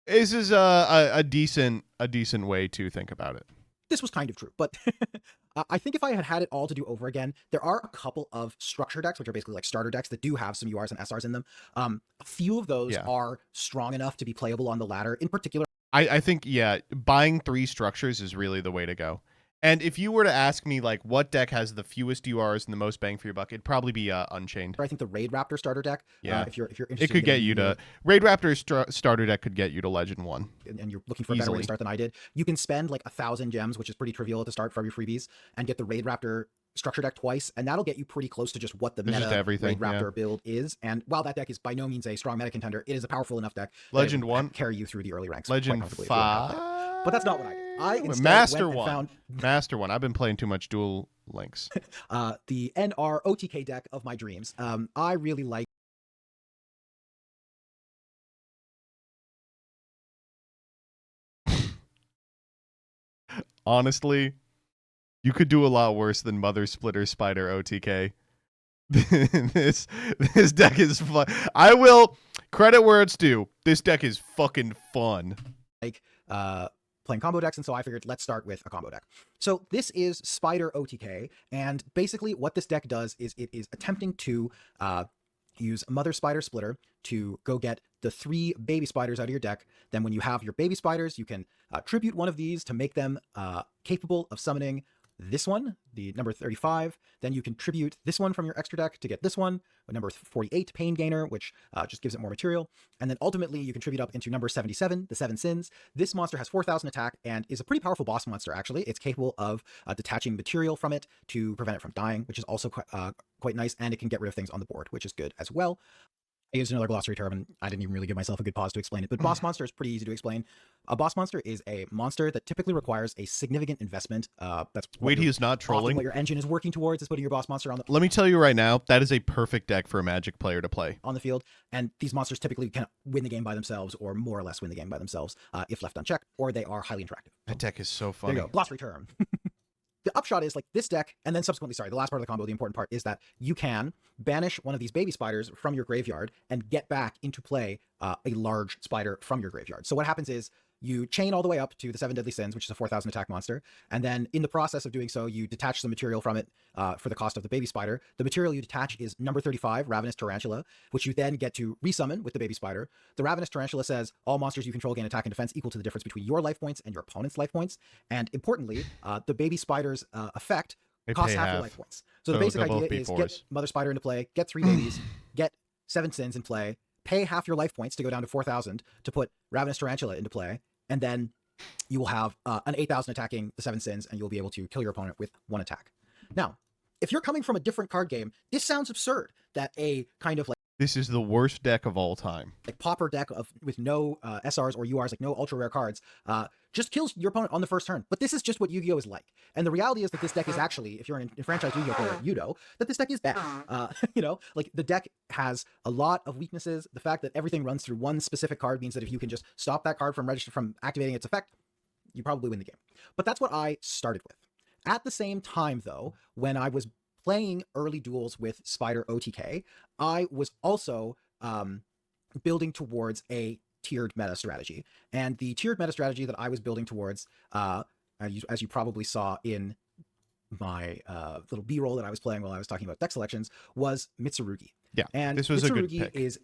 This is a decent way to think about it. This was kind of true, but I think if I had it all to do over again, there are a couple of structure decks, which are basically like starter decks that do have some URs and SRs in them. A few of those are strong enough to be playable on the ladder. In particular, I think, buying 3 structures is really the way to go. And if you were to ask me, like, what deck has the fewest URs and the most bang for your buck, it'd probably be Unchained. I think the Raid Raptor starter deck, if you're interested, it could get you to Raid Raptor starter deck could get you to Legend 1, and you're looking for a better way to start than I did. You can spend like 1,000 gems, which is pretty trivial at the start for your freebies, and get the Raid Raptor structure deck twice, and that'll get you pretty close to just what the meta Raid Raptor build is. And while that deck is by no means a strong meta contender, it is a powerful enough deck. Legend 1 carry you through the early ranks. Legend 5. But that's not what I did. I instead Master went and found Master 1. I've been playing too much Duel Links. The NR OTK deck of my dreams. I really like. Honestly, you could do a lot worse than Mother Splitter Spider OTK. this deck is fun. I will credit where it's due. This deck is fucking fun. Like playing combo decks, and so I figured let's start with a combo deck. So this is Spider OTK, and basically what this deck does is it is attempting to use Mother Spider Splitter to go get the 3 baby spiders out of your deck. Then when you have your baby spiders, you can tribute one of these to make them capable of summoning this one, the number 35. Then you contribute this one from your extra deck to get this one, number 48, Pain Gainer, which just gives it more material. And then ultimately you contribute up into number 77, the Seven Sins. This monster has 4,000 attack and is a pretty powerful boss monster, actually. It's capable of detaching material from it to prevent it from dying, which is also quite nice, and it can get rid of things on the board, which is good as well. I used another glossary term, and I didn't even really give myself a good pause to explain it, but boss monster is pretty easy to explain. A boss monster is a monster that typically requires a significant investment. Wait, he is not trolling. What your engine is working towards is putting your boss monster on the... Let me tell you right now, that is a perfect deck for a Magic player to play. On the field, and these monsters typically can win the game by themselves, or more or less win the game by themselves, if left unchecked, or they are highly interactive. That deck is so funny. There you go, glossary term. The upshot is, like, this deck, and then subsequently, sorry, the last part of the combo, the important part, is that you can banish one of these baby spiders from your graveyard and get back into play a large spider from your graveyard. So what happens is you chain all the way up to the 7 Deadly Sins, which is a 4,000 attack monster, and then in the process of doing so, you detach some material from it for the cost of the baby spider. The material you detach is number 35, Ravenous Tarantula, which you then get to resummon with the baby spider. The Ravenous Tarantula says, all monsters you control gain attack and defense equal to the difference between your life points and your opponent's life points. And importantly, the baby spider's effect costs half your life points. So the basic idea is get Mother Spider into play, get 3 babies, get 7 Sins in play, pay half your life points to go down to 4,000 to put Ravenous Tarantula into play, and then you will have an 8,000 attacking the 7 Sins, and you'll be able to kill your opponent with 1 attack. Now, if you're coming from a different card game, this sounds absurd that a kind of like... This is the worst deck of all time. Like pauper deck with no SRs or URs, like no ultra rare cards, just kills your opponent on the first turn. But this is just what Yu-Gi-Oh! Is like. And the reality is that this deck is actually, if you're an enfranchised Yu-Gi-Oh! Player, you know that this deck is bad. You know, like the deck has a lot of weaknesses. The fact that everything runs through one specific card means that if you can just stop that card from activating its effect, you probably win the game. But that's what I started with. At the same time, though, when I was playing early duels with Spider OTK, I was also building towards a tiered meta strategy. And the tiered meta strategy that I was building towards, as you probably saw in my little B-roll that I was playing while I was talking about deck selections, was Mitsurugi. Yeah, and this was Mitsurugi a good pick. Is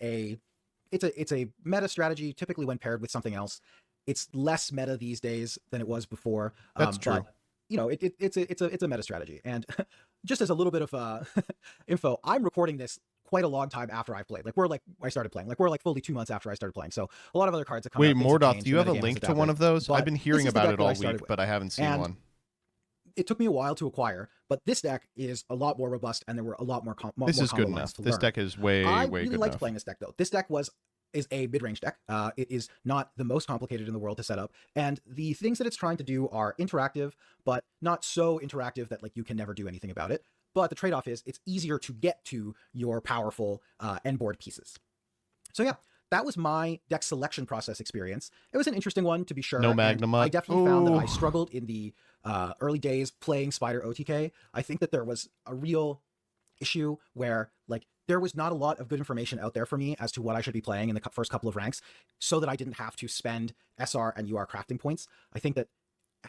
it's a meta strategy, typically when paired with something else. It's less meta these days than it was before. That's true. But, you know, it's a meta strategy. And just as a little bit of info, I'm recording this quite a long time after I've played. I started playing. We're fully 2 months after I started playing. So a lot of other cards have come out. Wait, Mordoth, do you have a link to one of those? I've been hearing about it all week, but I haven't seen one. It took me a while to acquire, but this deck is a lot more robust, and there were a lot more This is good enough. This deck is way good enough. I really liked playing this deck, though. This deck is a mid-range deck. It is not the most complicated in the world to set up, and the things that it's trying to do are interactive, but not so interactive that you can never do anything about it. But the trade-off is it's easier to get to your powerful end board pieces. So yeah, that was my deck selection process experience. It was an interesting one, to be sure. No Magnum. I definitely found that I struggled in the early days playing Spider OTK. I think that there was a real issue where there was not a lot of good information out there for me as to what I should be playing in the first couple of ranks, so that I didn't have to spend SR and UR crafting points. I think that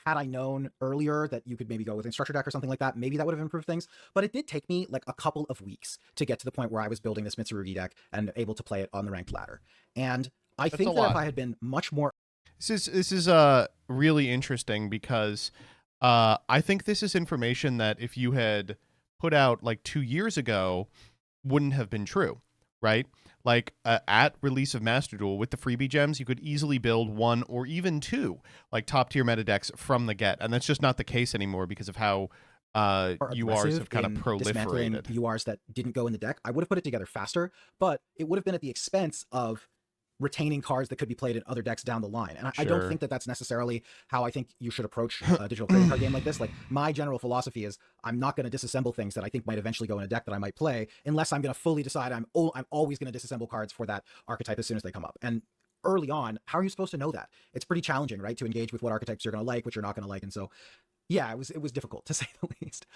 had I known earlier that you could maybe go with Instructor deck or something like that, maybe that would have improved things. But it did take me a couple of weeks to get to the point where I was building this Mitsurugi deck and able to play it on the ranked ladder. And I think that if I had been much more... This is really interesting because I think this is information that if you had put out 2 years ago wouldn't have been true, right? At release of Master Duel with the freebie gems, you could easily build 1 or even 2 top tier meta decks from the get, and that's just not the case anymore because of how URs have kind of proliferated. URs that didn't go in the deck. I would have put it together faster, but it would have been at the expense of retaining cards that could be played in other decks down the line. And I don't think that that's necessarily how I think you should approach a digital trading card game like this. My general philosophy is I'm not going to disassemble things that I think might eventually go in a deck that I might play unless I'm going to fully decide I'm always going to disassemble cards for that archetype as soon as they come up. And early on, how are you supposed to know that? It's pretty challenging, right? To engage with what archetypes you're going to like, what you're not going to like. And so, yeah, it was difficult to say the least.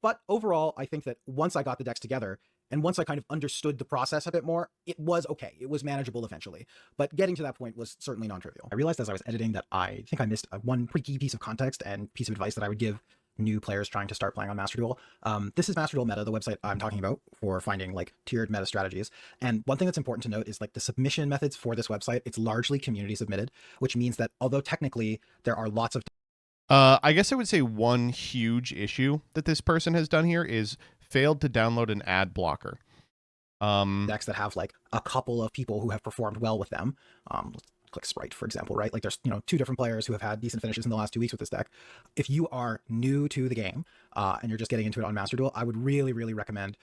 But overall, I think that once I got the decks together, and once I kind of understood the process a bit more, it was okay. It was manageable eventually. But getting to that point was certainly non-trivial. I realized as I was editing that I think I missed one pretty key piece of context and piece of advice that I would give new players trying to start playing on Master Duel. This is Master Duel Meta, the website I'm talking about for finding tiered meta strategies. And one thing that's important to note is the submission methods for this website, it's largely community submitted, which means that although technically there are lots of I guess I would say one huge issue that this person has done here is failed to download an ad blocker. Decks that have like a couple of people who have performed well with them. Let's click Sprite, for example, right? Like there's, 2 different players who have had decent finishes in the last 2 weeks with this deck. If you are new to the game and you're just getting into it on Master Duel, I would really, really recommend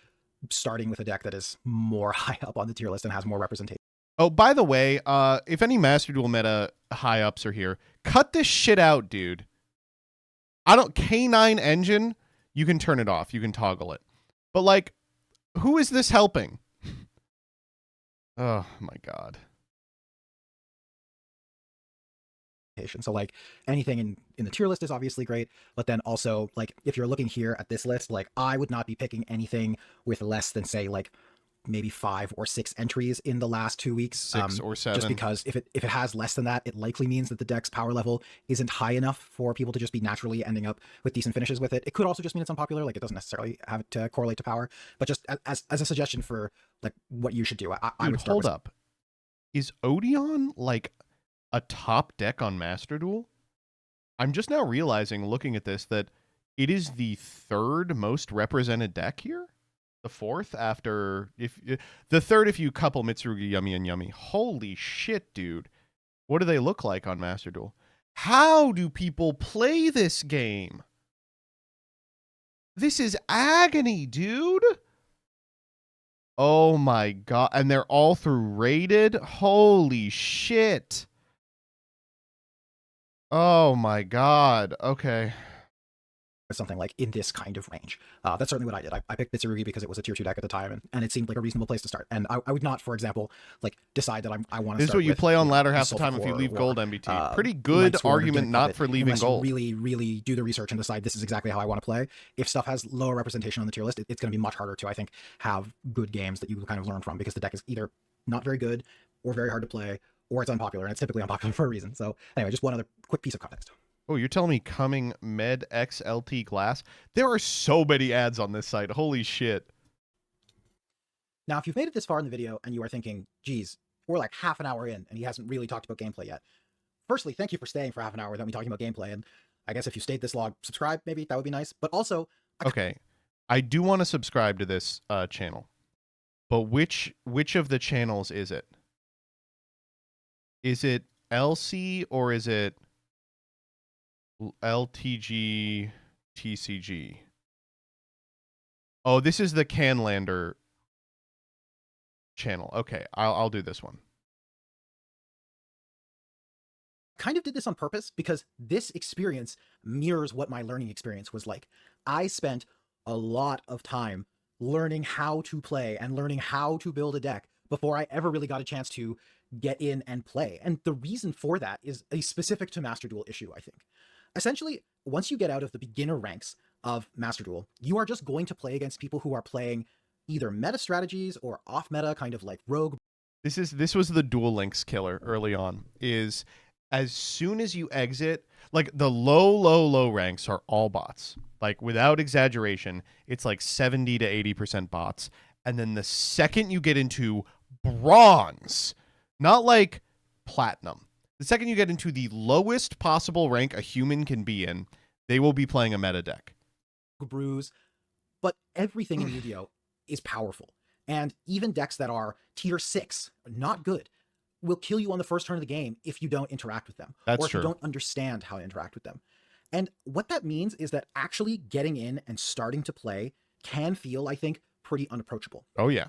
starting with a deck that is more high up on the tier list and has more representation. Oh, by the way, if any Master Duel meta high ups are here, cut this shit out, dude. K9 engine, you can turn it off. You can toggle it. But like, who is this helping? Oh my God. So like anything in the tier list is obviously great, but then also like if you're looking here at this list, like I would not be picking anything with less than say like maybe 5 or 6 entries in the last 2 weeks. 6 or 7. Just because if it has less than that, it likely means that the deck's power level isn't high enough for people to just be naturally ending up with decent finishes with it. It could also just mean it's unpopular, like it doesn't necessarily have to correlate to power, but just as a suggestion for like what you should do, I would start hold up. Is Odeon like a top deck on Master Duel? I'm just now realizing, looking at this, that it is the 3rd most represented deck here. The 4th after the 3rd if you couple Mitsurugi, Yummy, and Yummy. Holy shit, dude! What do they look like on Master Duel? How do people play this game? This is agony, dude. Oh my God! And they're all through rated. Holy shit! Oh my God. Okay. Something like in this kind of range. That's certainly what I did. I picked Mitsurugi because it was a tier 2 deck at the time, and it seemed like a reasonable place to start. And I would not, for example, like decide that I want to. This is what you play on ladder half the time if you leave gold, MBT. Pretty good argument not for leaving gold. Really, really do the research and decide this is exactly how I want to play. If stuff has lower representation on the tier list, it's going to be much harder to, I think, have good games that you kind of learn from, because the deck is either not very good or very hard to play, or it's unpopular, and it's typically unpopular for a reason. So anyway, just one other quick piece of context. Oh, you're telling me coming Med XLT glass? There are so many ads on this site. Holy shit. Now, if you've made it this far in the video and you are thinking, geez, we're like half an hour in and he hasn't really talked about gameplay yet. Firstly, thank you for staying for half an hour without me talking about gameplay. And I guess if you stayed this long, subscribe, maybe that would be nice. But also... Okay, I do want to subscribe to this channel. But which of the channels is it? Is it LC or is it LTG TCG? Oh, this is the Canlander channel. Okay, I'll do this one. Kind of did this on purpose because this experience mirrors what my learning experience was like. I spent a lot of time learning how to play and learning how to build a deck before I ever really got a chance to get in and play. And the reason for that is a specific to Master Duel issue, I think. Essentially, once you get out of the beginner ranks of Master Duel, you are just going to play against people who are playing either meta strategies or off meta, kind of like rogue. This was the Duel Links killer early on, is as soon as you exit, like the low ranks are all bots. Like without exaggeration, it's like 70 to 80% bots. And then the second you get into bronze, not like platinum, the second you get into the lowest possible rank a human can be in, they will be playing a meta deck. Brews, but everything in Yu-Gi-Oh! Is powerful. And even decks that are tier 6, not good, will kill you on the first turn of the game if you don't interact with them. That's or if true. you don't understand how to interact with them. And what that means is that actually getting in and starting to play can feel, I think, pretty unapproachable. Oh, yeah.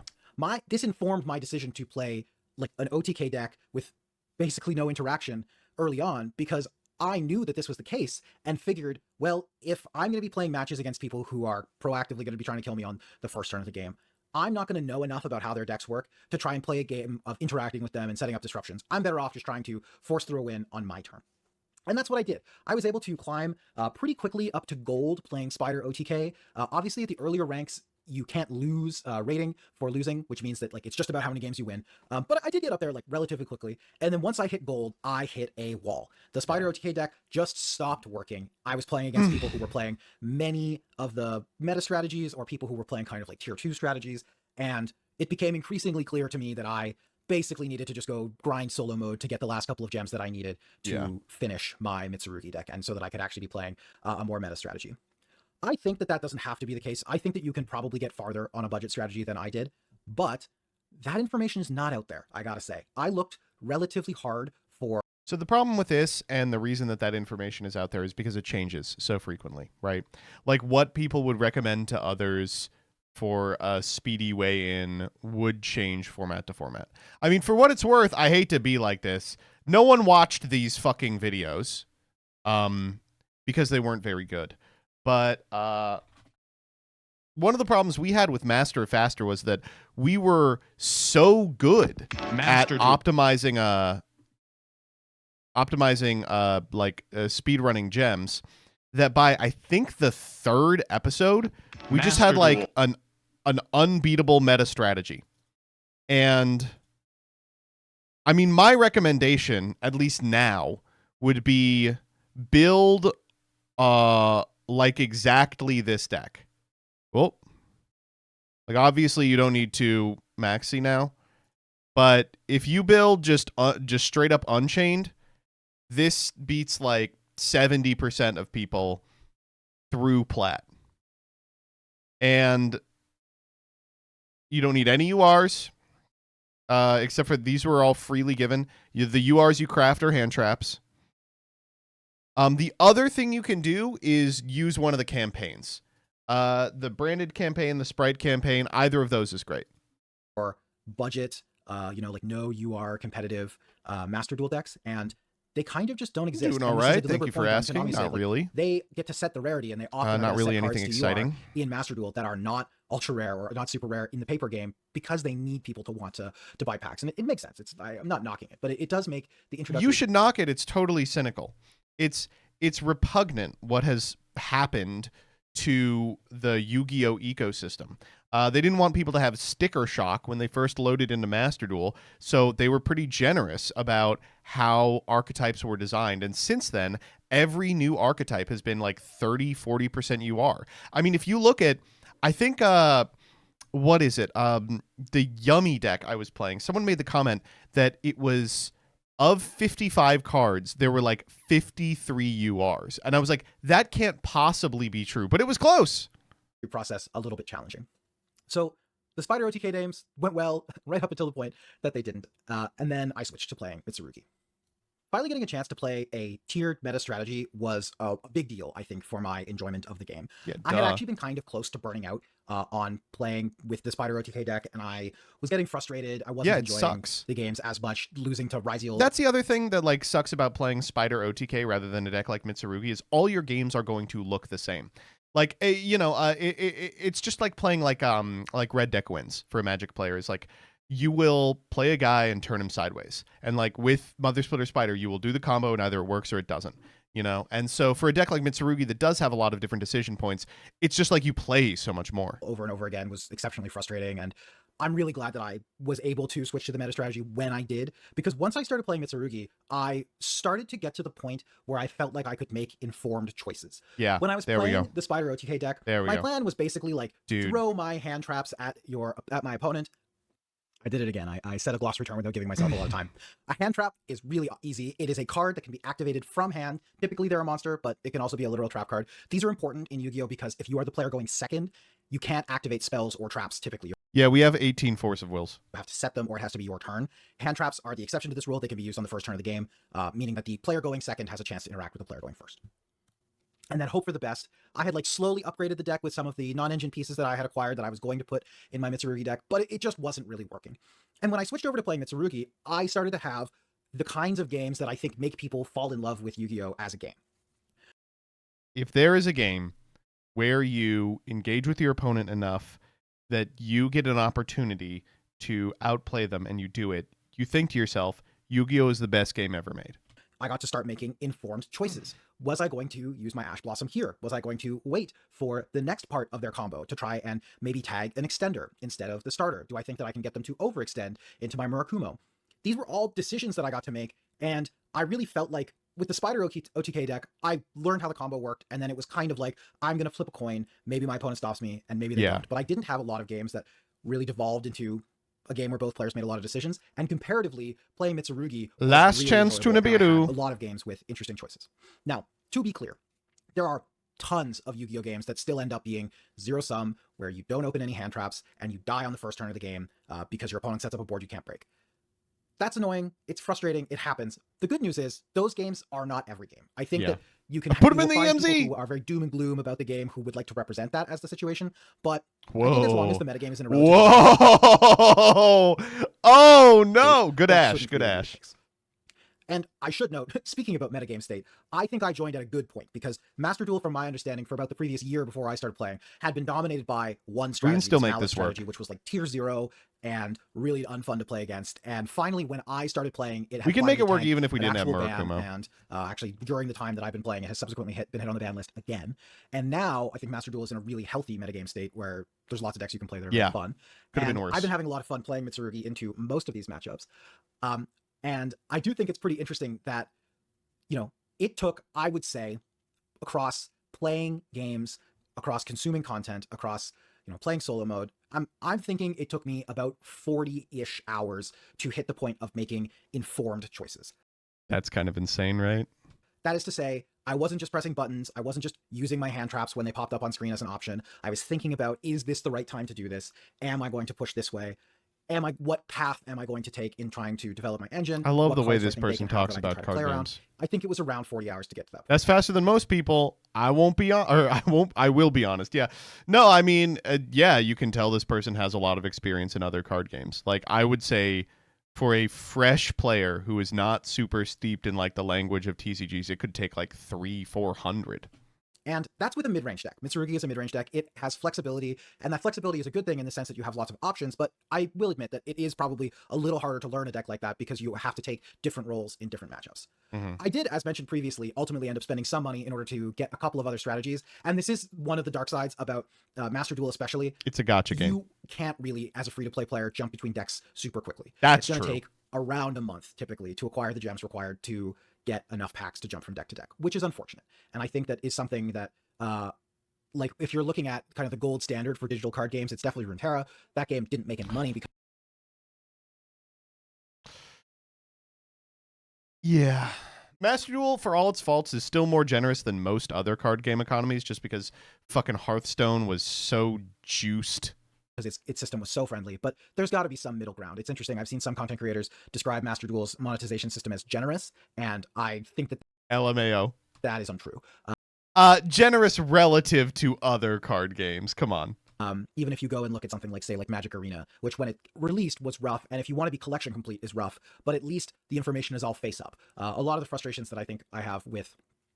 This informed my decision to play like an OTK deck with basically no interaction early on, because I knew that this was the case and figured, well, if I'm going to be playing matches against people who are proactively going to be trying to kill me on the first turn of the game, I'm not going to know enough about how their decks work to try and play a game of interacting with them and setting up disruptions. I'm better off just trying to force through a win on my turn. And that's what I did. I was able to climb pretty quickly up to gold playing Spider OTK. Obviously, at the earlier ranks, you can't lose rating for losing, which means that like it's just about how many games you win. But I did get up there like relatively quickly. And then once I hit gold, I hit a wall. The Spider OTK deck just stopped working. I was playing against people who were playing many of the meta strategies or people who were playing kind of like tier 2 strategies. And it became increasingly clear to me that I basically needed to just go grind solo mode to get the last couple of gems that I needed to Yeah. finish my Mitsurugi deck, and so that I could actually be playing a more meta strategy. I think that doesn't have to be the case. I think that you can probably get farther on a budget strategy than I did, but that information is not out there, I gotta say. I looked relatively hard for... So the problem with this, and the reason that information is out there, is because it changes so frequently, right? Like what people would recommend to others for a speedy way in would change format to format. I mean, for what it's worth, I hate to be like this. No one watched these fucking videos because they weren't very good. But one of the problems we had with Master Faster was that we were so good at optimizing speed running gems that by I think the 3rd episode we just had like an unbeatable meta strategy. And I mean, my recommendation, at least now, would be build like exactly this deck. Well, like obviously you don't need to maxi now, but if you build just straight up Unchained, this beats like 70% of people through plat. And you don't need any URs, except for these were all freely given. The URs you craft are hand traps. The other thing you can do is use one of the campaigns. The branded campaign, the Sprite campaign, either of those is great. Or budget, like no UR competitive Master Duel decks, and they kind of just don't exist. Doing all right. Thank you for asking. Not really. They get to set the rarity, and they often not really anything exciting in Master Duel that are not ultra rare or not super rare in the paper game, because they need people to want to buy packs, and it makes sense. I'm not knocking it, but it does make the introduction. You should knock it. It's totally cynical. It's repugnant what has happened to the Yu-Gi-Oh ecosystem. They didn't want people to have sticker shock when they first loaded into Master Duel, so they were pretty generous about how archetypes were designed. And since then, every new archetype has been like 30-40% UR. I mean, if you look at, I think, what is it? The Yummy deck I was playing, someone made the comment that it was, of 55 cards, there were like 53 URs. And I was like, that can't possibly be true, but it was close. Process a little bit challenging. So the Spider OTK games went well right up until the point that they didn't. And then I switched to playing Mitsurugi. Finally getting a chance to play a tiered meta strategy was a big deal, I think, for my enjoyment of the game. Yeah, I had actually been kind of close to burning out on playing with the Spider OTK deck, and I was getting frustrated. I wasn't enjoying the games as much, losing to Ryziel. That's the other thing that like sucks about playing Spider OTK rather than a deck like Mitsurugi, is all your games are going to look the same. Like, it's just like playing like red deck wins for a Magic player. Is like, you will play a guy and turn him sideways. And like with Mother Splitter Spider, you will do the combo and either it works or it doesn't, And so for a deck like Mitsurugi that does have a lot of different decision points, it's just like you play so much more. Over and over again was exceptionally frustrating. And I'm really glad that I was able to switch to the meta strategy when I did, because once I started playing Mitsurugi, I started to get to the point where I felt like I could make informed choices. Yeah, when I was playing the Spider OTK deck, my plan was basically like, throw my hand traps at my opponent. I did it again. I set a glossary term without giving myself a lot of time. A hand trap is really easy. It is a card that can be activated from hand. Typically they're a monster, but it can also be a literal trap card. These are important in Yu-Gi-Oh! Because if you are the player going second, you can't activate spells or traps typically. Yeah, we have 18 Force of Wills. You have to set them, or it has to be your turn. Hand traps are the exception to this rule. They can be used on the first turn of the game, meaning that the player going second has a chance to interact with the player going first. And then hope for the best. I had like slowly upgraded the deck with some of the non-engine pieces that I had acquired that I was going to put in my Mitsurugi deck, but it just wasn't really working. And when I switched over to playing Mitsurugi, I started to have the kinds of games that I think make people fall in love with Yu-Gi-Oh! As a game. If there is a game where you engage with your opponent enough that you get an opportunity to outplay them and you do it, you think to yourself, Yu-Gi-Oh! Is the best game ever made. I got to start making informed choices. Was I going to use my Ash Blossom here? Was I going to wait for the next part of their combo to try and maybe tag an extender instead of the starter? Do I think that I can get them to overextend into my Murakumo? These were all decisions that I got to make, and I really felt like with the Spider OTK deck, I learned how the combo worked, and then it was kind of like, I'm going to flip a coin, maybe my opponent stops me, and maybe they don't. But I didn't have a lot of games that really devolved into a game where both players made a lot of decisions, and comparatively, playing Mitsurugi was Last really chance to enjoyable, and I had Nibiru. a lot of games with interesting choices. Now, to be clear, there are tons of Yu-Gi-Oh games that still end up being zero-sum, where you don't open any hand traps, and you die on the first turn of the game because your opponent sets up a board you can't break. That's annoying. It's frustrating. It happens. The good news is those games are not every game. I think that you can put them in the find people EMZ who are very doom and gloom about the game who would like to represent that as the situation. But Whoa. I think as long as the metagame is in a Whoa! Oh no! Good Ash. Good Ash. And I should note, speaking about metagame state, I think I joined at a good point because Master Duel, from my understanding, for about the previous year before I started playing, had been dominated by one strategy. We can still make Malice this work. strategy, which was like tier 0 and really unfun to play against. And finally, when I started playing, it had We can make it work finally even if we tanked didn't have an actual ban, Murakumo. And actually, during the time that I've been playing, it has subsequently been hit on the ban list again. And now I think Master Duel is in a really healthy metagame state where there's lots of decks you can play that are really fun. Could have And been worse. I've been having a lot of fun playing Mitsurugi into most of these matchups. And I do think it's pretty interesting that, you know, it took, I would say, across playing games, across consuming content, across, you know, playing solo mode, I'm thinking it took me about 40-ish hours to hit the point of making informed choices. That's kind of insane, right? That is to say, I wasn't just pressing buttons. I wasn't just using my hand traps when they popped up on screen as an option. I was thinking about, is this the right time to do this? Am I going to push this way? What path am I going to take in trying to develop my engine? I love What the way cards do I this think they person can have talks that I can about try to card play around? games. I think it was around 40 hours to get to that point. That's faster than most people. I won't be on, or I will be honest. Yeah. No, I mean, yeah, you can tell this person has a lot of experience in other card games. Like, I would say for a fresh player who is not super steeped in like the language of TCGs, it could take like 300-400. And that's with a mid-range deck. Mitsurugi is a mid-range deck. It has flexibility, and that flexibility is a good thing in the sense that you have lots of options, but I will admit that it is probably a little harder to learn a deck like that because you have to take different roles in different matchups. I did, as mentioned previously, ultimately end up spending some money in order to get a couple of other strategies, and this is one of the dark sides about Master Duel especially. It's a gotcha game. You can't really, as a free-to-play player, jump between decks super quickly. That's It's going to true. take around a month, typically, to acquire the gems required to get enough packs to jump from deck to deck, which is unfortunate. And I think that is something that like if you're looking at kind of the gold standard for digital card games, it's definitely Runeterra. That game didn't make any money because Yeah. Master Duel, for all its faults, is still more generous than most other card game economies just because fucking Hearthstone was so juiced. because its system was so friendly, but there's got to be some middle ground. It's interesting. I've seen some content creators describe Master Duel's monetization system as generous, and I think that LMAO. that is untrue. Generous relative to other card games. Come on. Even if you go and look at something like, say, like Magic Arena, which when it released was rough, and if you want to be collection complete is rough, but at least the information is all face up. A lot of the frustrations that I think I have with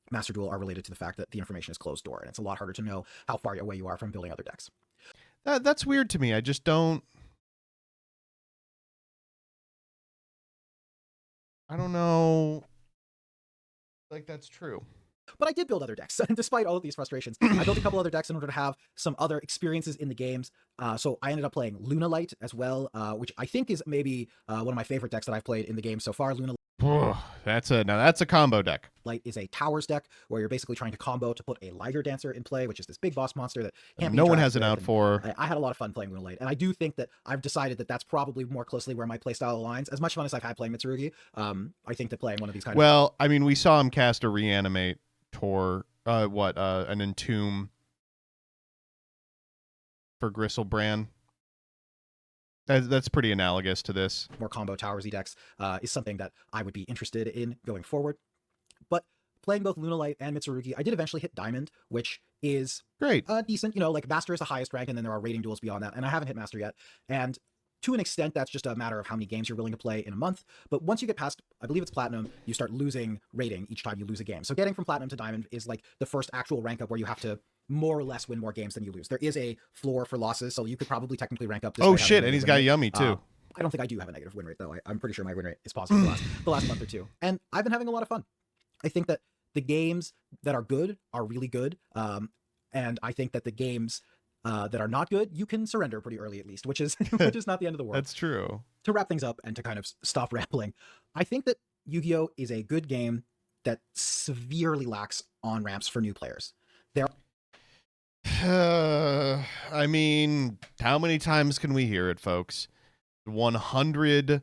Master Duel are related to the fact that the information is closed door, and it's a lot harder to know how far away you are from building other decks. That's weird to me. I just don't... I don't know... Like, that's true. But I did build other decks, despite all of these frustrations. I built a couple other decks in order to have some other experiences in the games. So I ended up playing Luna Light as well, which I think is maybe one of my favorite decks that I've played in the game so far. Luna That's a combo deck. Light is a towers deck where you're basically trying to combo to put a Liger Dancer in play, which is this big boss monster that can't be No one interacted has an with, out and for. I had a lot of fun playing Luna Light, and I do think that I've decided that that's probably more closely where my playstyle aligns. As much fun as I've had playing Mitsurugi, I think that playing one of these kind of... Well, I mean, we saw him cast a Reanimate Tor, an Entomb for Gristlebrand. That's pretty analogous to this. More combo towersy decks is something that I would be interested in going forward. But playing both Luna Light and Mitsurugi, I did eventually hit Diamond, which is great, decent. You know, like Master is the highest rank, and then there are rating duels beyond that. And I haven't hit Master yet. And to an extent, that's just a matter of how many games you're willing to play in a month. But once you get past, I believe it's Platinum, you start losing rating each time you lose a game. So getting from Platinum to Diamond is like the first actual rank up where you have to more or less win more games than you lose. There is a floor for losses, so you could probably technically rank up. Oh shit, and he's got Yummy too. I don't think I do have a negative win rate though. I'm pretty sure my win rate is positive the last month or two. And I've been having a lot of fun. I think that the games that are good are really good. And I think that the games that are not good, you can surrender pretty early at least, which is not the end of the world. That's true. To wrap things up and to kind of stop rambling, I think that Yu-Gi-Oh! Is a good game that severely lacks on-ramps for new players. I mean, how many times can we hear it, folks? 100%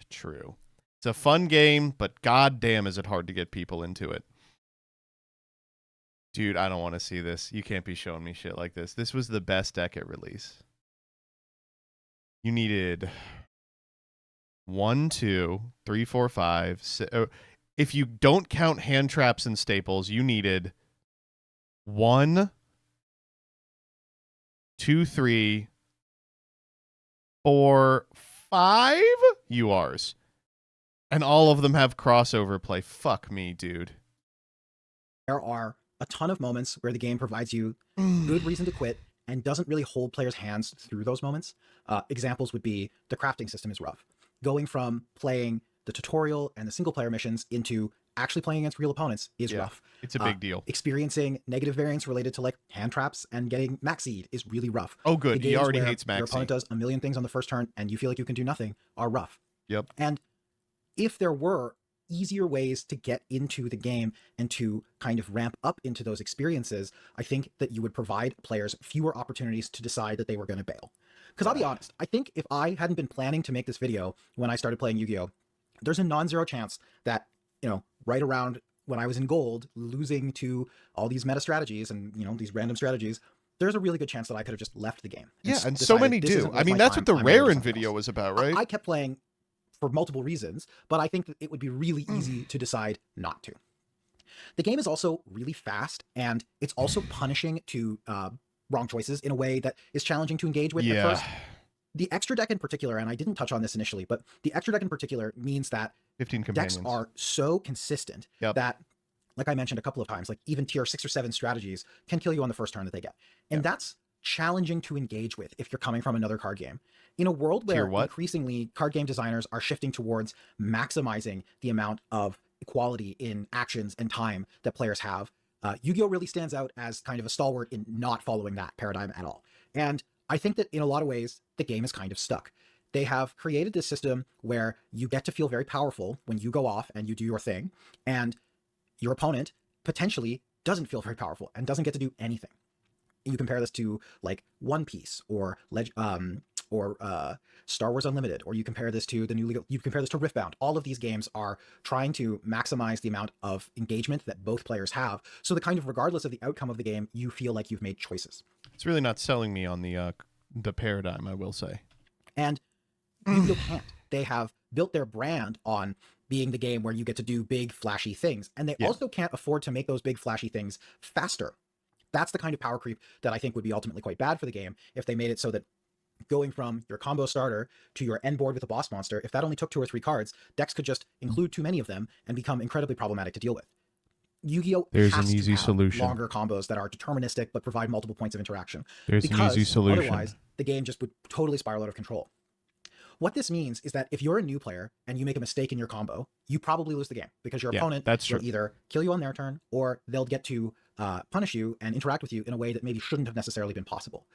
true. It's a fun game, but goddamn is it hard to get people into it. Dude, I don't want to see this. You can't be showing me shit like this. This was the best deck at release. You needed 1, 2, 3, 4, 5, 6. If you don't count hand traps and staples, you needed 1, 2, 3, 4, 5 URs. And all of them have crossover play. Fuck me, dude. There are a ton of moments where the game provides you good reason to quit and doesn't really hold players' hands through those moments. Examples would be the crafting system is rough. Going from playing the tutorial and the single player missions into actually playing against real opponents is rough. It's a big deal. Experiencing negative variance related to like hand traps and getting max seed is really rough. Oh, good. The He games already where hates max your opponent seed. does a million things on the first turn and you feel like you can do nothing are rough. Yep. And if there were easier ways to get into the game and to kind of ramp up into those experiences, I think that you would provide players fewer opportunities to decide that they were going to bail. Because I'll be honest, I think if I hadn't been planning to make this video when I started playing Yu-Gi-Oh!, there's a non-zero chance that, you know, right around when I was in gold, losing to all these meta strategies and, you know, these random strategies, there's a really good chance that I could have just left the game. Yeah, and so many do. I mean, that's what the Rarin video was about, right? I kept playing for multiple reasons, but I think that it would be really easy to decide not to. The game is also really fast, and it's also punishing to wrong choices in a way that is challenging to engage with at first. The extra deck in particular, and I didn't touch on this initially, but the extra deck in particular means that 15 companions. Decks are so consistent that, like I mentioned a couple of times, like even tier 6 or 7 strategies can kill you on the first turn that they get. And that's challenging to engage with if you're coming from another card game. In a world where increasingly card game designers are shifting towards maximizing the amount of equality in actions and time that players have, Yu-Gi-Oh! Really stands out as kind of a stalwart in not following that paradigm at all. And I think that in a lot of ways, the game is kind of stuck. They have created this system where you get to feel very powerful when you go off and you do your thing, and your opponent potentially doesn't feel very powerful and doesn't get to do anything. You compare this to like One Piece or Star Wars Unlimited, or you compare this to you compare this to Riftbound. All of these games are trying to maximize the amount of engagement that both players have, so that kind of regardless of the outcome of the game, you feel like you've made choices. It's really not selling me on the paradigm, I will say. And Yu-Gi-Oh! Can't. They have built their brand on being the game where you get to do big, flashy things, and they also can't afford to make those big, flashy things faster. That's the kind of power creep that I think would be ultimately quite bad for the game if they made it so that going from your combo starter to your end board with a boss monster, if that only took 2 or 3 cards, decks could just include too many of them and become incredibly problematic to deal with. Yu-Gi-Oh! There's has an easy to have solution. longer combos that are deterministic but provide multiple points of interaction. There's an easy solution. Otherwise, the game just would totally spiral out of control. What this means is that if you're a new player and you make a mistake in your combo, you probably lose the game because your opponent will either kill you on their turn or they'll get to punish you and interact with you in a way that maybe shouldn't have necessarily been possible.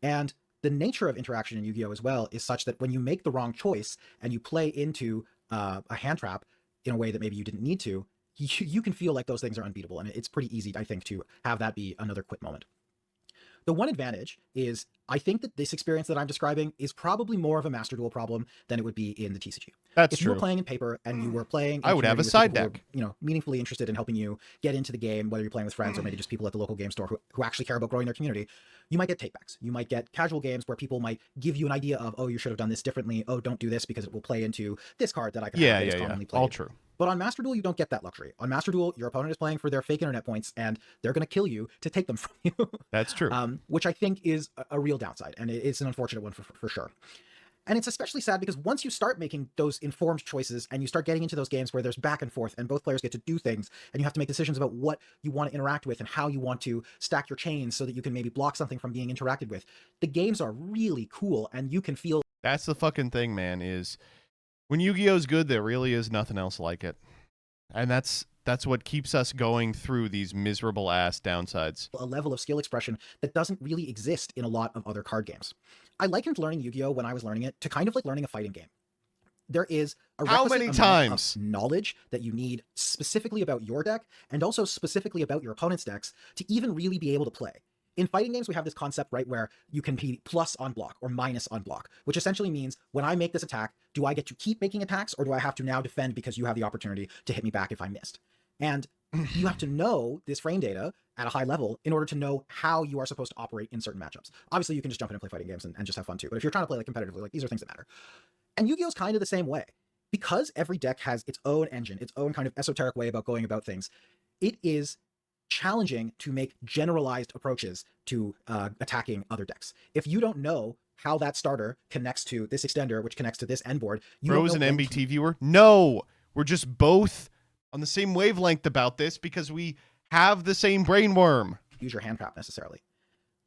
And the nature of interaction in Yu-Gi-Oh! As well is such that when you make the wrong choice and you play into a hand trap in a way that maybe you didn't need to, you can feel like those things are unbeatable. And it's pretty easy, I think, to have that be another quit moment. The one advantage is I think that this experience that I'm describing is probably more of a Master Duel problem than it would be in the TCG. That's if true. you were playing in paper and you were playing, I would have a side deck. You know, meaningfully interested in helping you get into the game, whether you're playing with friends or maybe just people at the local game store who actually care about growing their community. You might get takebacks. You might get casual games where people might give you an idea of, oh, you should have done this differently. Oh, don't do this because it will play into this card that I can have that is commonly played. All true. But on Master Duel, you don't get that luxury. On Master Duel, your opponent is playing for their fake internet points, and they're going to kill you to take them from you. That's true. Which I think is a real downside, and it's an unfortunate one for sure. And it's especially sad because once you start making those informed choices and you start getting into those games where there's back and forth and both players get to do things and you have to make decisions about what you want to interact with and how you want to stack your chains so that you can maybe block something from being interacted with, the games are really cool and you can feel... That's the fucking thing, man, is when Yu-Gi-Oh's good, there really is nothing else like it. And that's what keeps us going through these miserable ass downsides. A level of skill expression that doesn't really exist in a lot of other card games. I likened learning Yu-Gi-Oh! When I was learning it to kind of like learning a fighting game. There is a requisite amount of knowledge that you need specifically about your deck and also specifically about your opponent's decks to even really be able to play. In fighting games, we have this concept, right, where you can be plus on block or minus on block, which essentially means when I make this attack, do I get to keep making attacks or do I have to now defend because you have the opportunity to hit me back if I missed? And you have to know this frame data at a high level in order to know how you are supposed to operate in certain matchups. Obviously, you can just jump in and play fighting games and just have fun too. But if you're trying to play like competitively, like these are things that matter. And Yu-Gi-Oh! Is kind of the same way. Because every deck has its own engine, its own kind of esoteric way about going about things, it is challenging to make generalized approaches to attacking other decks. If you don't know how that starter connects to this extender, which connects to this end board, you Bro's don't know an MBT viewer? No, we're just both on the same wavelength about this because we have the same brainworm. Use your handcraft necessarily.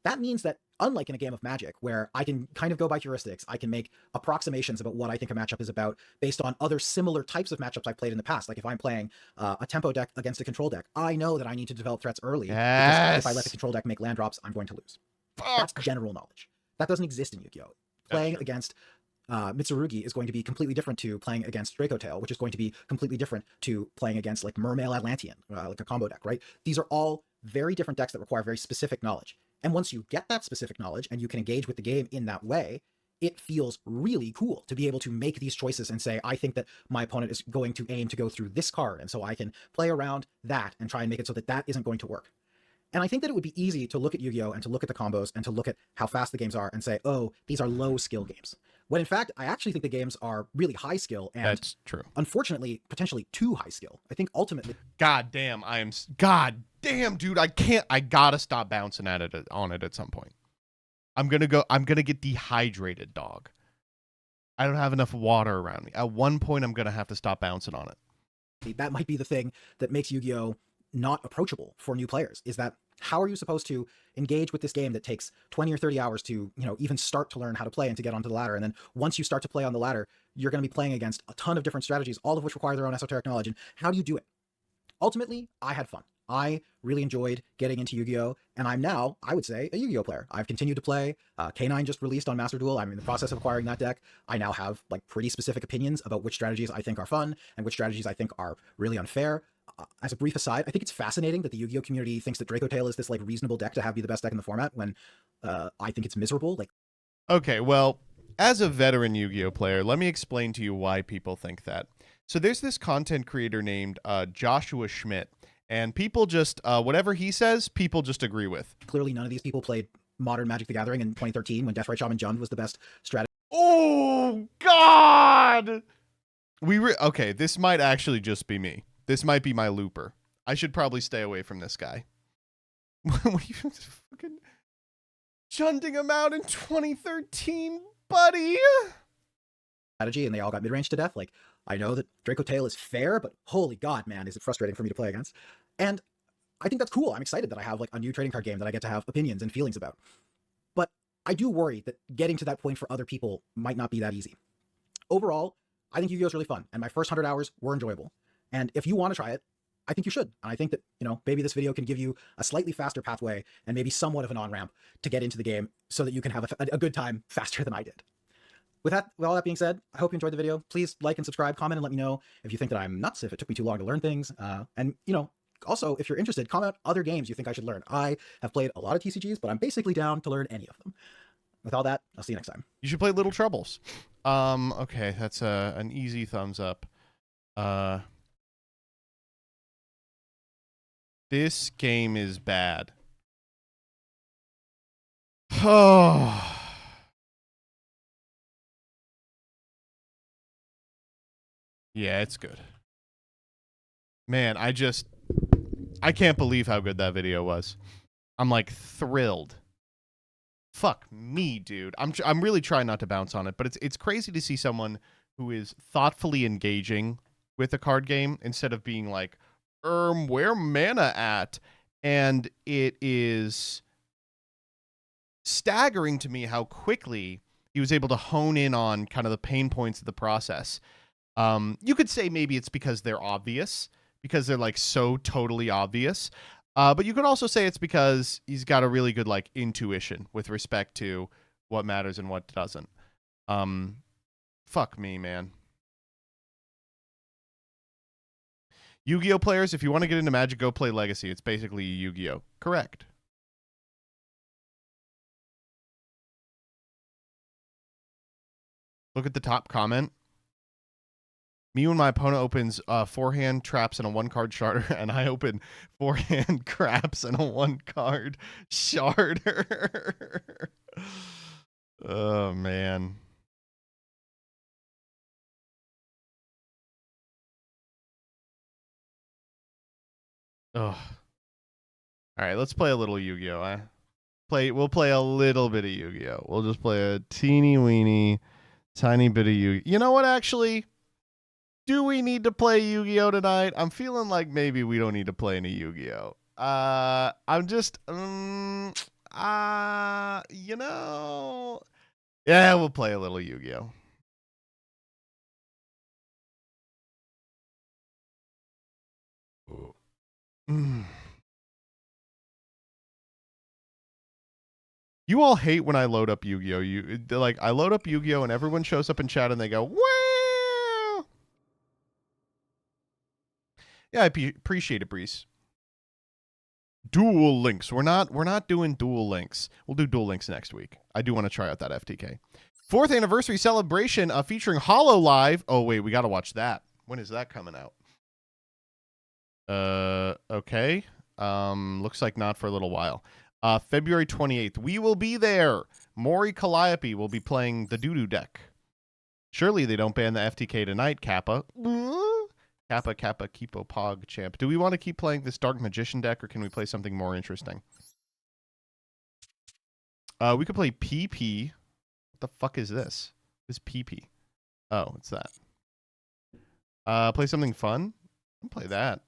That means that unlike in a game of Magic, where I can kind of go by heuristics, I can make approximations about what I think a matchup is about based on other similar types of matchups I've played in the past. Like if I'm playing a tempo deck against a control deck, I know that I need to develop threats early. Because if I let the control deck make land drops, I'm going to lose. That's general knowledge. That doesn't exist in Yu-Gi-Oh! Playing against Mitsurugi is going to be completely different to playing against Draco Tail, which is going to be completely different to playing against like Mermail Atlantean, like a combo deck, right? These are all very different decks that require very specific knowledge. And once you get that specific knowledge and you can engage with the game in that way, it feels really cool to be able to make these choices and say, I think that my opponent is going to aim to go through this card. And so I can play around that and try and make it so that that isn't going to work. And I think that it would be easy to look at Yu-Gi-Oh! And to look at the combos and to look at how fast the games are and say, oh, these are low skill games. When in fact, I actually think the games are really high skill and that's true. Unfortunately, potentially too high skill. I think ultimately. God damn, dude, I gotta stop bouncing on it at some point. I'm gonna get dehydrated, dog. I don't have enough water around me. At one point, I'm gonna have to stop bouncing on it. That might be the thing that makes Yu-Gi-Oh! Not approachable for new players, is that how are you supposed to engage with this game that takes 20 or 30 hours to, even start to learn how to play and to get onto the ladder? And then once you start to play on the ladder, you're going to be playing against a ton of different strategies, all of which require their own esoteric knowledge. And how do you do it? Ultimately, I had fun. I really enjoyed getting into Yu-Gi-Oh! And I'm now, I would say, a Yu-Gi-Oh! Player. I've continued to play. K9 just released on Master Duel. I'm in the process of acquiring that deck. I now have like pretty specific opinions about which strategies I think are fun and which strategies I think are really unfair. As a brief aside, I think it's fascinating that the Yu-Gi-Oh! Community thinks that Draco Tail is this like reasonable deck to have be the best deck in the format when I think it's miserable. Like, okay, well, as a veteran Yu-Gi-Oh! Player, let me explain to you why people think that. So there's this content creator named Joshua Schmidt, and people just, whatever he says, people just agree with. Clearly, none of these people played Modern Magic the Gathering in 2013 when Deathrite Shaman Jund was the best strategy. Oh, God! Okay, this might actually just be me. This might be my looper. I should probably stay away from this guy. What are you fucking junding him out in 2013, buddy? Strategy, and they all got mid-range to death. Like, I know that Draco Tail is fair, but holy God, man, is it frustrating for me to play against. And I think that's cool. I'm excited that I have like a new trading card game that I get to have opinions and feelings about. But I do worry that getting to that point for other people might not be that easy. Overall, I think Yu-Gi-Oh! Is really fun, and my first 100 hours were enjoyable. And if you want to try it, I think you should. And I think that, maybe this video can give you a slightly faster pathway and maybe somewhat of an on-ramp to get into the game so that you can have a good time faster than I did. With all that being said, I hope you enjoyed the video. Please like and subscribe, comment, and let me know if you think that I'm nuts, if it took me too long to learn things. And also, if you're interested, comment other games you think I should learn. I have played a lot of TCGs, but I'm basically down to learn any of them. With all that, I'll see you next time. You should play Little Troubles. Okay, that's an easy thumbs up. This game is bad. Oh. Yeah, it's good. Man, I can't believe how good that video was. I'm like thrilled. Fuck me, dude. I'm really trying not to bounce on it, but it's crazy to see someone who is thoughtfully engaging with a card game instead of being like, where mana at? And it is staggering to me how quickly he was able to hone in on kind of the pain points of the process. You could say maybe it's because they're obvious, because they're like so totally obvious. But you could also say it's because he's got a really good like intuition with respect to what matters and what doesn't. Fuck me, man. Yu-Gi-Oh! Players, if you want to get into Magic, go play Legacy. It's basically Yu-Gi-Oh! Correct. Look at the top comment. Me when my opponent opens forehand traps and a 1-card sharder, and I open forehand craps and a 1-card sharder. Oh, man. Ugh. All right, let's play a little Yu-Gi-Oh. We'll play a little bit of Yu-Gi-Oh. We'll just play a teeny weeny, tiny bit of Yu-Gi-Oh. You know what, actually? Do we need to play Yu-Gi-Oh tonight? I'm feeling like maybe we don't need to play any Yu-Gi-Oh. I'm just, you know, yeah, we'll play a little Yu-Gi-Oh. You all hate when I load up Yu-Gi-Oh. Like, I load up Yu-Gi-Oh and everyone shows up in chat and they go, wow. Yeah, I appreciate it, Breeze. Duel Links. We're not doing Duel Links. We'll do Duel Links next week. I do want to try out that FTK. 4th anniversary celebration featuring Hollow Live. Oh wait, we got to watch that. When is that coming out? Okay. Looks like not for a little while. February 28th. We will be there. Mori Calliope will be playing the Doo-Doo deck. Surely they don't ban the FTK tonight, Kappa. Kappa, Kipo, Pog, Champ. Do we want to keep playing this Dark Magician deck, or can we play something more interesting? We could play PP. What the fuck is this? This PP. Oh, it's that. Play something fun? I'll play that.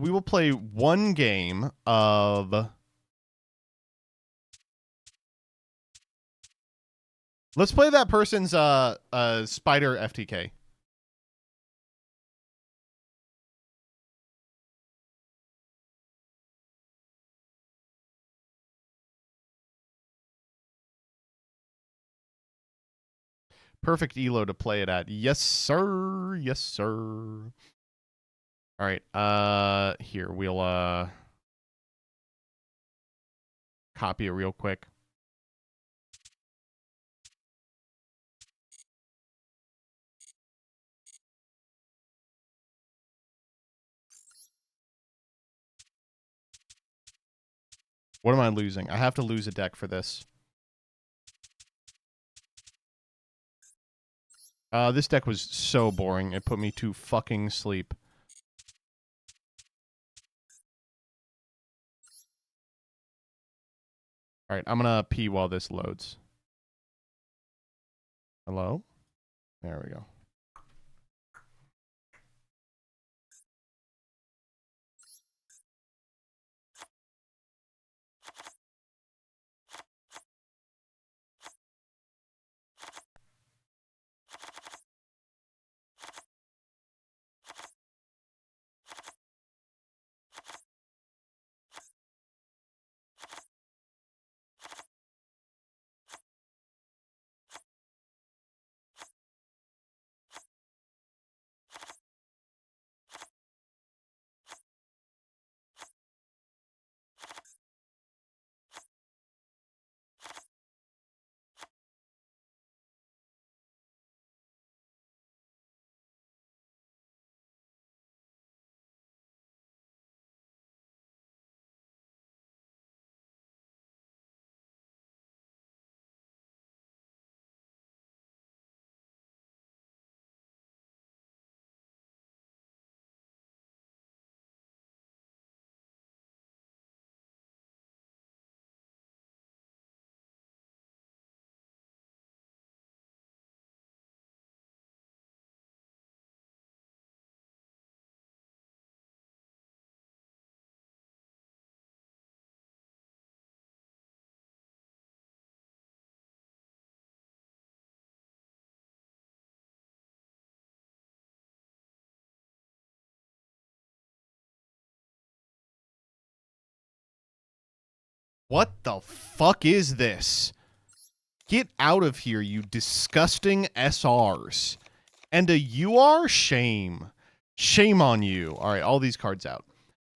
We will play one game of... Let's play that person's Spider FTK. Perfect elo to play it at. Yes, sir. Yes, sir. All right. Here, we'll copy it real quick. What am I losing? I have to lose a deck for this. This deck was so boring. It put me to fucking sleep. All right, I'm going to pee while this loads. Hello? There we go. What the fuck is this? Get out of here, you disgusting SRs. And a UR? Shame. Shame on you. All right, all these cards out.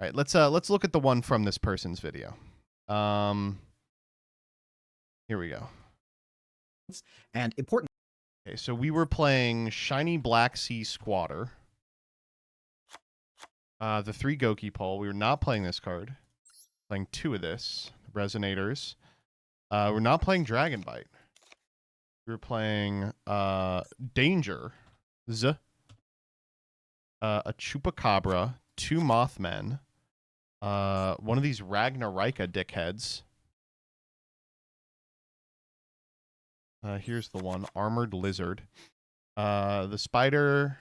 All right, let's look at the one from this person's video. Here we go. and important. Okay, so we were playing Shiny Black Sea Squatter. The 3 Goki Pole. We were not playing this card. Playing 2 of this. Resonators. We're not playing Dragon Bite. We were playing Danger. A Chupacabra. 2 Mothmen. One of these Ragnarika dickheads. Here's the one. Armored Lizard. The Spider.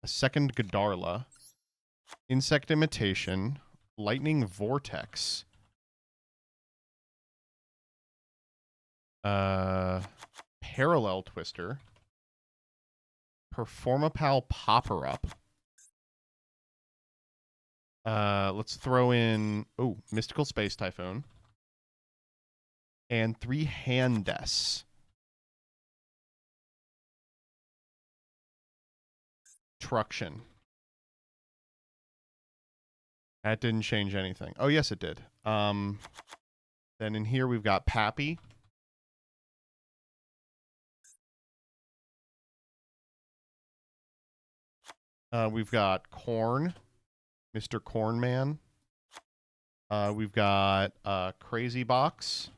A second Godarla. Insect Imitation. Lightning Vortex. Parallel Twister. Performapal Popper-Up. Let's throw in Mystical Space Typhoon. And 3 Handes. Truction. That didn't change anything. Oh, yes, it did. Then in here we've got Pappy. We've got Corn. Mr. Corn Man. We've got Crazy Box.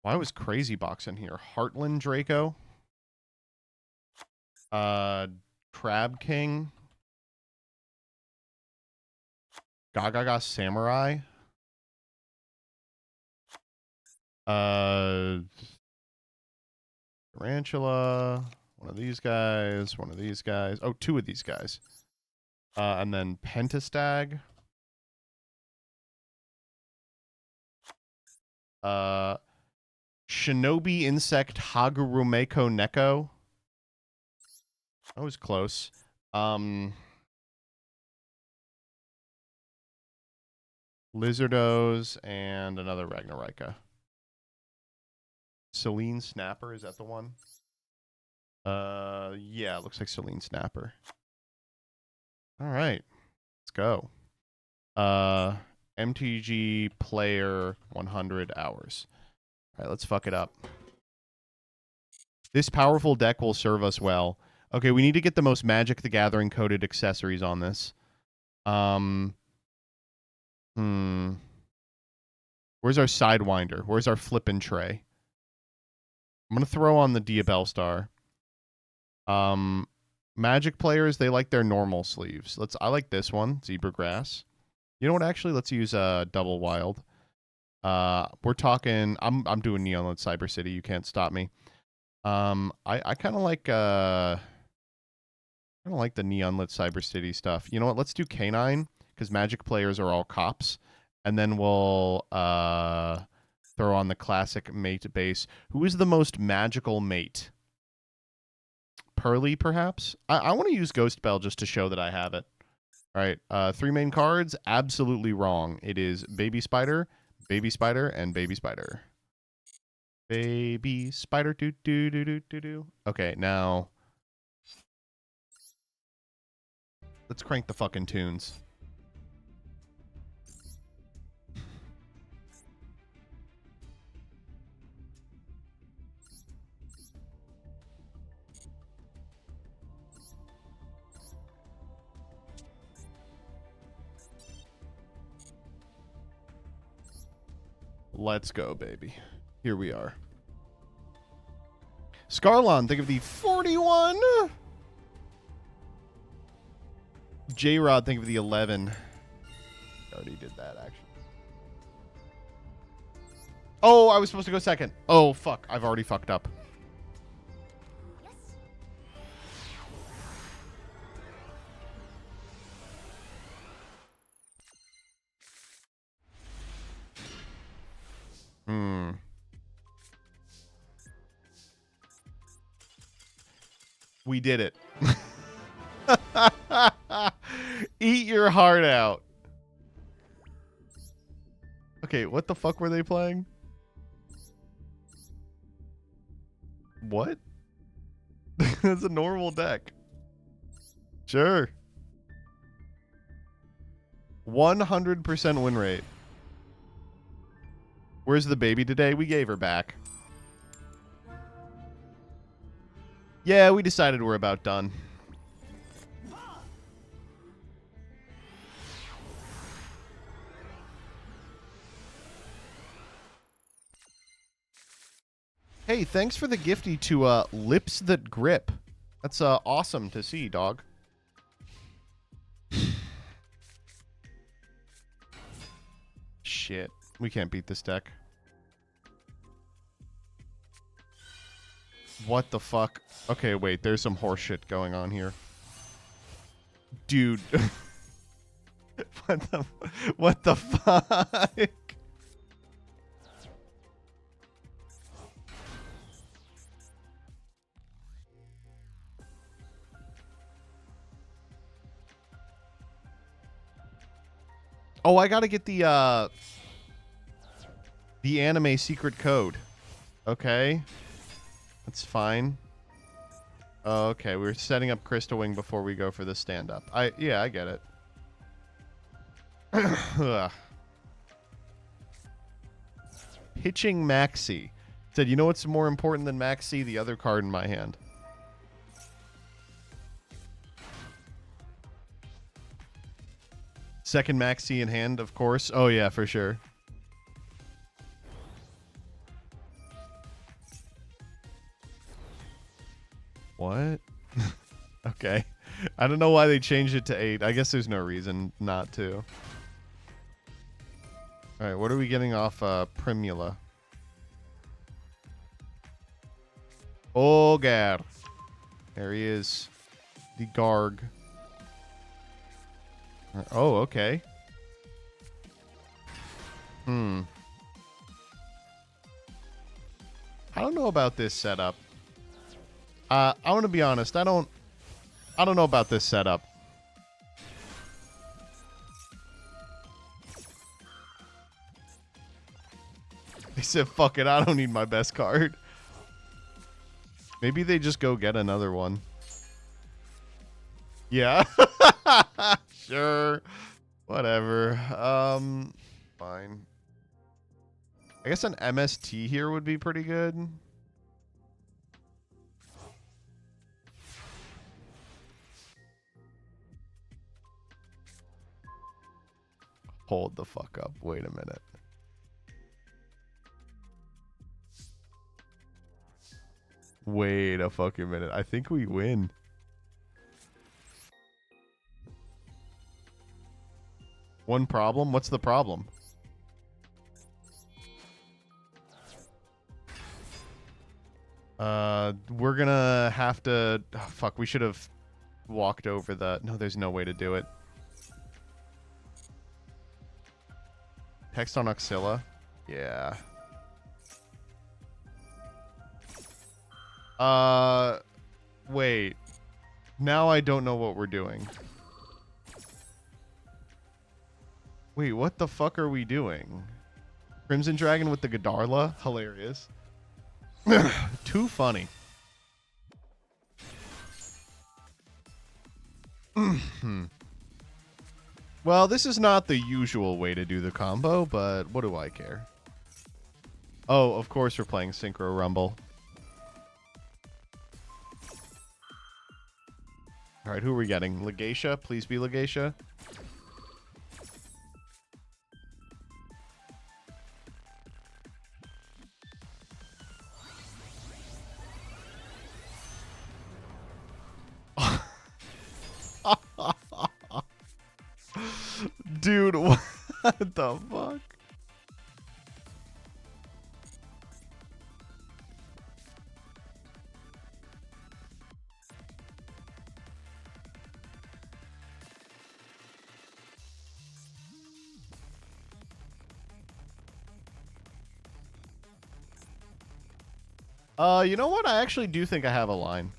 Why was Crazy Box in here? Heartland Draco. Crab King. Gaga Samurai. Tarantula. One of these guys. One of these guys. Oh, 2 of these guys. And then Pentastag. Shinobi Insect Hagurumeko Neko. That was close. Lizardos and another Ragnarika. Celine Snapper, is that the one? Yeah, it looks like Celine Snapper. All right, let's go. MTG player 100 hours. All right, let's fuck it up. This powerful deck will serve us well. Okay, we need to get the most Magic the Gathering coded accessories on this. Where's our Sidewinder? Where's our Flippin' Tray? I'm going to throw on the Diabell Star. Magic players, they like their normal sleeves. I like this one, Zebra Grass. You know what, actually, let's use Double Wild. We're talking, I'm doing Neon Cyber City, you can't stop me. I kind of like the Neon Lit Cyber City stuff. You know what? Let's do Canine, because Magic players are all cops. And then we'll throw on the classic mate base. Who is the most magical mate? Pearly, perhaps? I want to use Ghost Bell just to show that I have it. All right, 3 main cards. Absolutely wrong. It is Baby Spider, and Baby Spider. Baby Spider, do. Okay, now let's crank the fucking tunes. Let's go, baby. Here we are. Scarlon, think of the 41. J-Rod, think of the 11. Already did that, actually. Oh, I was supposed to go second. Oh, fuck. I've already fucked up. We did it. Eat your heart out. Okay, what the fuck were they playing? What? That's a normal deck. Sure. 100% win rate. Where's the baby today? We gave her back. Yeah, we decided we're about done. Hey, thanks for the gifty to Lips That Grip. That's awesome to see, dog. Shit. We can't beat this deck. What the fuck? Okay, wait. There's some horseshit going on here. Dude. What the fuck? Oh, I gotta get the anime secret code. Okay. That's fine. Oh, okay, we're setting up Crystal Wing before we go for the stand-up. Yeah, I get it. Pitching Maxi. Said, you know what's more important than Maxi? The other card in my hand. Second Maxi in hand, of course. Oh, yeah, for sure. What? Okay. I don't know why they changed it to 8. I guess there's no reason not to. Alright, what are we getting off Primula? Olgar. There he is. The Garg. Oh, okay. I don't know about this setup. I want to be honest. I don't know about this setup. They said, fuck it, I don't need my best card. Maybe they just go get another one. Yeah. Sure. Whatever. Fine. I guess an MST here would be pretty good. Hold the fuck up. Wait a minute. Wait a fucking minute. I think we win. One problem? What's the problem? We're gonna have to... Oh, fuck, we should have walked over the... No, there's no way to do it. Text on Oxilla? Yeah. Wait. Now I don't know what we're doing. Wait, what the fuck are we doing? Crimson Dragon with the Godarla? Hilarious. Too funny. Well, this is not the usual way to do the combo, but what do I care? Oh, of course we're playing Synchro Rumble. Alright, who are we getting? Legacia? Please be Legacia. Dude, what the fuck? You know what? I actually do think I have a line.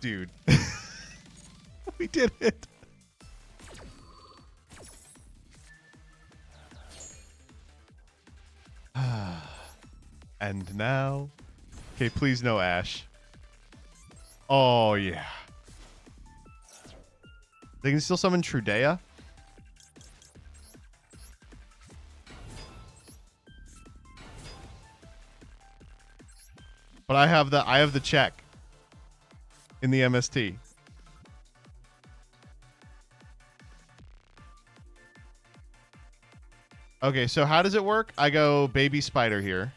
Dude. We did it. And now... Okay, please no Ash. Oh, yeah. They can still summon Trudea? But I have the check in the MST. Okay, so how does it work? I go baby spider here.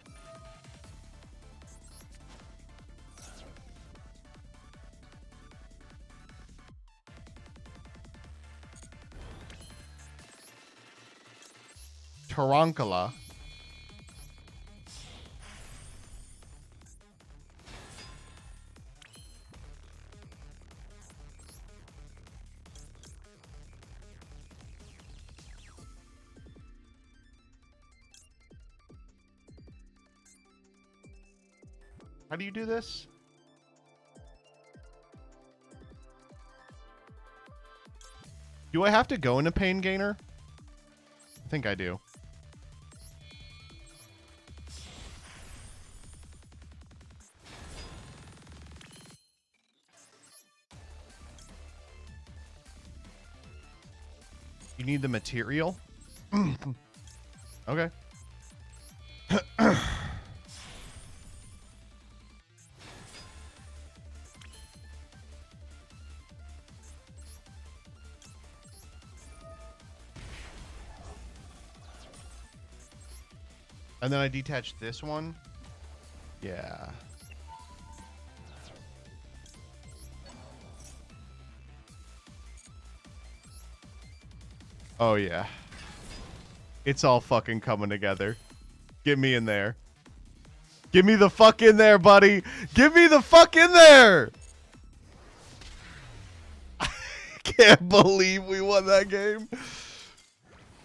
Tarankala. How do you do this? Do I have to go into Pain Gainer? I think I do. You need the material? Okay. And then I detach this one. Yeah. Oh, yeah. It's all fucking coming together. Get me in there. Get me the fuck in there, buddy. Get me the fuck in there. I can't believe we won that game.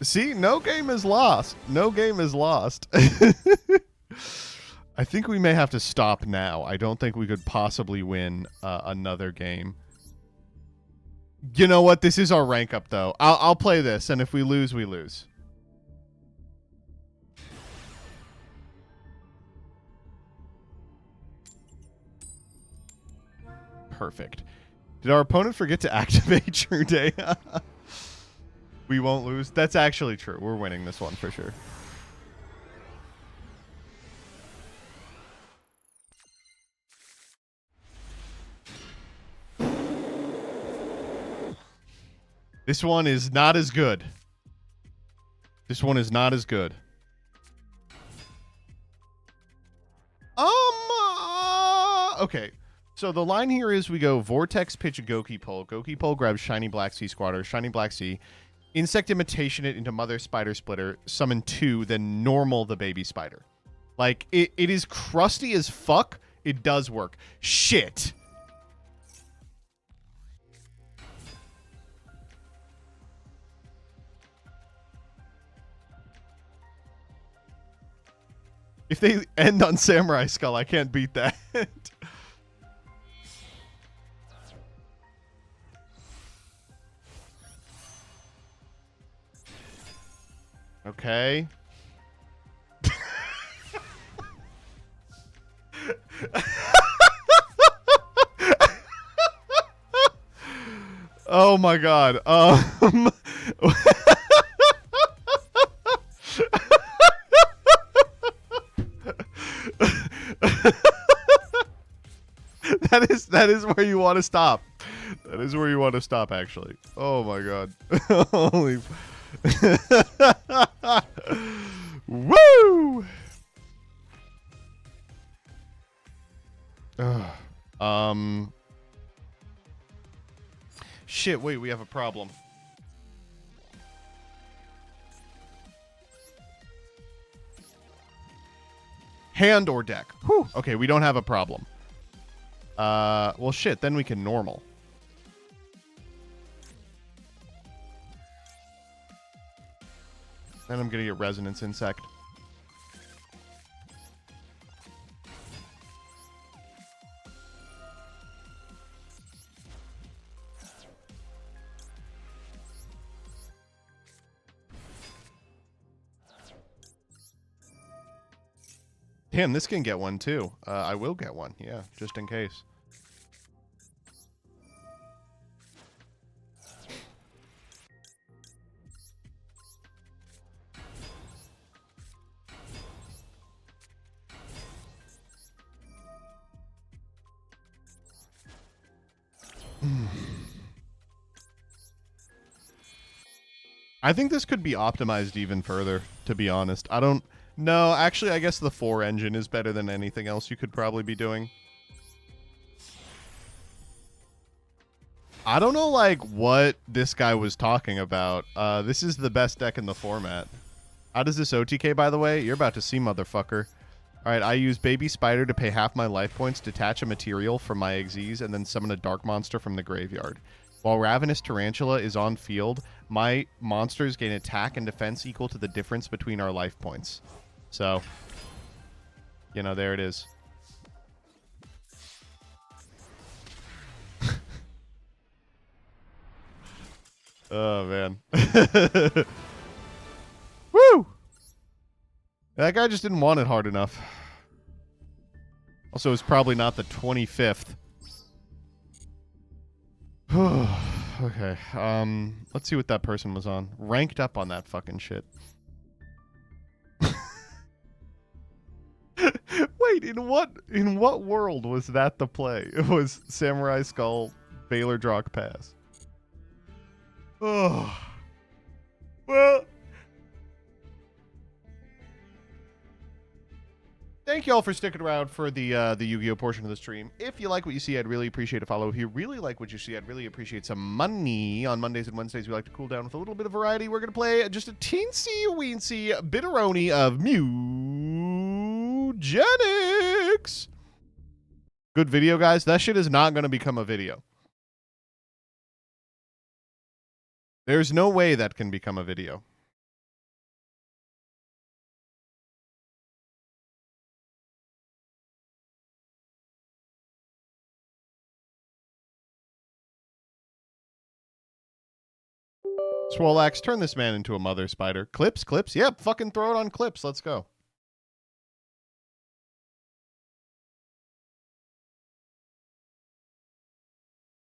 See, no game is lost. No game is lost. I think we may have to stop now. I don't think we could possibly win another game. You know what? This is our rank up, though. I'll play this, and if we lose, we lose. Perfect. Did our opponent forget to activate Trudea? We won't lose. That's actually true. We're winning this one for sure. This one is not as good. This one is not as good. Okay. So the line here is we go Vortex, pitch a Goki Pole. Goki Pole grabs Shiny Black Sea Squatter. Shiny Black Sea. Insect Imitation it into Mother Spider Splitter. Summon 2, then normal the baby spider. Like, it is crusty as fuck. It does work. Shit. If they end on Samurai Skull, I can't beat that. Okay. Oh my god. That is where you want to stop. That is where you want to stop, actually. Oh my god. Holy. Woo! Shit, wait, we have a problem. Hand or deck. Whew. Okay, we don't have a problem. Well, shit, then we can normal. Then I'm gonna get Resonance Insect. Damn, this can get one too. I will get one, yeah, just in case. I think this could be optimized even further, to be honest. I don't... No, actually, I guess the 4 engine is better than anything else you could probably be doing. I don't know, like, what this guy was talking about. This is the best deck in the format. How does this OTK, by the way? You're about to see, motherfucker. Alright, I use Baby Spider to pay half my life points, detach a material from my Xyz, and then summon a Dark Monster from the graveyard. While Ravenous Tarantula is on field, my monsters gain attack and defense equal to the difference between our life points. So, you know, there it is. Oh, man. Woo! That guy just didn't want it hard enough. Also, it's probably not the 25th. Okay, let's see what that person was on. Ranked up on that fucking shit. Wait, in what world was that the play? It was Samurai Skull, Baylor Drock Pass. Oh. Well, thank you all for sticking around for the Yu-Gi-Oh portion of the stream. If you like what you see, I'd really appreciate a follow. If you really like what you see, I'd really appreciate some money. On Mondays and Wednesdays, we like to cool down with a little bit of variety. We're going to play just a teensy-weensy bitteroni of mewgenics. Good video, guys. That shit is not going to become a video. There's no way that can become a video. Swolax, turn this man into a mother spider. Clips? Clips? Yep, fucking throw it on clips. Let's go.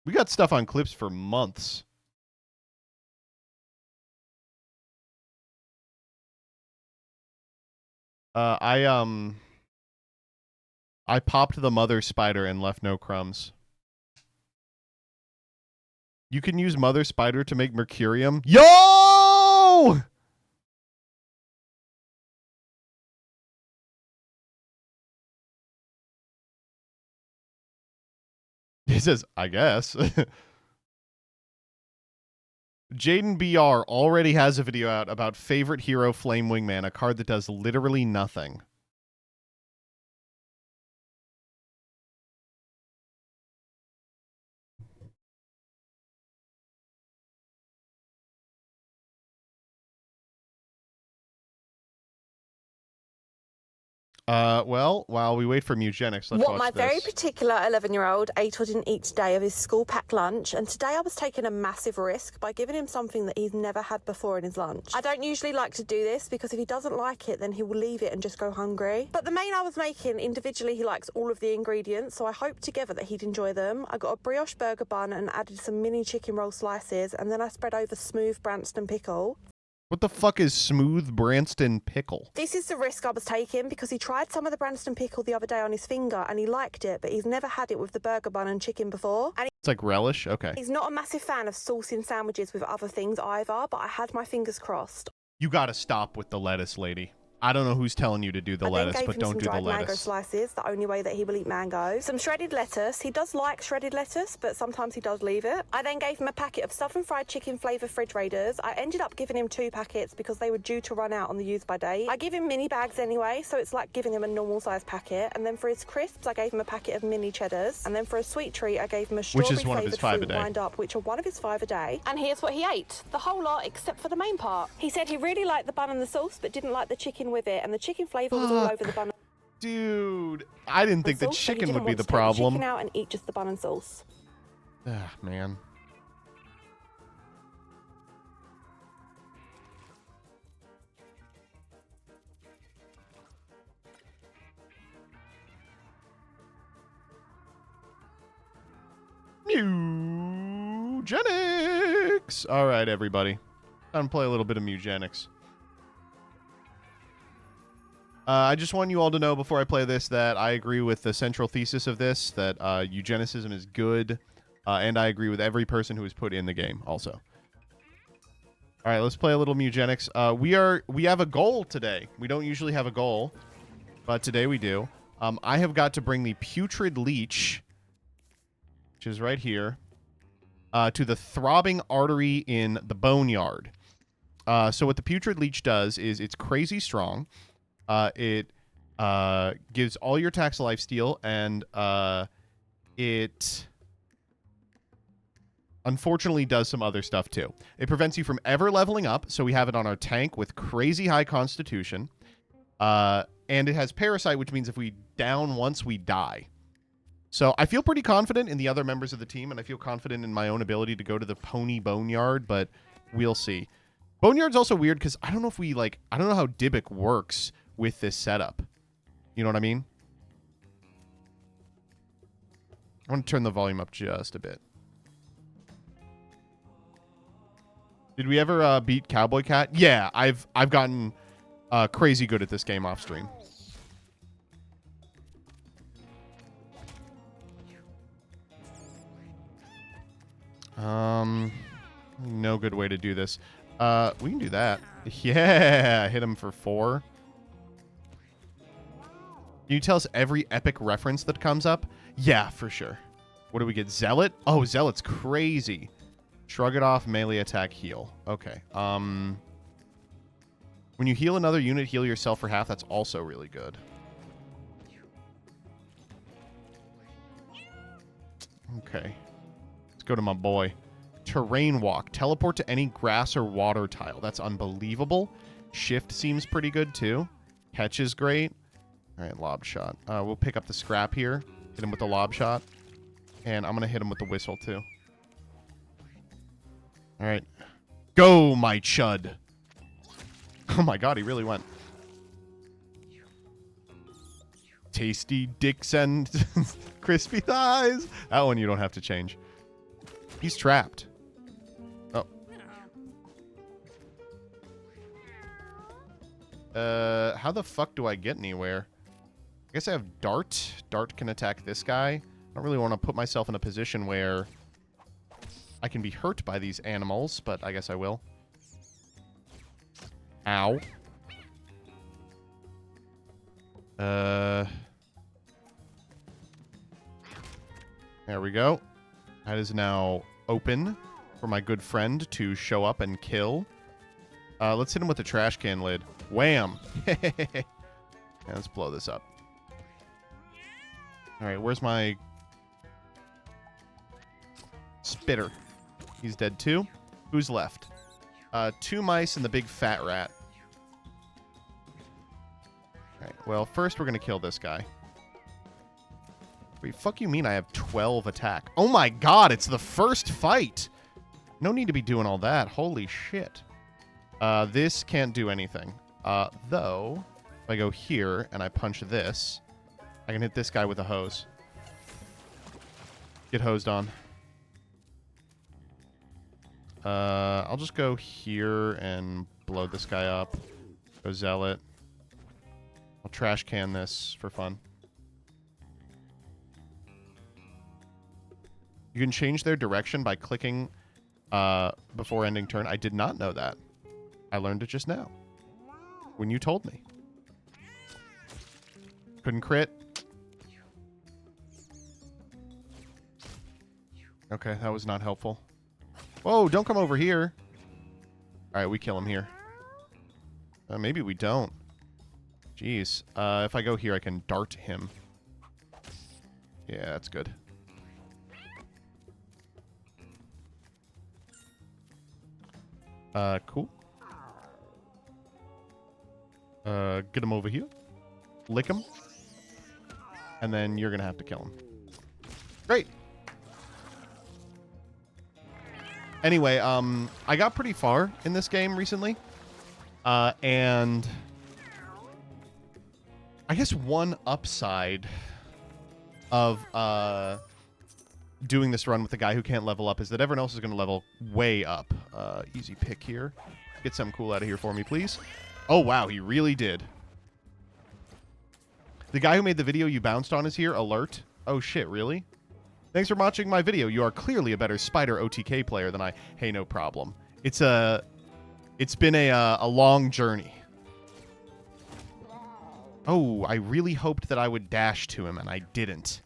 We got stuff on clips for months. I popped the mother spider and left no crumbs. You can use mother spider to make mercurium. Yo! He says, I guess. Jaden BR already has a video out about favorite hero Flame Wingman, a card that does literally nothing. Well, while we wait for mewgenics, let's What watch my this. very particular 11-year-old ate or didn't eat today of his school packed lunch, and today I was taking a massive risk by giving him something that he's never had before in his lunch. I don't usually like to do this because if he doesn't like it, then he will leave it and just go hungry. But the main I was making, individually he likes all of the ingredients, so I hoped together that he'd enjoy them. I got a brioche burger bun and added some mini chicken roll slices, and then I spread over smooth Branston pickle. What the fuck is smooth Branston pickle? This is the risk I was taking because he tried some of the Branston pickle the other day on his finger and he liked it, but he's never had it with the burger bun and chicken before. And It's like relish? Okay. he's not a massive fan of saucing sandwiches with other things either, but I had my fingers crossed. You gotta stop with the lettuce, lady. I don't know who's telling you to do the lettuce, but don't do the dried mango lettuce. slices, the only way that he will eat mango. Some shredded lettuce. He does like shredded lettuce, but sometimes he does leave it. I then gave him a packet of southern fried chicken flavour fridge raiders. I ended up giving him 2 packets because they were due to run out on the use by date. I give him mini bags anyway, so it's like giving him a normal size packet. And then for his crisps, I gave him a packet of mini cheddars. And then for a sweet treat, I gave him a strawberry is one of his flavoured 5 a fruit day. wind up, which are one of his 5 a day. And here's what he ate. The whole lot except for the main part. He said he really liked the bun and the sauce, but didn't like the chicken with it. And the chicken flavour was all over the bun. Dude, I didn't think the sauce, so he chicken didn't would be want the to take the problem. chicken out and eat just the bun and sauce. Ah, man. Mewgenics. All right, everybody. Time to play a little bit of Mewgenics. I just want you all to know before I play this that I agree with the central thesis of this, that eugenicism is good, and I agree with every person who is put in the game also. All right, let's play a little Mewgenics. We have a goal today. We don't usually have a goal, but today we do. I have got to bring the putrid leech, which is right here, to the throbbing artery in the boneyard. So what the putrid leech does is it's crazy strong. It gives all your attacks a lifesteal, and it unfortunately does some other stuff too. It prevents you from ever leveling up, so we have it on our tank with crazy high constitution. And it has Parasite, which means if we down once, we die. So I feel pretty confident in the other members of the team, and I feel confident in my own ability to go to the pony boneyard, but we'll see. Boneyard's also weird because I don't know if we, like, I don't know how Dybbuk works with this setup. You know what I mean? I want to turn the volume up just a bit. Did we ever beat Cowboy Cat? Yeah, I've gotten crazy good at this game off stream. No good way to do this. We can do that. Yeah, hit him for 4. Can you tell us every epic reference that comes up? Yeah, for sure. What do we get? Zealot? Oh, Zealot's crazy. Shrug it off, melee attack, heal. Okay. When you heal another unit, heal yourself for half. That's also really good. Okay. Let's go to my boy. Terrain walk. Teleport to any grass or water tile. That's unbelievable. Shift seems pretty good too. Catch is great. All right, lob shot. We'll pick up the scrap here. Hit him with the lob shot. And I'm going to hit him with the whistle too. All right. Go, my chud. Oh my god, he really went. Tasty dicks and crispy thighs. That one you don't have to change. He's trapped. Oh. How the fuck do I get anywhere? I guess I have Dart. Dart can attack this guy. I don't really want to put myself in a position where I can be hurt by these animals, but I guess I will. Ow. There we go. That is now open for my good friend to show up and kill. Let's hit him with the trash can lid. Wham! Yeah, let's blow this up. Alright, where's my spitter? He's dead too. Who's left? 2 mice and the big fat rat. Alright, well, first we're going to kill this guy. Wait, fuck you mean I have 12 attack? Oh my god, it's the first fight! No need to be doing all that. Holy shit. This can't do anything. Though, if I go here and I punch this, I can hit this guy with a hose. Get hosed on. I'll just go here and blow this guy up. Go Zealot. I'll trash can this for fun. You can change their direction by clicking before ending turn. I did not know that. I learned it just now. When you told me. Couldn't crit. Okay, that was not helpful. Whoa, don't come over here. Alright, we kill him here. Maybe we don't. Jeez. If I go here, I can dart him. Yeah, that's good. Cool. Get him over here. Lick him. And then you're gonna have to kill him. Great. Anyway, I got pretty far in this game recently. And I guess one upside of doing this run with the guy who can't level up is that everyone else is going to level way up. Easy pick here. Get something cool out of here for me, please. Oh, wow, he really did. The guy who made the video you bounced on is here. Alert. Oh, shit, really? Thanks for watching my video. You are clearly a better Spider OTK player than I. Hey, no problem. It's been a long journey. Oh, I really hoped that I would dash to him, and I didn't.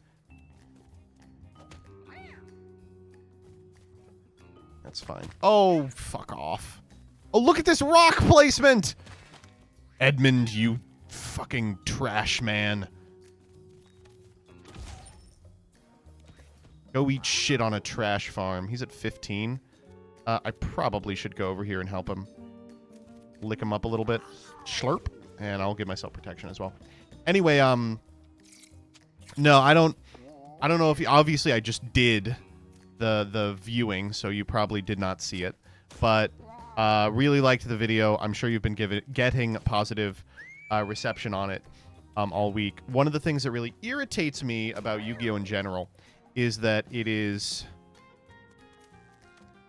That's fine. Oh, fuck off. Oh, look at this rock placement! Edmund, you fucking trash man. Go eat shit on a trash farm. He's at 15. I probably should go over here and help him. Lick him up a little bit. Slurp. And I'll give myself protection as well. Anyway, no, I don't know if obviously I just did the viewing, so you probably did not see it. But really liked the video. I'm sure you've been getting positive reception on it all week. One of the things that really irritates me about Yu-Gi-Oh! In general is that it is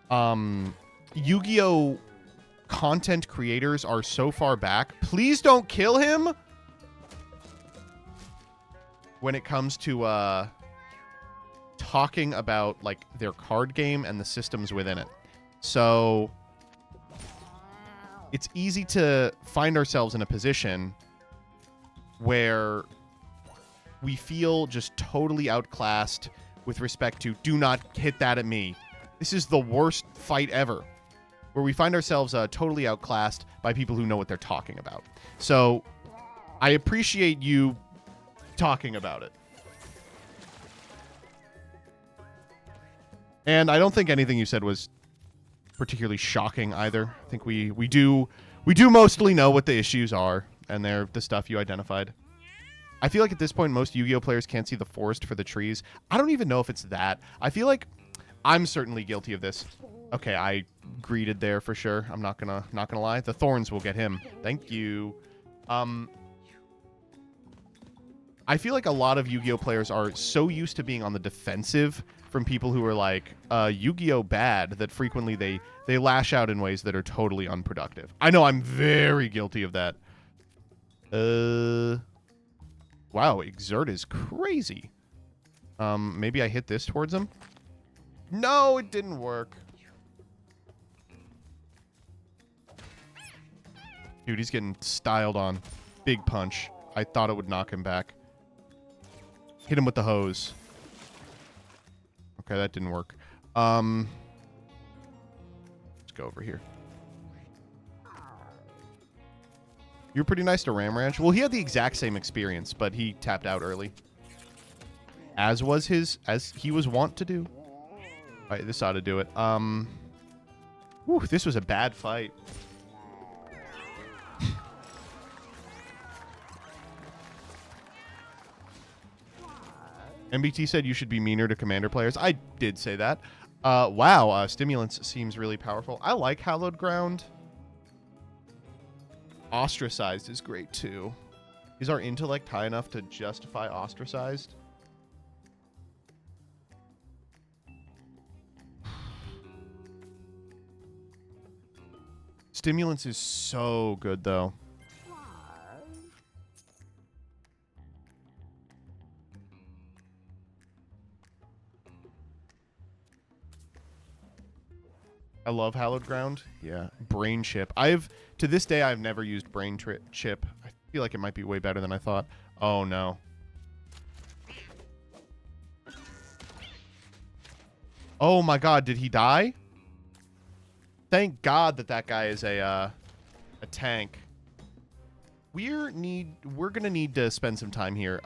Yu-Gi-Oh! Content creators are so far back. Please don't kill him when it comes to talking about like their card game and the systems within it. So it's easy to find ourselves in a position where we feel just totally outclassed with respect to do not hit that at me. This is the worst fight ever. Where we find ourselves totally outclassed by people who know what they're talking about. So I appreciate you talking about it. And I don't think anything you said was particularly shocking either. I think we do mostly know what the issues are, and they're the stuff you identified. I feel like at this point most Yu-Gi-Oh players can't see the forest for the trees. I don't even know if it's that. I feel like I'm certainly guilty of this. Okay, I greeted there for sure. I'm not gonna lie. The thorns will get him. Thank you. I feel like a lot of Yu-Gi-Oh players are so used to being on the defensive from people who are like Yu-Gi-Oh bad that frequently they lash out in ways that are totally unproductive. I know I'm very guilty of that. Wow, exert is crazy. Maybe I hit this towards him. No, it didn't work. Dude, he's getting styled on. Big punch. I thought it would knock him back. Hit him with the hose. Okay, that didn't work. Let's go over here. You're pretty nice to Ram Ranch. Well, he had the exact same experience, but he tapped out early. As he was wont to do. All right, this ought to do it. Whew, this was a bad fight. MBT said you should be meaner to commander players. I did say that. Wow, Stimulants seems really powerful. I like Hallowed Ground. Ostracized is great too. Is our intellect high enough to justify Ostracized? Stimulants is so good though. I love Hallowed Ground. Yeah. Brain Chip. To this day, I've never used Brain Chip. I feel like it might be way better than I thought. Oh, no. Oh, my God. Did he die? Thank God that guy is a tank. We're going to need to spend some time here.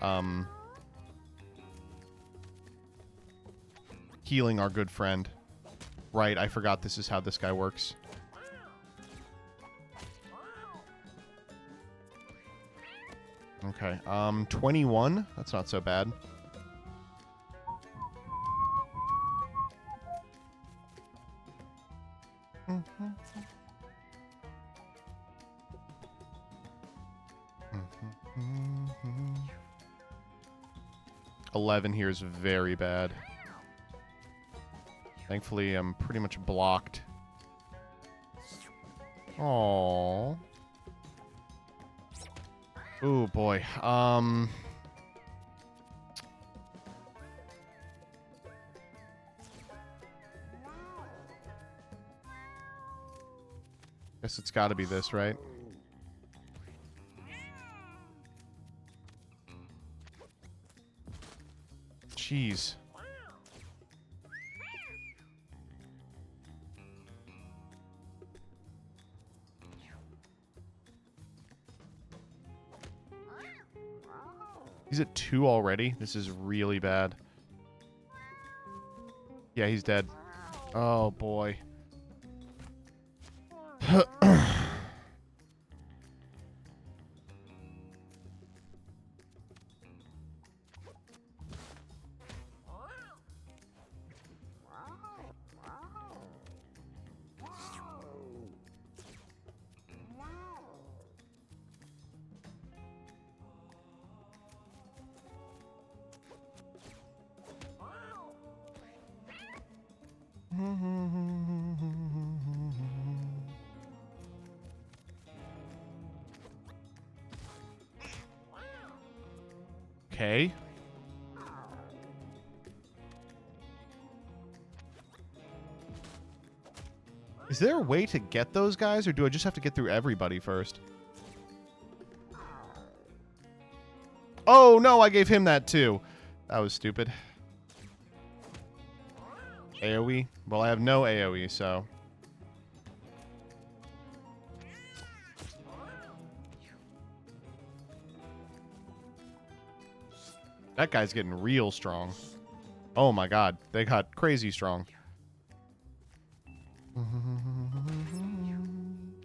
Healing our good friend. Right, I forgot this is how this guy works. Okay, 21. That's not so bad. Mm-hmm. 11 here is very bad. Thankfully, I'm pretty much blocked. Aww. Ooh, boy. Guess it's got to be this, right? Jeez. He's at 2 already. This is really bad. Yeah, he's dead. Oh, boy. Okay. Is there a way to get those guys, or do I just have to get through everybody first? Oh, no, I gave him that too. That was stupid. AoE? Well, I have no AoE, so... That guy's getting real strong. Oh my god, they got crazy strong.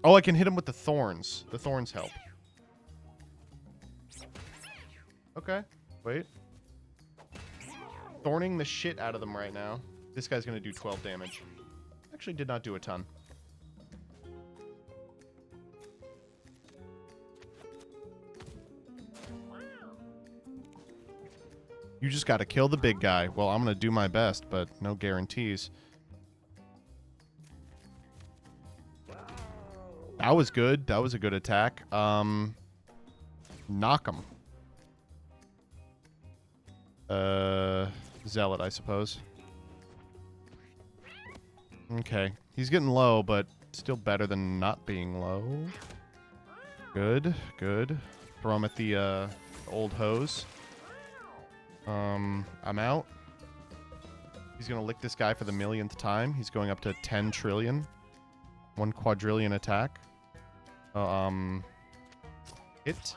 Oh, I can hit him with the thorns. The thorns help. Okay, wait. Thorning the shit out of them right now. This guy's gonna do 12 damage. Actually did not do a ton. You just gotta kill the big guy. Well, I'm gonna do my best, but no guarantees. That was good. That was a good attack. Knock him. Zealot, I suppose. Okay. He's getting low, but still better than not being low. Good, good. Throw him at the old hose. I'm out. He's gonna lick this guy for the millionth time. He's going up to 10 trillion. 1 quadrillion attack. Hit.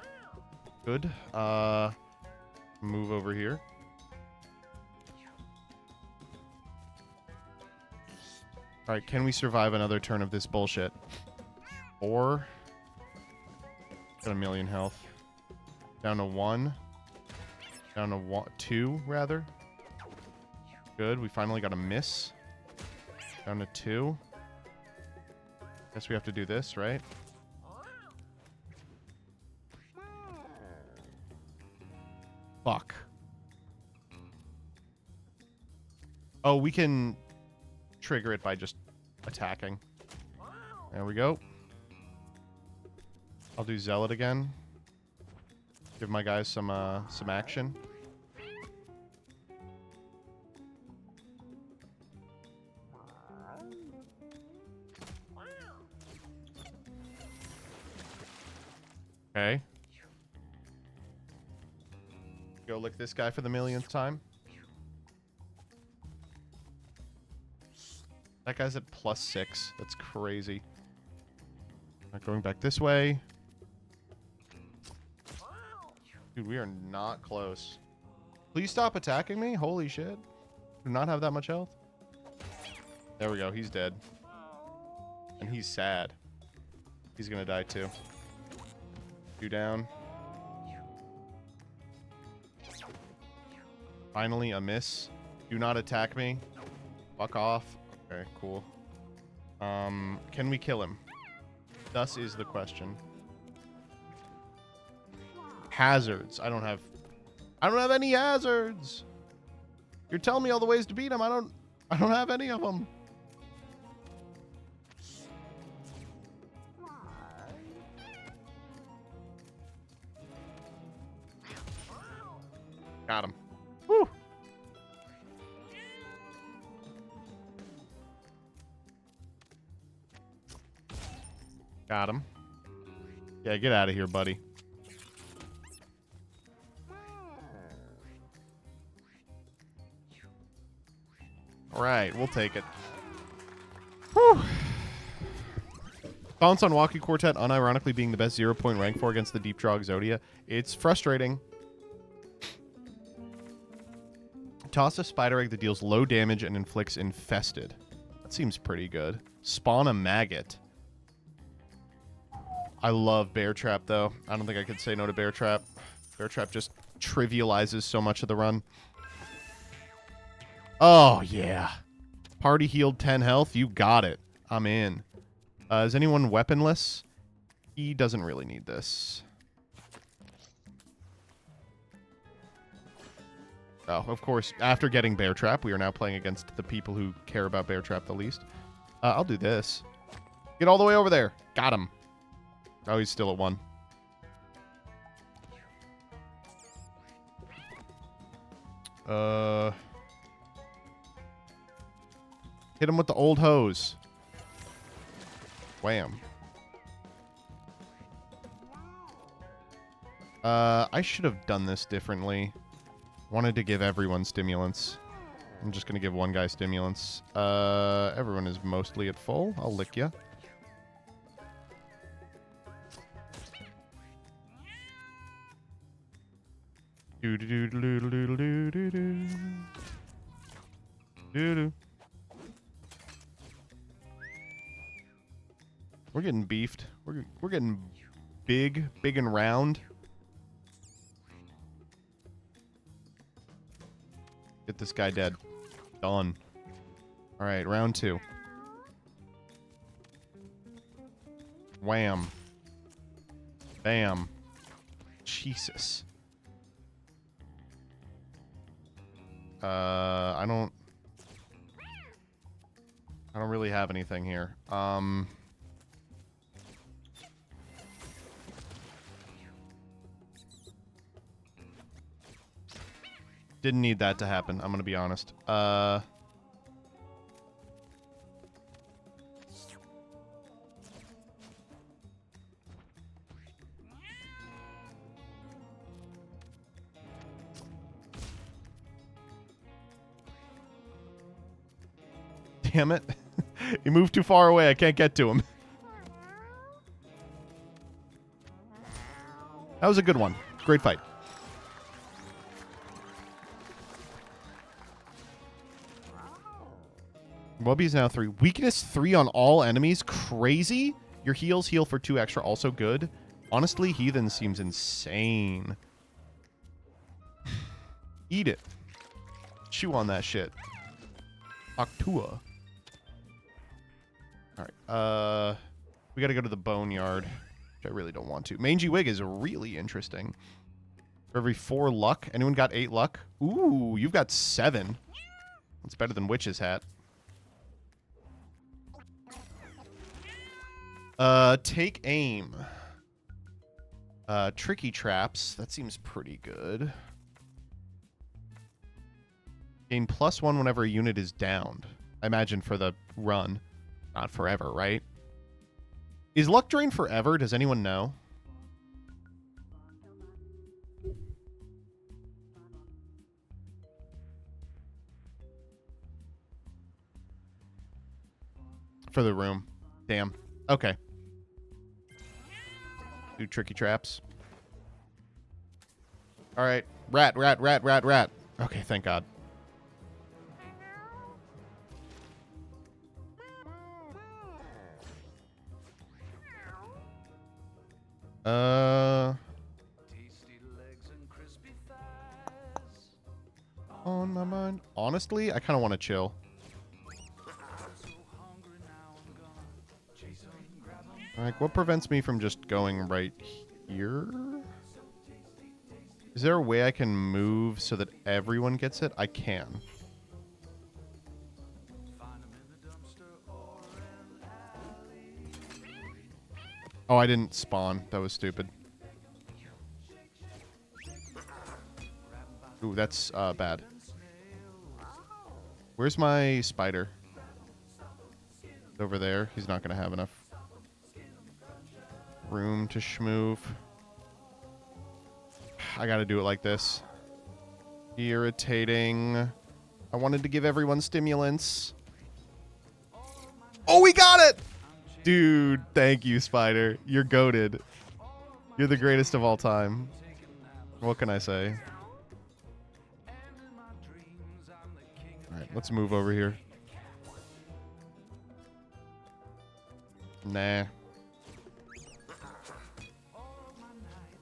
Good. Move over here. Alright, can we survive another turn of this bullshit? 4. Got a million health. Down to 1. Down to 2, rather. Good, we finally got a miss. Down to 2. Guess we have to do this, right? Fuck. Oh, we can trigger it by just attacking. There we go. I'll do Zealot again. Give my guys some action. Okay. Go lick this guy for the millionth time. That guy's at +6. That's crazy. Not going back this way. Dude, we are not close. Please stop attacking me. Holy shit. Do not have that much health. There we go. He's dead. And he's sad. He's gonna die too. 2 down. Finally, a miss. Do not attack me. Fuck off. Okay, cool. Can we kill him? Thus is the question. Hazards. I don't have any hazards. You're telling me all the ways to beat him. I don't I don't have any of them. Got him. Woo. Got him. Yeah, get out of here, buddy. All right, we'll take it. Whew. Bounce on Walkie Quartet unironically being the best 0-point rank for against the Deep Draw Exodia. It's frustrating. Toss a spider egg that deals low damage and inflicts infested. That seems pretty good. Spawn a maggot. I love Bear Trap, though. I don't think I could say no to Bear Trap. Bear Trap just trivializes so much of the run. Oh, yeah. Party healed 10 health. You got it. I'm in. Is anyone weaponless? He doesn't really need this. Oh, of course, after getting Bear Trap, we are now playing against the people who care about Bear Trap the least. I'll do this. Get all the way over there. Got him. Oh, he's still at 1. Hit him with the old hose. Wham. I should have done this differently. Wanted to give everyone stimulants. I'm just going to give one guy stimulants. Everyone is mostly at full. I'll lick ya. Do do do do do do do do do do do. We're getting beefed. We're getting big and round. Get this guy dead. Done. All right, round 2. Wham. Bam. Jesus. I don't really have anything here. Didn't need that to happen, I'm gonna be honest. Damn it. He moved too far away. I can't get to him. That was a good one. Great fight. Wubby's now 3. Weakness 3 on all enemies. Crazy. Your heals heal for 2 extra. Also good. Honestly, Heathen seems insane. Eat it. Chew on that shit. Octua. Alright. We gotta go to the Boneyard. Which I really don't want to. Mangy Wig is really interesting. For every 4 luck. Anyone got 8 luck? Ooh, you've got 7. That's better than Witch's Hat. Take aim. Tricky traps. That seems pretty good. Gain +1 whenever a unit is downed. I imagine for the run. Not forever, right? Is luck drain forever? Does anyone know? For the room. Damn. Okay. Do tricky traps. All right. Rat. Okay, thank God. On my mind. Honestly, I kind of want to chill. Like, what prevents me from just going right here? Is there a way I can move so that everyone gets it? I can. Oh, I didn't spawn. That was stupid. Ooh, that's bad. Where's my spider? Over there. He's not going to have enough room to schmoove. I got to do it like this. Irritating. I wanted to give everyone stimulants. Oh, we got it! Dude, thank you, Spider. You're goated. You're the greatest of all time. What can I say? Alright, let's move over here. Nah.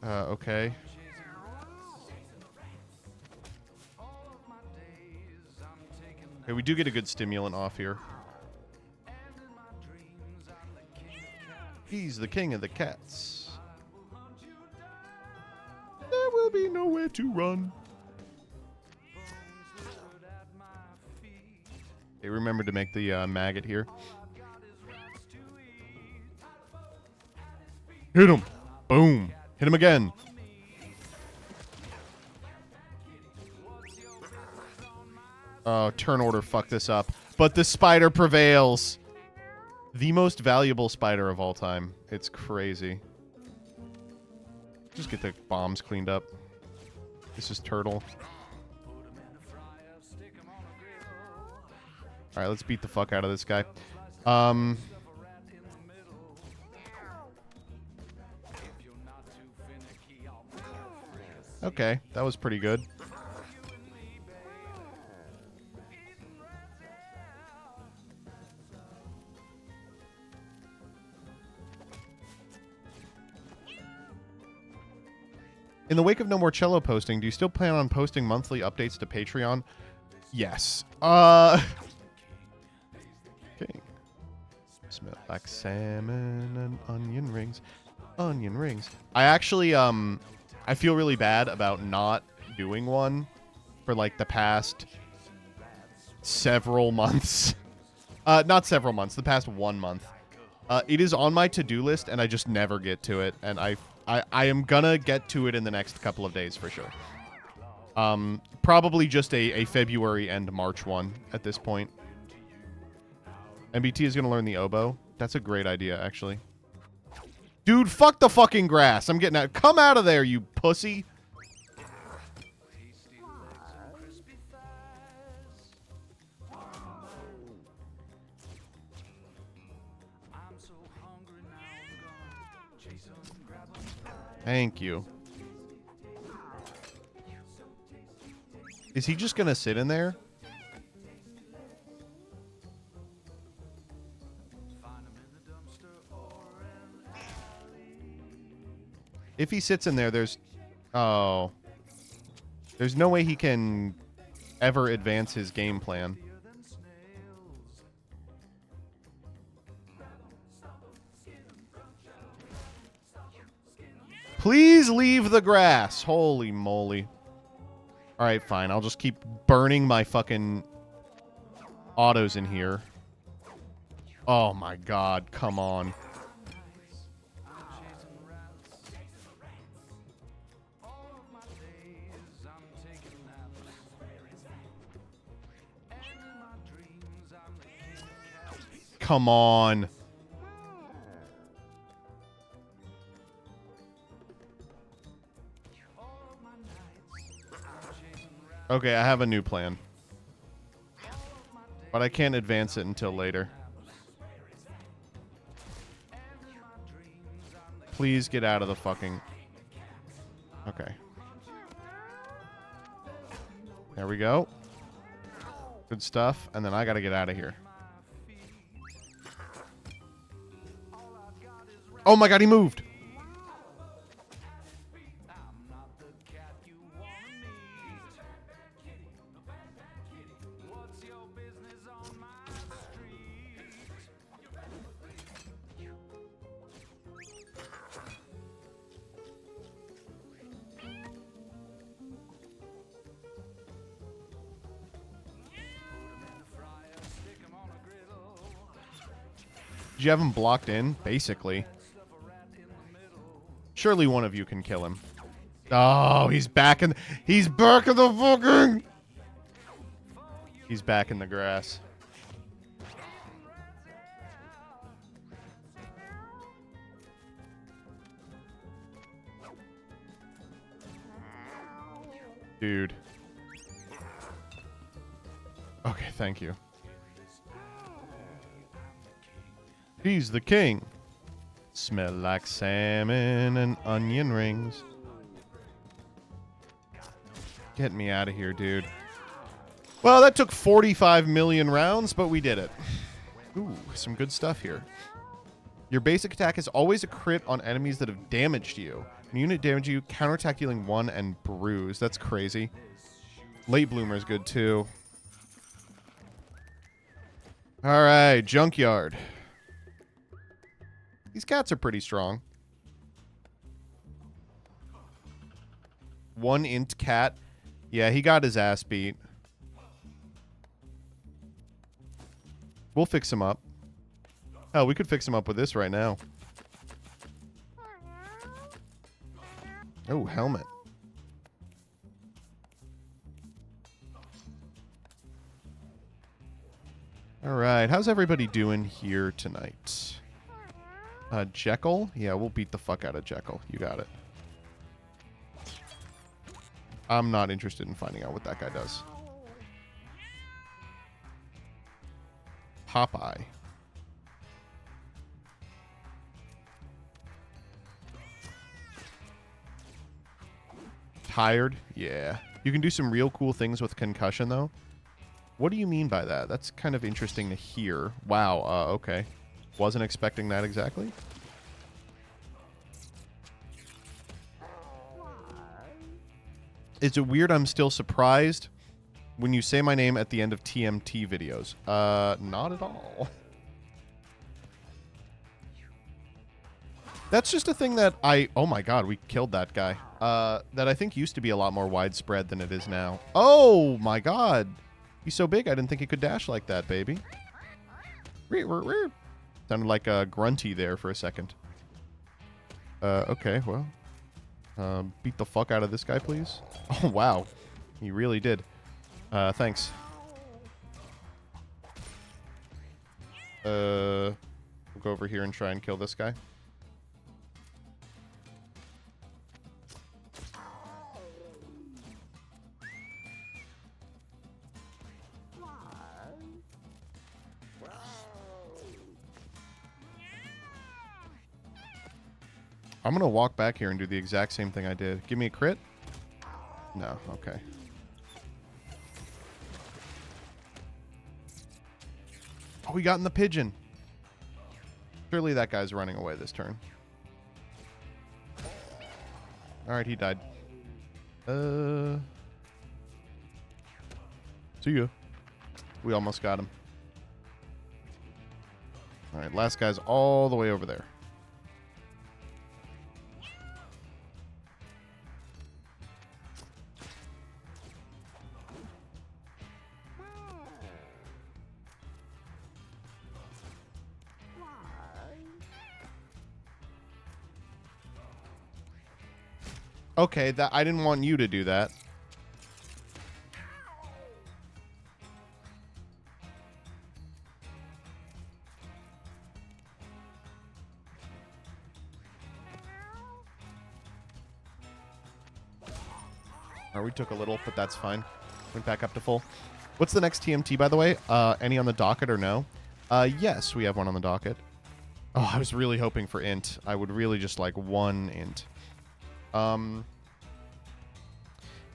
Okay. Okay, we do get a good stimulant off here. He's the king of the cats. There will be nowhere to run. Okay, remember to make the maggot here. Hit him. Boom. Hit him again. Oh, turn order fucked this up. But the spider prevails. The most valuable spider of all time. It's crazy. Just get the bombs cleaned up. This is turtle. Alright, let's beat the fuck out of this guy. Okay, that was pretty good. In the wake of no more cello posting, do you still plan on posting monthly updates to Patreon? Yes. Okay. Smell like salmon and onion rings. Onion rings. I actually, I feel really bad about not doing one for like the past several months. Not several months, the past 1 month. It is on my to-do list and I just never get to it. And I am gonna get to it in the next couple of days for sure. Probably just a February and March one at this point. MBT is gonna learn the oboe. That's a great idea, actually. Dude, fuck the fucking grass. I'm getting out. Come out of there, you pussy. Thank you. Is he just gonna sit in there? If he sits in there, there's... Oh. There's no way he can ever advance his game plan. Please leave the grass. Holy moly. Alright, fine. I'll just keep burning my fucking autos in here. Oh my god. Come on. Come on. Okay, I have a new plan. But I can't advance it until later. Please get out of the fucking... Okay. There we go. Good stuff. And then I gotta get out of here. Oh my god, he moved! Did you have him blocked in? Basically. Surely one of you can kill him. Oh, he's back in the fucking... He's back in the grass. Dude. Okay, thank you. He's the king. Smell like salmon and onion rings. Get me out of here, dude. Well, that took 45 million rounds, but we did it. Ooh, some good stuff here. Your basic attack is always a crit on enemies that have damaged you. When unit damage you, counterattack dealing 1 and bruise. That's crazy. Late bloomer is good too. All right, junkyard. These cats are pretty strong. 1 int cat. Yeah, he got his ass beat. We'll fix him up. Hell, we could fix him up with this right now. Oh, helmet. All right, how's everybody doing here tonight? Jekyll? Yeah, we'll beat the fuck out of Jekyll. You got it. I'm not interested in finding out what that guy does. Popeye. Tired? Yeah. You can do some real cool things with concussion, though. What do you mean by that? That's kind of interesting to hear. Wow, okay. Wasn't expecting that exactly. Is it weird I'm still surprised when you say my name at the end of TMT videos? Not at all. That's just a thing that oh my god, we killed that guy. That I think used to be a lot more widespread than it is now. Oh my god. He's so big, I didn't think he could dash like that, baby. Sounded like a grunty there for a second. Okay, well. Beat the fuck out of this guy, please. Oh, wow. He really did. Thanks. We'll go over here and try and kill this guy. I'm going to walk back here and do the exact same thing I did. Give me a crit? No, okay. Oh, we got in the pigeon. Surely that guy's running away this turn. Alright, he died. See ya. We almost got him. Alright, last guy's all the way over there. Okay, that I didn't want you to do that. Or we took a little, but that's fine. Went back up to full. What's the next TMT, by the way? Any on the docket or no? Yes, we have one on the docket. Oh, I was really hoping for int. I would really just like one int.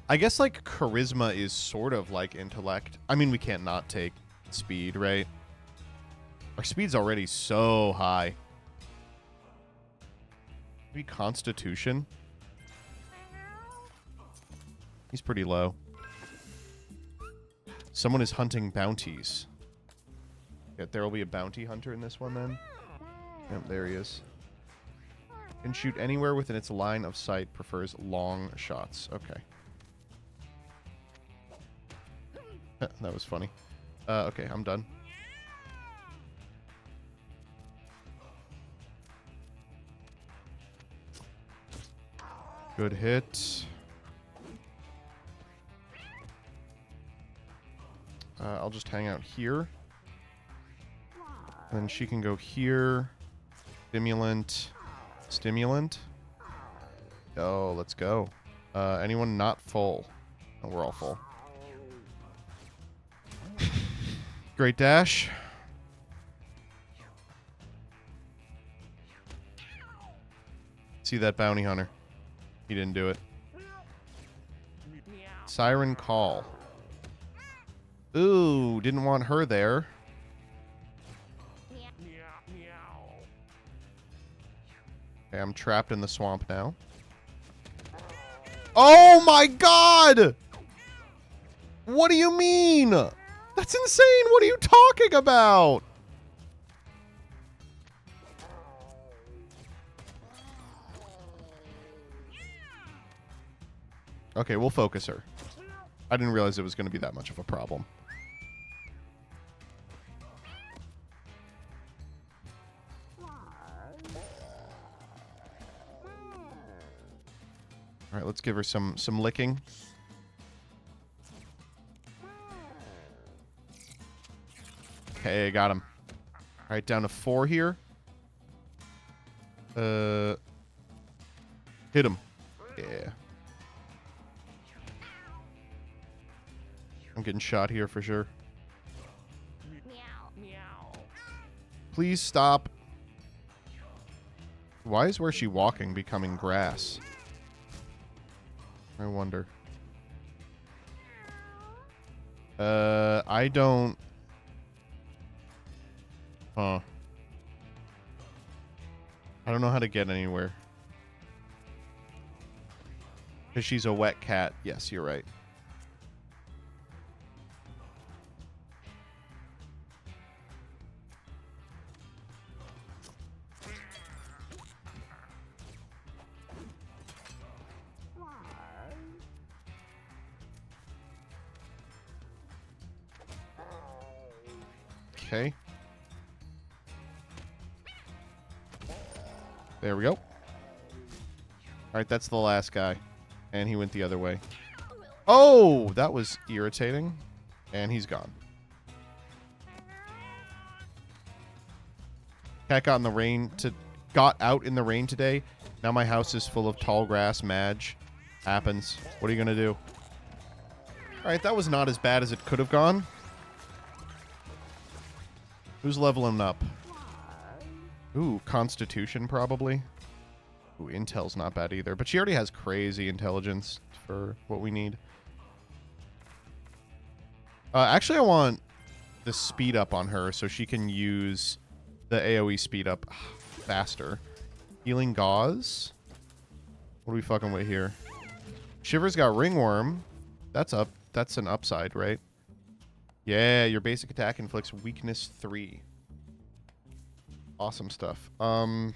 I guess like charisma is sort of like intellect. I mean, we can't not take speed, right? Our speed's already so high. Maybe constitution. He's pretty low. Someone is hunting bounties. Yeah, there will be a bounty hunter in this one then. Yep, there he is. Can shoot anywhere within its line of sight. Prefers long shots. Okay. That was funny. Okay, I'm done. Good hit. I'll just hang out here. And then she can go here. Stimulant. Stimulant. Oh, let's go. Anyone not full? Oh, we're all full. Great dash. See that bounty hunter. He didn't do it. Siren call. Ooh, didn't want her there. Okay, I'm trapped in the swamp now. Oh my god! What do you mean? That's insane! What are you talking about? Okay, we'll focus her. I didn't realize it was going to be that much of a problem. All right, let's give her some licking. Okay, got him. All right, down to 4 here. Hit him. Yeah. I'm getting shot here for sure. Please stop. Why is where she walking becoming grass? I wonder. I don't... Huh. I don't know how to get anywhere. Because she's a wet cat. Yes, you're right. Okay. There we go. All right, that's the last guy. And he went the other way. Oh, that was irritating. And he's gone. Cat got out in the rain today. Now my house is full of tall grass. Madge. Happens. What are you going to do? All right, that was not as bad as it could have gone. Who's leveling up? Ooh, Constitution probably. Ooh, Intel's not bad either. But she already has crazy intelligence for what we need. Actually, I want the speed up on her so she can use the AoE speed up faster. Healing Gauze. What are we fucking with here? Shiver's got Ringworm. That's up. That's an upside, right? Yeah, your basic attack inflicts weakness 3. Awesome stuff. Not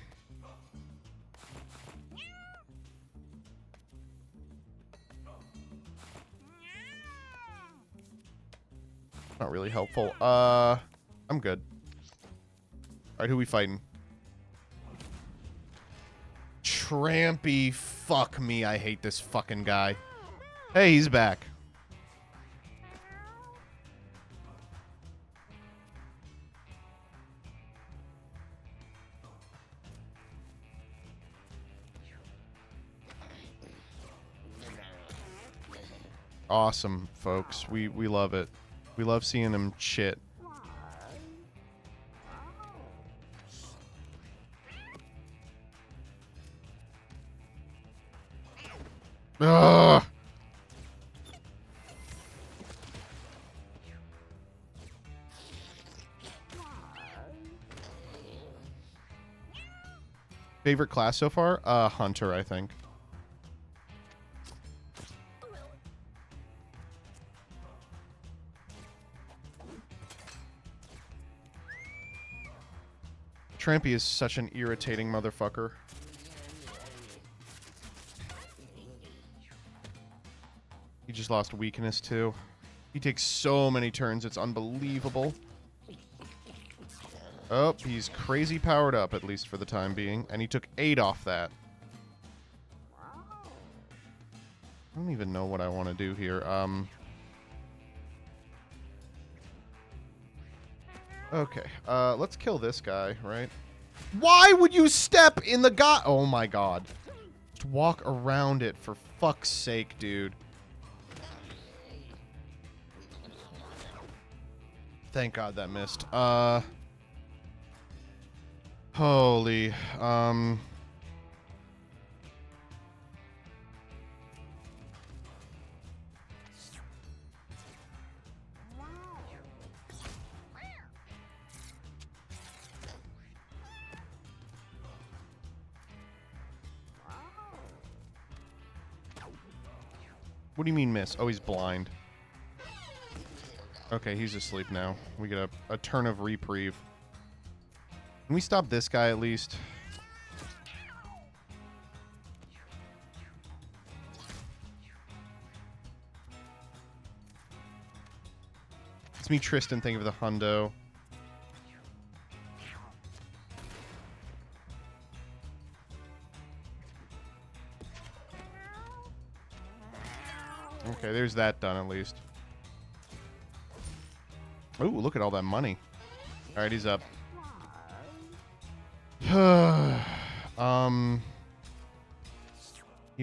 really helpful. I'm good. Alright, who we fighting? Trampy, fuck me. I hate this fucking guy. Hey, he's back. Awesome, folks. We love it. We love seeing him shit. Ugh. Favorite class so far? Hunter, I think. Trampy is such an irritating motherfucker. He just lost weakness too. He takes so many turns, it's unbelievable. Oh, he's crazy powered up, at least for the time being. And he took 8 off that. I don't even know what I want to do here. Okay. Let's kill this guy, right? Why would you step in the guy? Oh my god. Just walk around it for fuck's sake, dude. Thank god that missed. Holy. What do you mean miss? Oh, he's blind. Okay, he's asleep now. We get a turn of reprieve. Can we stop this guy at least? It's me, Tristan, thinking of the hundo. Okay, there's that done at least. Ooh, look at all that money. Alright, he's up. Heal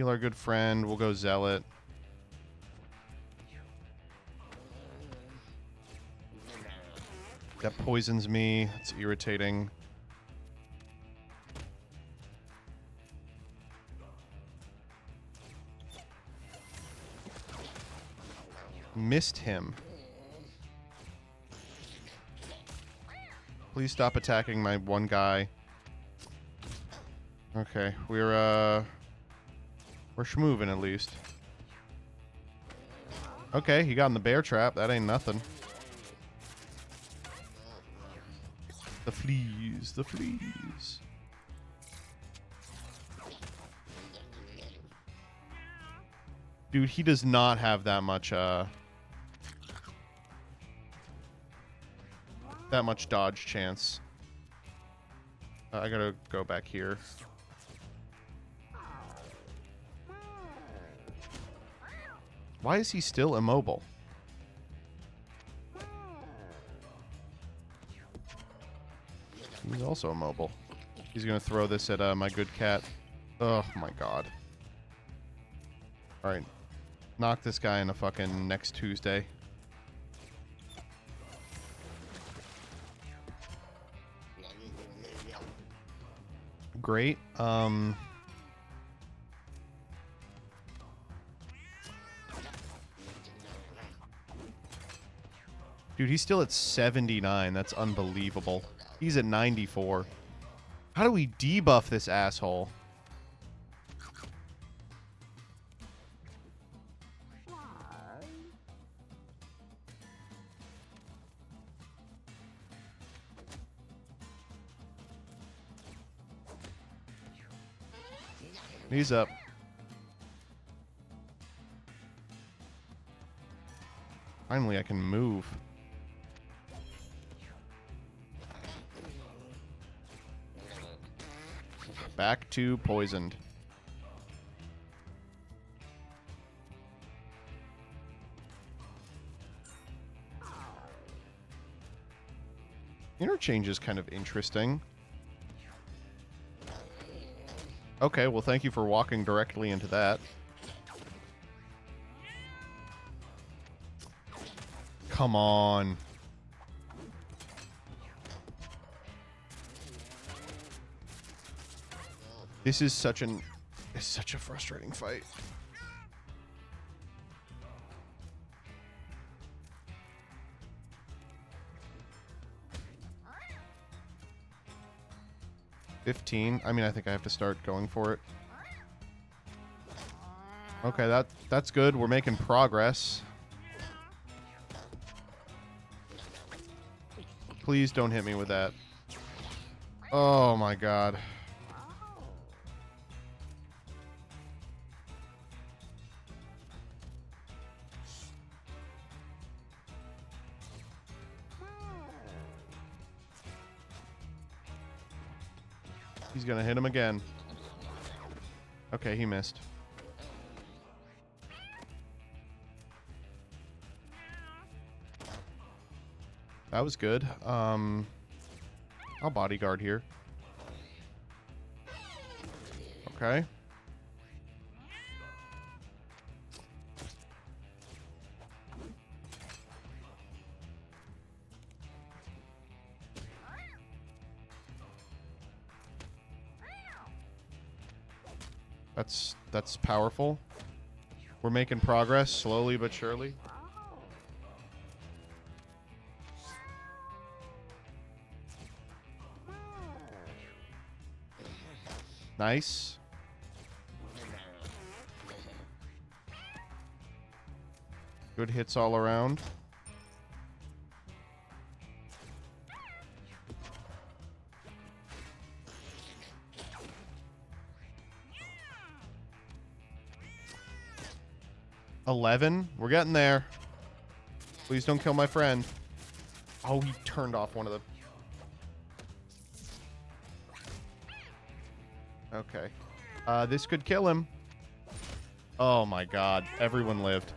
our good friend. We'll go Zealot. That poisons me. It's irritating. Missed him. Please stop attacking my one guy. Okay, we're schmoovin' at least. Okay, he got in the bear trap. That ain't nothing. The fleas, the fleas. Dude, he does not have that much dodge chance. I gotta go back here. Why is he still immobile? He's also immobile. He's gonna throw this at my good cat. Oh my god. Alright. Knock this guy in a fucking next Tuesday. Great. Dude, he's still at 79. That's unbelievable. He's at 94. How do we debuff this asshole? He's up. Finally, I can move. Back to poisoned. Interchange is kind of interesting. Okay, well, thank you for walking directly into that. Come on. This is such a frustrating fight. $15. I mean, I think I have to start going for it. Okay, that's good. We're making progress. Please don't hit me with that. Oh my god. He's gonna hit him again. Okay, he missed. That was good. I'll bodyguard here. Okay. That's powerful. We're making progress slowly but surely. Nice. Good hits all around. $11. We're getting there. Please don't kill my friend. Oh, he turned off one of the... Okay. This could kill him. Oh my god. Everyone lived.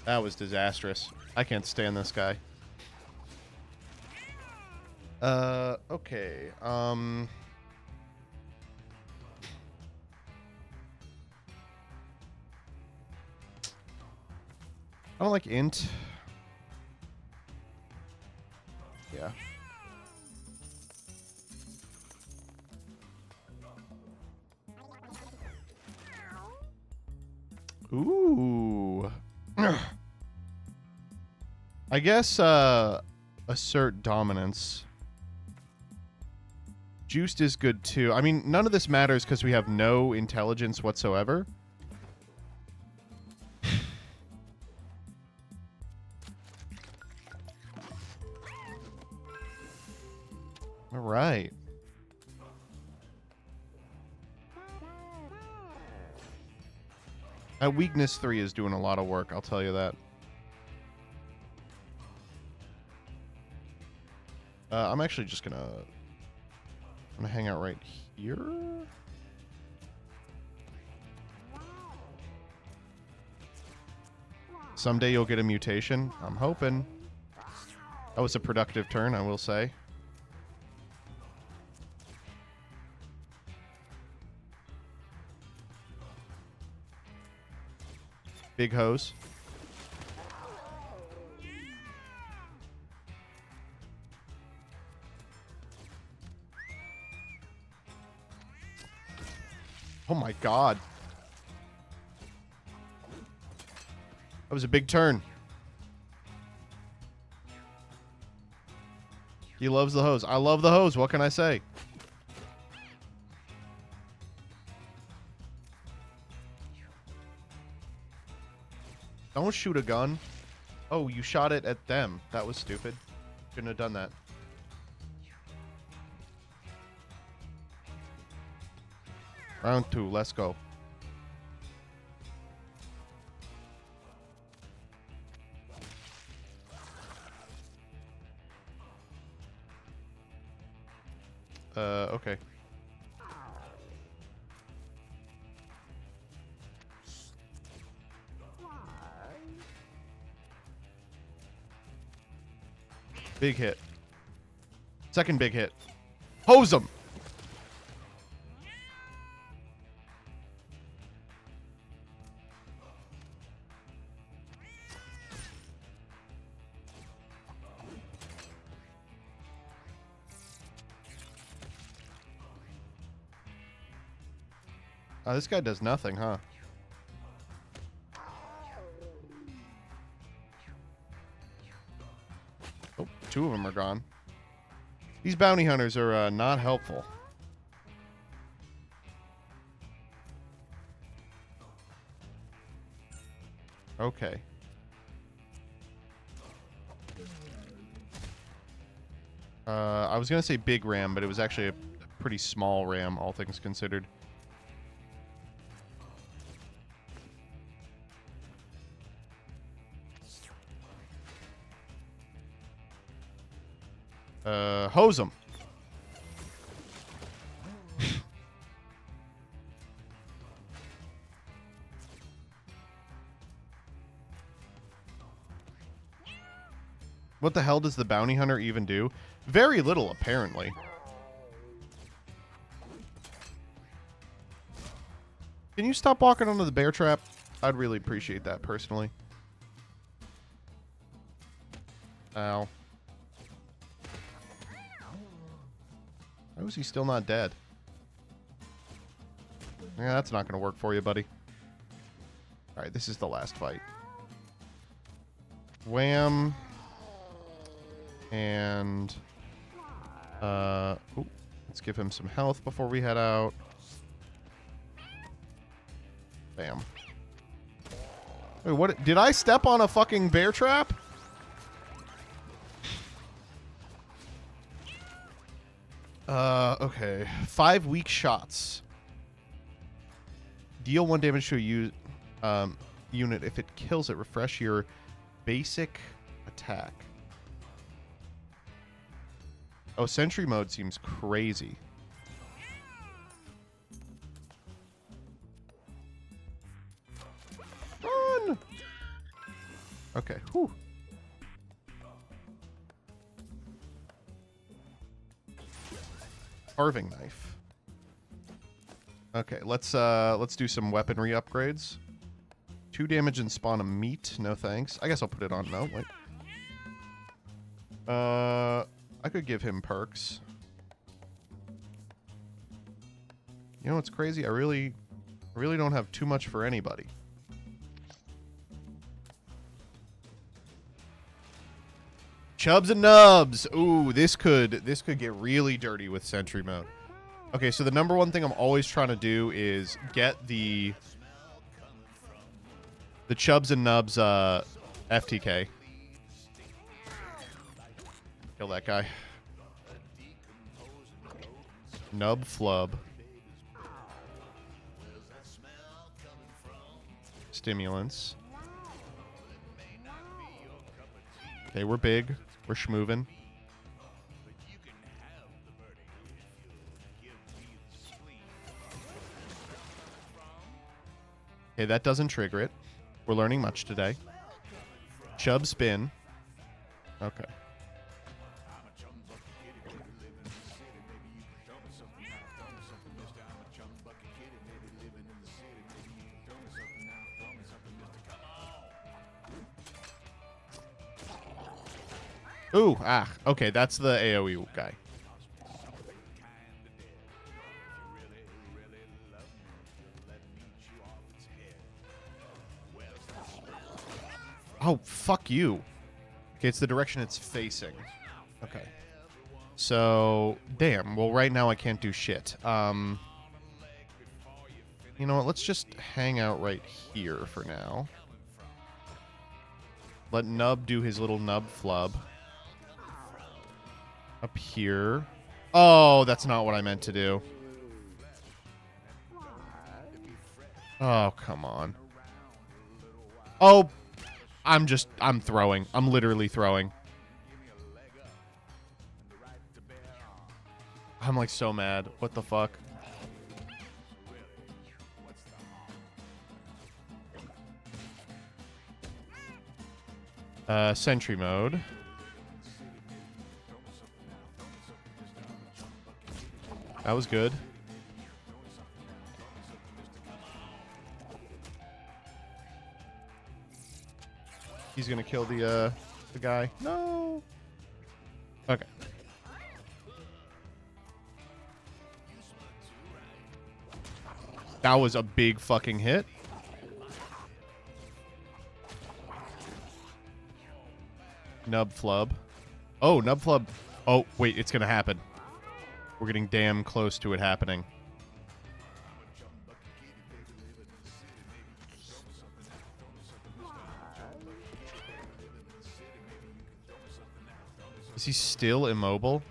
That was disastrous. I can't stand this guy. Okay. I don't like int. Yeah. Ooh. I guess assert dominance. Juiced is good too. I mean, none of this matters because we have no intelligence whatsoever. All right. Weakness 3 is doing a lot of work, I'll tell you that. I'm actually just gonna hang out right here. Someday you'll get a mutation. I'm hoping. That was a productive turn, I will say. Big hose. Oh my god. That was a big turn. He loves the hose. I love the hose. What can I say? Don't shoot a gun. Oh, you shot it at them. That was stupid. Shouldn't have done that. Round 2. Let's go. Okay. Big hit. Second big hit. Hose him! This guy does nothing, huh? Oh, 2 of them are gone. These bounty hunters are not helpful. Okay. I was gonna say big ram, but it was actually a pretty small ram, all things considered. Hose him. What the hell does the bounty hunter even do? Very little, apparently. Can you stop walking onto the bear trap? I'd really appreciate that, personally. Ow. How is he still not dead? Yeah, that's not going to work for you, buddy. Alright, this is the last fight. Wham. And... ooh, let's give him some health before we head out. Bam. Wait, what? Did I step on a fucking bear trap? Okay. 5 weak shots. Deal 1 damage to a unit. If it kills it, refresh your basic attack. Oh, sentry mode seems crazy. Run! Okay. Whew. Carving knife. Okay, let's do some weaponry upgrades. 2 damage and spawn a meat. No thanks. I guess I'll put it on. No, wait. I could give him perks. You know what's crazy? I really don't have too much for anybody. Chubs and nubs. Ooh, this could get really dirty with sentry mode. Okay, so the number one thing I'm always trying to do is get the chubs and nubs FTK. Kill that guy. Nub flub. Stimulants. Okay, we're big. We're schmoovin'. Okay, that doesn't trigger it. We're learning much today. Chub spin. Okay. Ooh, okay, that's the AoE guy. Oh, fuck you. Okay, it's the direction it's facing. Okay. So, damn. Well, right now I can't do shit. You know what? Let's just hang out right here for now. Let Nub do his little Nub flub. Up here. Oh, that's not what I meant to do. Oh, come on. Oh, I'm throwing. I'm literally throwing. I'm like so mad. What the fuck? Sentry mode. That was good. He's gonna kill the guy. No. Okay. That was a big fucking hit. Nub flub. Oh, nub flub. Oh, wait, it's gonna happen. We're getting damn close to it happening. Is he still immobile?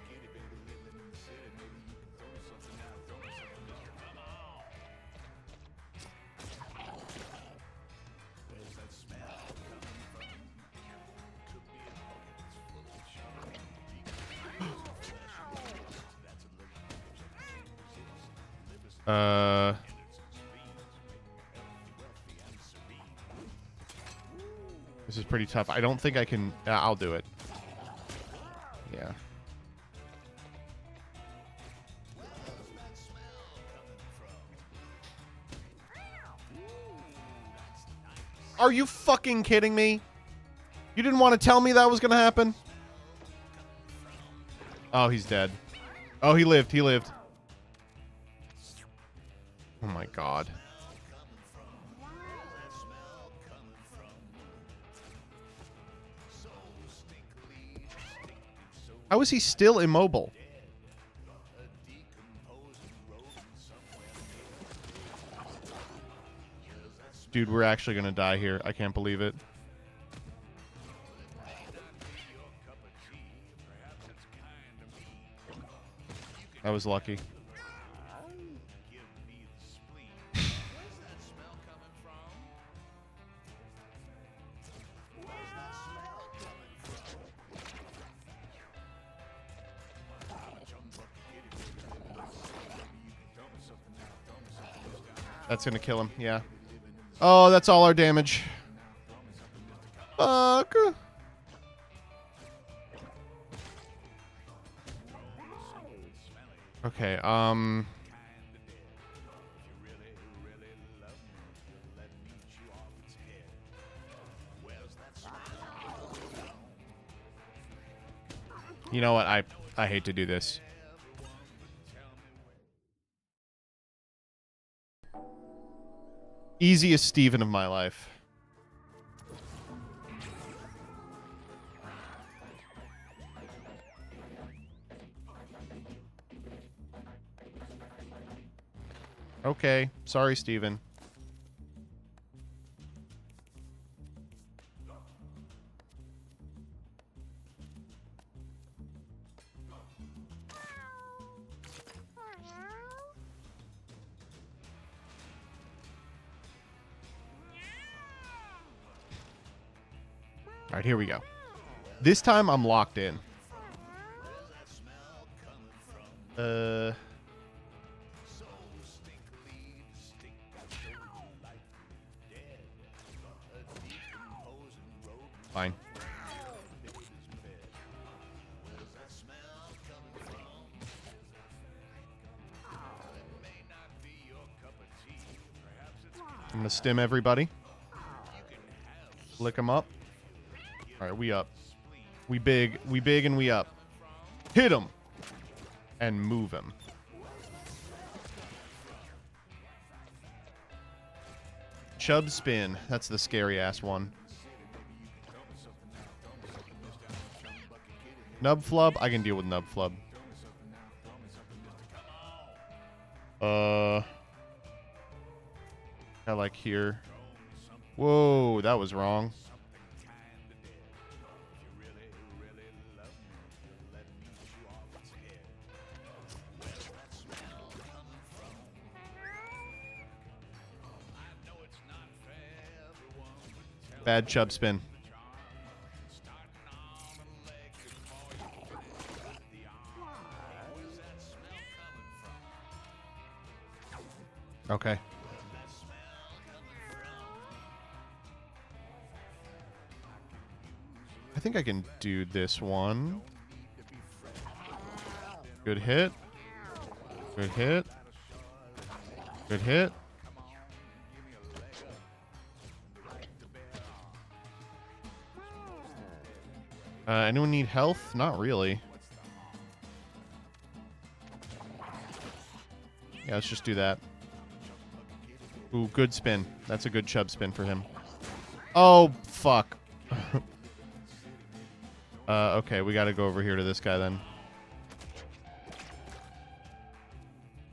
This is pretty tough. I don't think I can... I'll do it. Are you fucking kidding me? You didn't want to tell me that was gonna happen? Oh, he's dead. Oh, he lived. He lived. Oh my god. How is he still immobile? Dude, we're actually gonna die here. I can't believe it. I was lucky. That's gonna kill him, yeah. Oh, that's all our damage. Fuck. Okay, you know what? I hate to do this. Easiest Steven of my life. Okay. Sorry, Steven. All right, here we go. This time I'm locked in. Fine. I'm gonna stim everybody. Lick them up. All right, we up. We big, and we up. Hit him. And move him. Chub spin. That's the scary ass one. Nub flub. I can deal with nub flub. I like here. Whoa, that was wrong. Bad chub spin. Okay. I think I can do this one. Good hit. Good hit. Good hit. Anyone need health? Not really. Yeah, let's just do that. Ooh, good spin. That's a good chub spin for him. Oh, fuck. Okay, we gotta go over here to this guy then.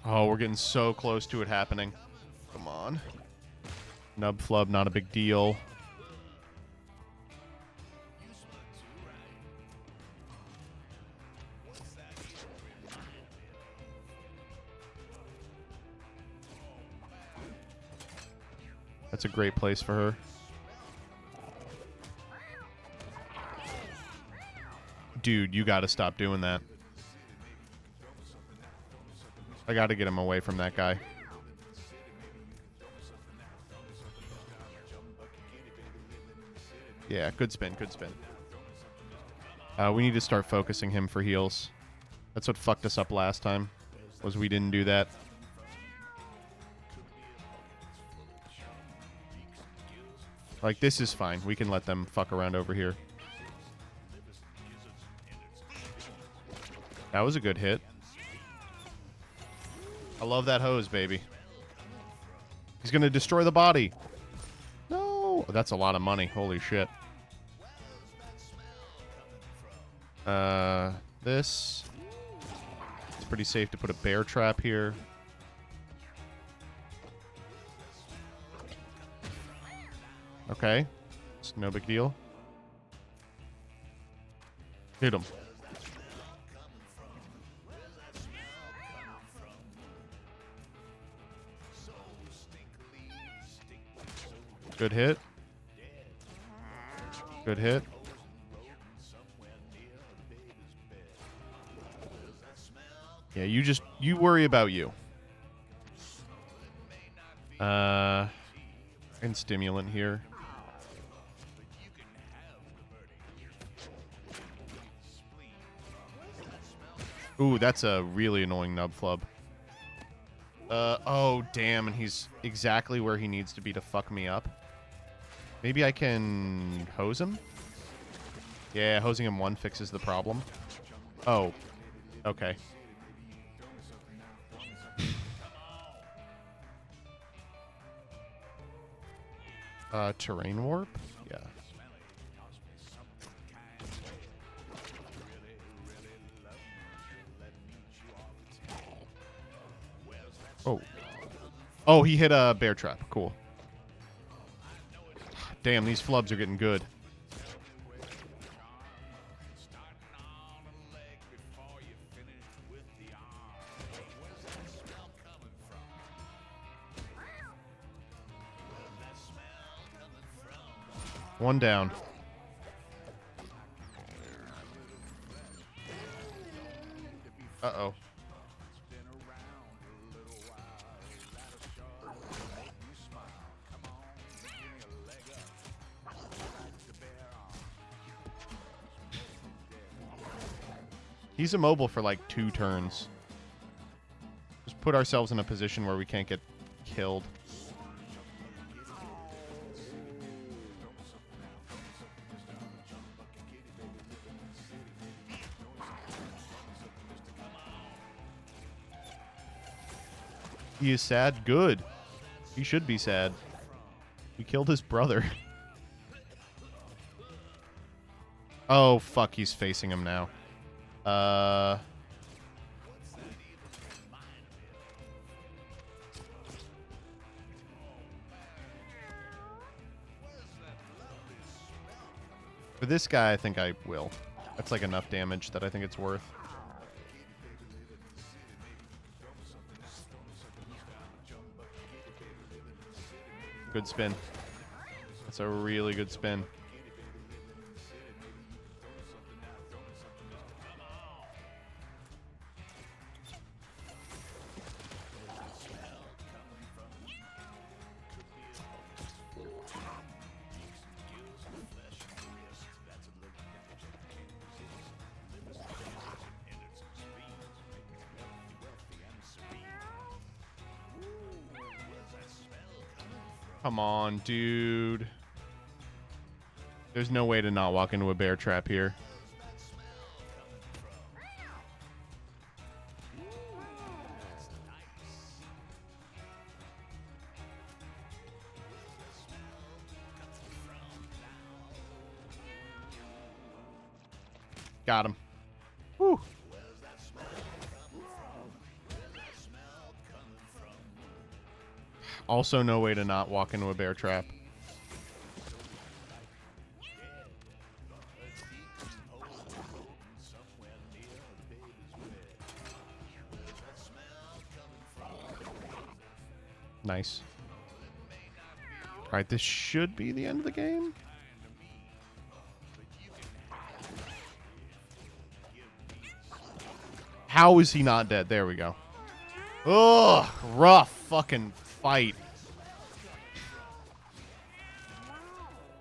Oh, we're getting so close to it happening. Come on. Nub flub, not a big deal. That's a great place for her. Dude, you gotta stop doing that. I gotta get him away from that guy. Yeah, good spin, good spin. We need to start focusing him for heals. That's what fucked us up last time, was we didn't do that. Like, this is fine. We can let them fuck around over here. That was a good hit. I love that hose, baby. He's going to destroy the body. No. That's a lot of money. Holy shit. This. It's pretty safe to put a bear trap here. Okay. It's no big deal. Hit him. Good hit. Good hit. Yeah, you worry about you. And stimulant here. Ooh, that's a really annoying nub flub. Oh, damn, and he's exactly where he needs to be to fuck me up. Maybe I can hose him? Yeah, hosing him one fixes the problem. Oh, okay. Terrain warp? Yeah. Oh. Oh, he hit a bear trap. Cool. Damn, these flubs are getting good. One down. Uh-oh. He's immobile for like 2 turns. Just put ourselves in a position where we can't get killed. He is sad? Good. He should be sad. We killed his brother. Oh, fuck. He's facing him now. For this guy, I think I will. That's like enough damage that I think it's worth. Good spin. That's a really good spin. Come on, dude. There's no way to not walk into a bear trap here. Got him. Whew. Also, no way to not walk into a bear trap. Nice. All right, this should be the end of the game. How is he not dead? There we go. Ugh, rough fucking fight.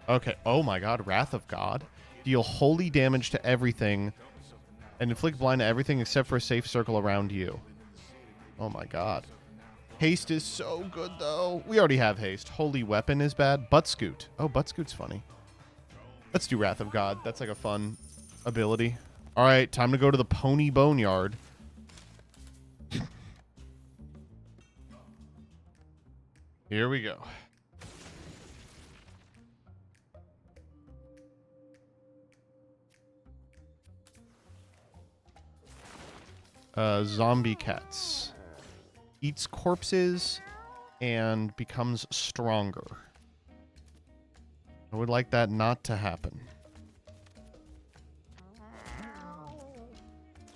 Okay. Oh my god. Wrath of God. Deal holy damage to everything and inflict blind to everything except for a safe circle around you. Oh my god. Haste is so good, though. We already have haste. Holy weapon is bad. Butt scoot. Oh, butt scoot's funny. Let's do Wrath of God. That's like a fun ability. All right, time to go to the Pony Boneyard. Here we go. Zombie cats. Eats corpses and becomes stronger. I would like that not to happen.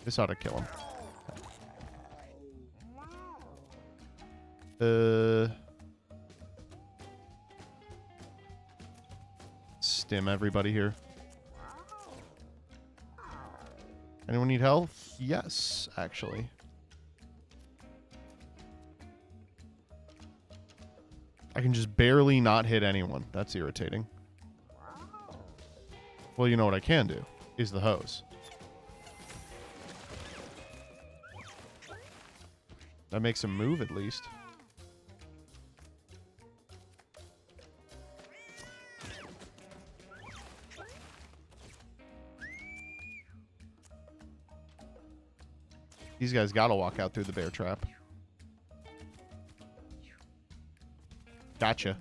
This ought to kill him. Stim everybody here. Anyone need health? Yes, actually. I can just barely not hit anyone. That's irritating. Well, you know what I can do is the hose. That makes him move at least. These guys gotta walk out through the bear trap. Gotcha.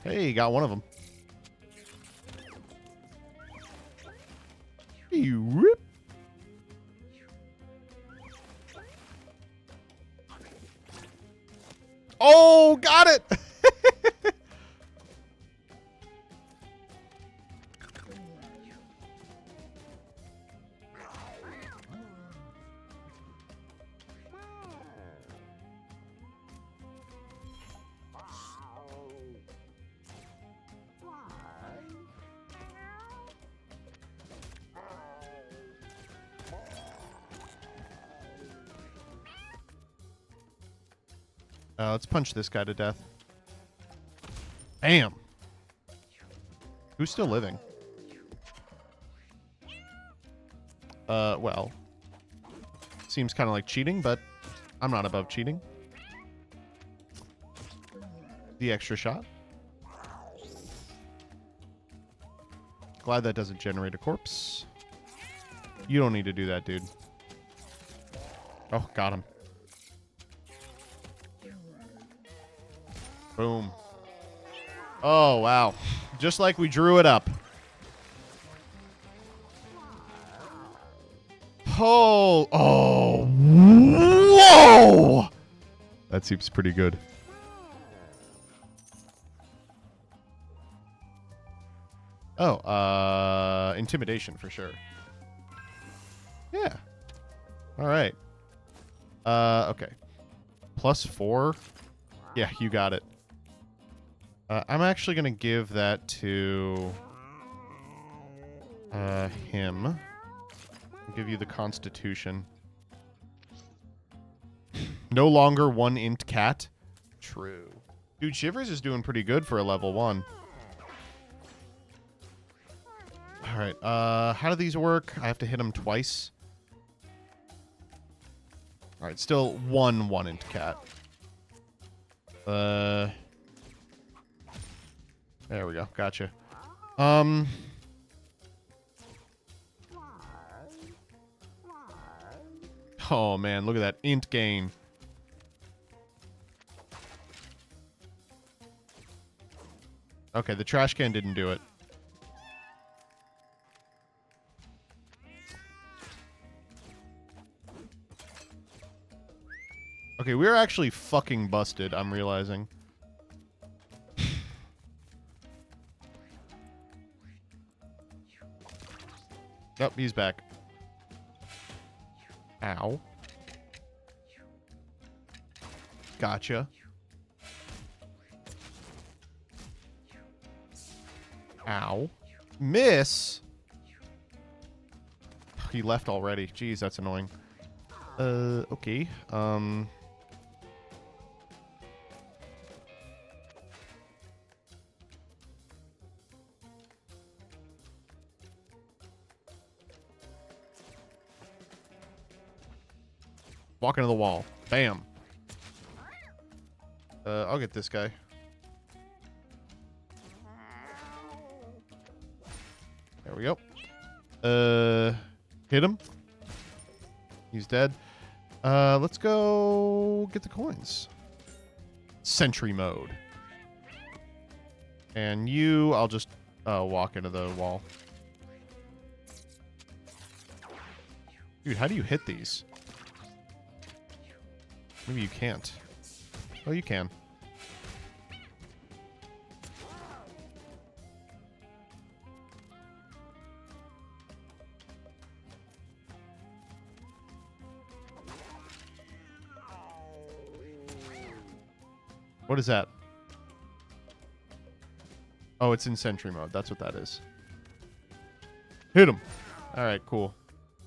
Hey, got one of them. Rip. Oh, got it. Let's punch this guy to death. Bam. Who's still living? Well. Seems kind of like cheating, but I'm not above cheating. The extra shot. Glad that doesn't generate a corpse. You don't need to do that, dude. Oh, got him. Boom. Oh, wow. Just like we drew it up. Oh, whoa! That seems pretty good. Oh, intimidation for sure. Yeah. All right. Okay. +4. Yeah, you got it. I'm actually going to give that to him. I'll give you the Constitution. No longer one int cat. True. Dude, Shivers is doing pretty good for a level 1. All right. How do these work? I have to hit him twice. All right. Still one int cat. There we go. Gotcha. Oh, man. Look at that int gain. Okay, the trash can didn't do it. Okay, we're actually fucking busted, I'm realizing. Oh, he's back. Ow. Gotcha. Ow. Miss? He left already. Jeez, that's annoying. Okay. Walk into the wall. Bam. I'll get this guy. There we go. Hit him. He's dead. Let's go get the coins. Sentry mode. And you, I'll just walk into the wall. Dude, how do you hit these? Maybe you can't. Oh, you can. What is that? Oh, it's in sentry mode. That's what that is. Hit him. All right, cool.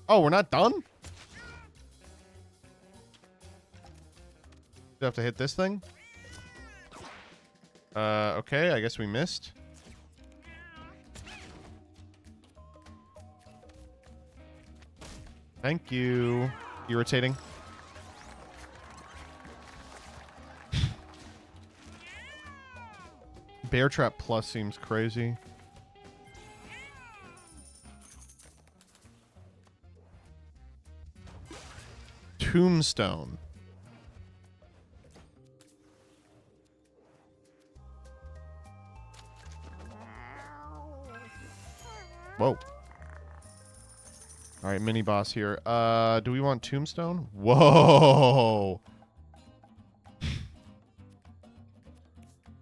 Oh, we're not done? Do I have to hit this thing? Okay, I guess we missed. Thank you. Irritating. Bear Trap Plus seems crazy. Tombstone. Whoa. All right, mini boss here. Do we want Tombstone? Whoa.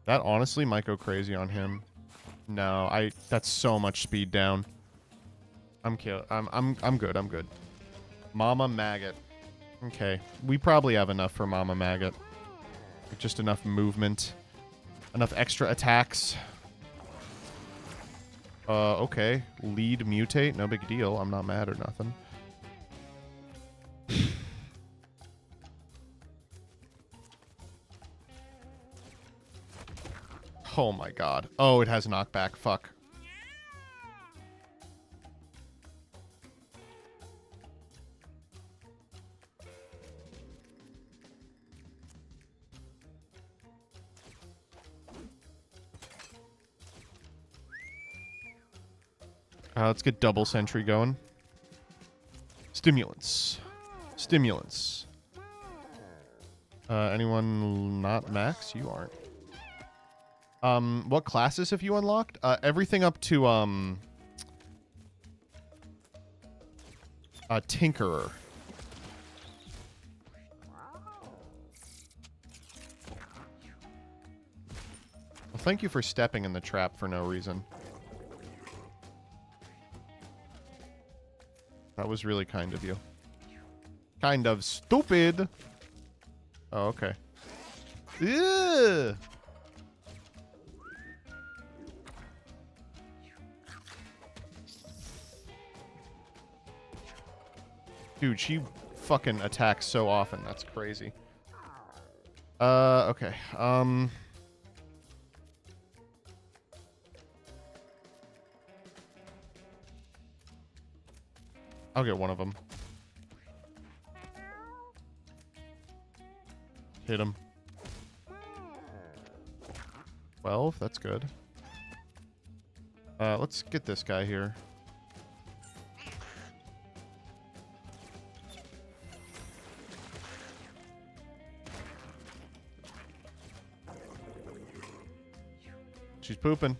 That honestly might go crazy on him. No, that's so much speed down. I'm good. I'm good. Mama Maggot. Okay. We probably have enough for Mama Maggot. Just enough movement. Enough extra attacks. Okay. Lead mutate. No big deal. I'm not mad or nothing. Oh my god. Oh, it has knockback. Fuck. Let's get double sentry going. Stimulants. Stimulants. Anyone not max? You aren't. What classes have you unlocked? Everything up to, Tinkerer. Well, thank you for stepping in the trap for no reason. That was really kind of you. Kind of stupid. Oh, okay. Ew. Dude, she fucking attacks so often. That's crazy. Okay. I'll get one of them. Hit him. 12, that's good. Let's get this guy here. She's pooping.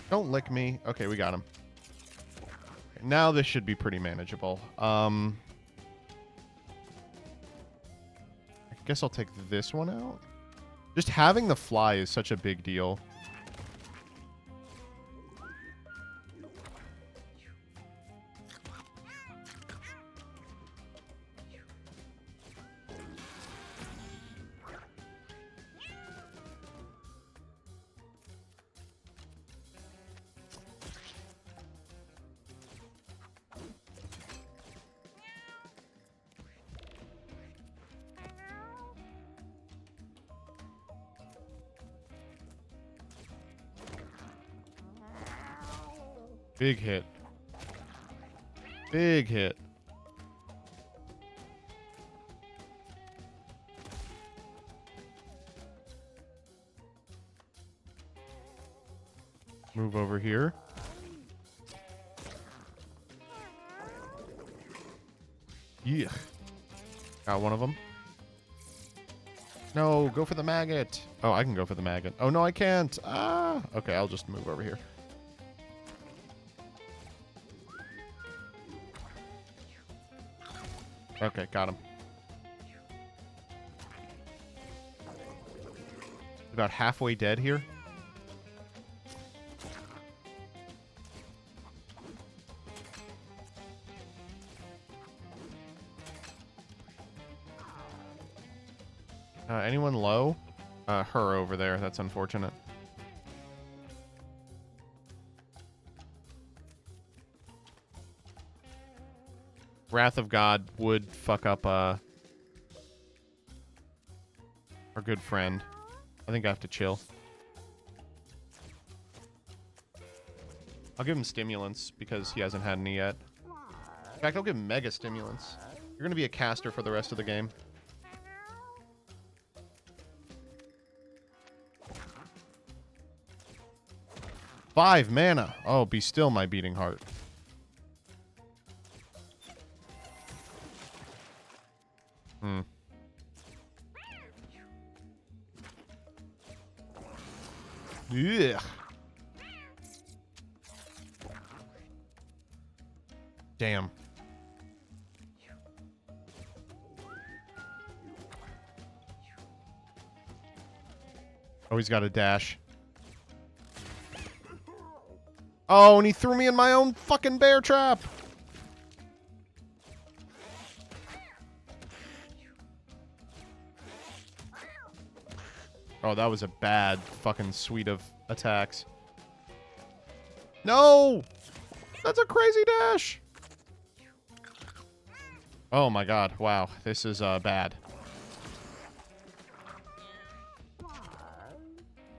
Don't lick me. Okay, we got him. Now this should be pretty manageable. I guess I'll take this one out. Just having the fly is such a big deal. Big hit. Big hit. Move over here. Yeah. Got one of them. No, go for the maggot. Oh, I can go for the maggot. Oh, no, I can't. Ah. Okay, I'll just move over here. Okay, got him. About halfway dead here. Anyone low? Her over there. That's unfortunate. Wrath of God would fuck up our good friend. I think I have to chill. I'll give him stimulants because he hasn't had any yet. In fact, I'll give him mega stimulants. You're going to be a caster for the rest of the game. Five mana. Oh, be still my beating heart. Hmm. Yeah. Damn. Oh, he's got a dash. Oh, and he threw me in my own fucking bear trap. Oh, that was a bad fucking suite of attacks. No! That's a crazy dash! Oh my god, wow. This is bad.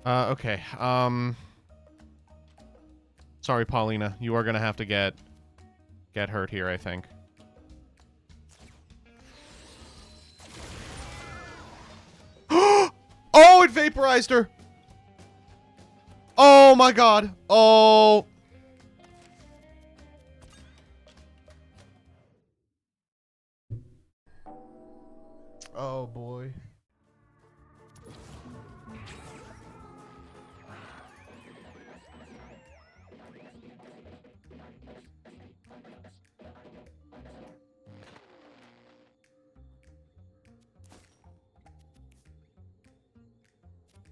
Okay. Sorry, Paulina. You are gonna have to get hurt here, I think. Oh, it vaporized her! Oh my god. Oh. Oh boy.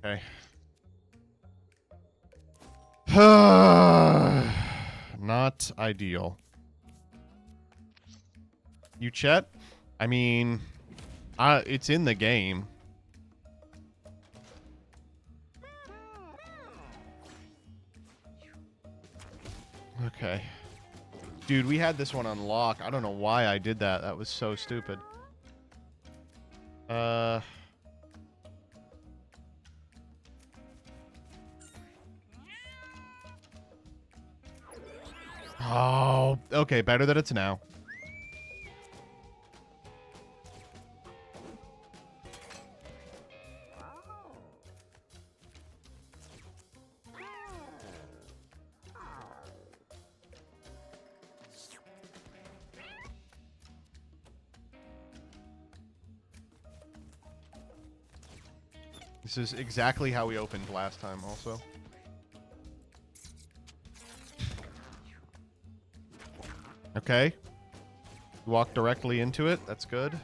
Okay. Not ideal. You Chet? I mean, it's in the game. Okay. Dude, we had this one on lock. I don't know why I did that. That was so stupid. Oh, okay. Better that it's now. This is exactly how we opened last time also. Okay. Walk directly into it. That's good.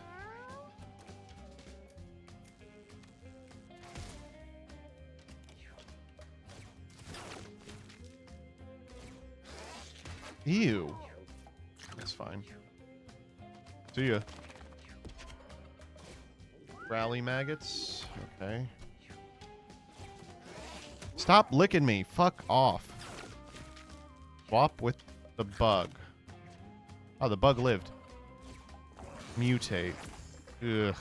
Ew. That's fine. See ya. Rally maggots. Okay. Stop licking me. Fuck off. Swap with the bug. Oh, the bug lived. Mutate. Ugh.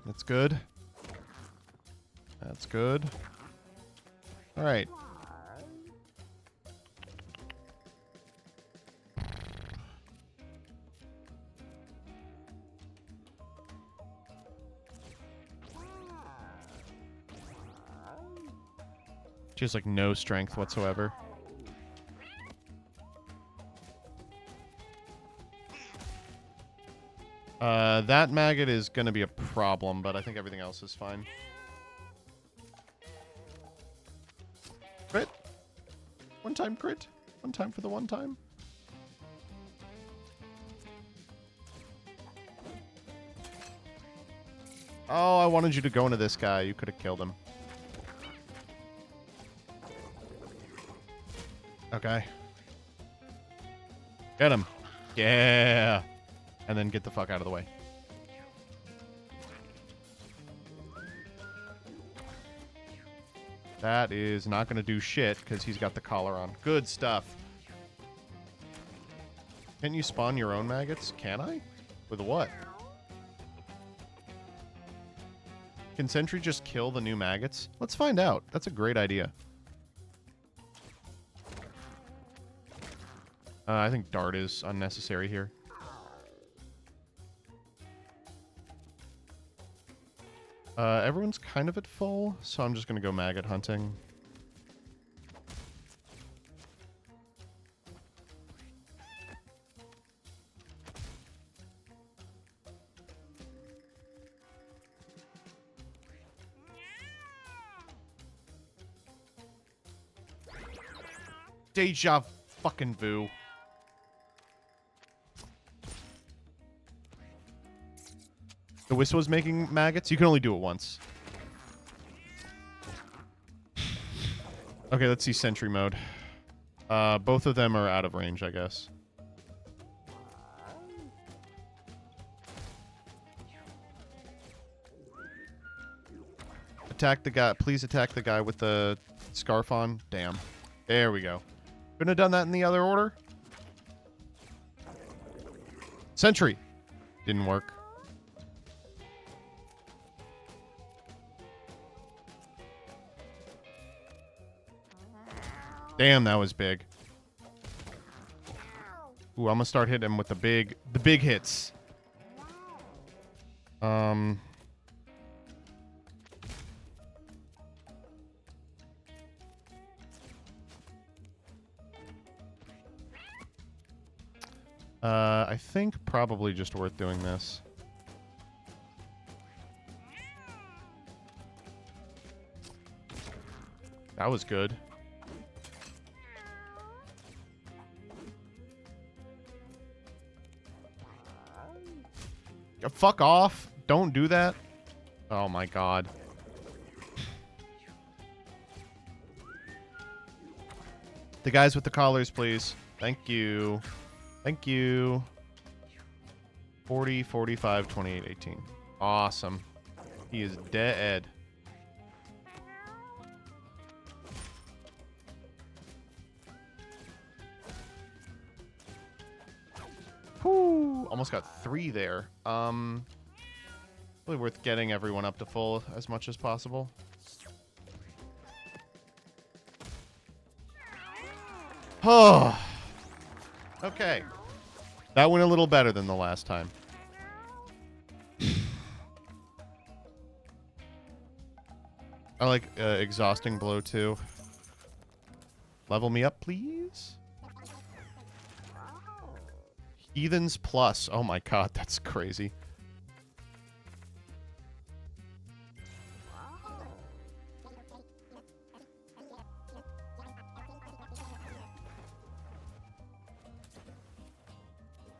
That's good. That's good. All right. She has like no strength whatsoever. That maggot is going to be a problem, but I think everything else is fine. Crit. One time crit. One time for the one time. Oh, I wanted you to go into this guy. You could have killed him. Okay. Get him. Yeah. And then get the fuck out of the way. That is not going to do shit because he's got the collar on. Good stuff. Can you spawn your own maggots? Can I? With what? Can Sentry just kill the new maggots? Let's find out. That's a great idea. I think Dart is unnecessary here. Everyone's kind of at full, so I'm just going to go maggot hunting. Deja fucking vu. The whistle was making maggots? You can only do it once. Okay, let's see sentry mode. Both of them are out of range, I guess. Attack the guy. Please attack the guy with the scarf on. Damn. There we go. Couldn't have done that in the other order. Sentry. Didn't work. Damn, that was big. Ooh, I'm gonna start hitting him with the big hits. I think probably just worth doing this. That was good. Fuck off. Don't do that. Oh my god. The guys with the collars, please. Thank you. Thank you. 40, 45, 28, 18. Awesome. He is dead. Whew, almost got 3 there. Really worth getting everyone up to full as much as possible. Oh. Okay. That went a little better than the last time. I like exhausting blow too. Level me up, please. Heathens plus. Oh my god, that's crazy.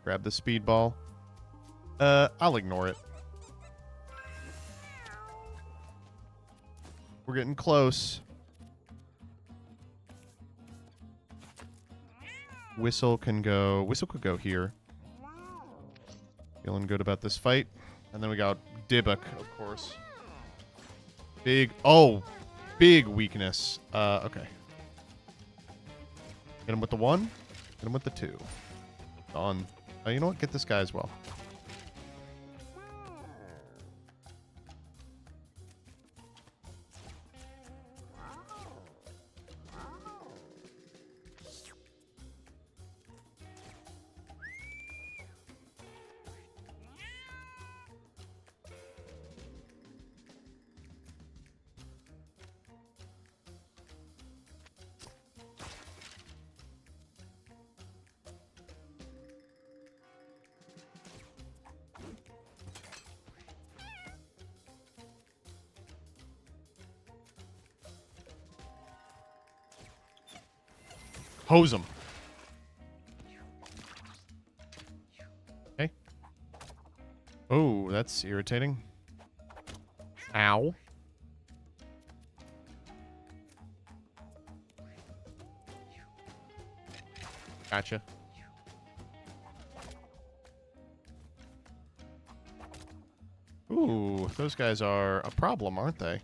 Grab the speedball. I'll ignore it. We're getting close. Whistle can go. Whistle could go here. Feeling good about this fight. And then we got Dybbuk, of course. Big. Oh, big weakness. Okay. Get him with the 1. Get him with the 2. Done. You know what? Get this guy as well. Hose him. Okay. Oh, that's irritating. Ow. Gotcha. Ooh, those guys are a problem, aren't they?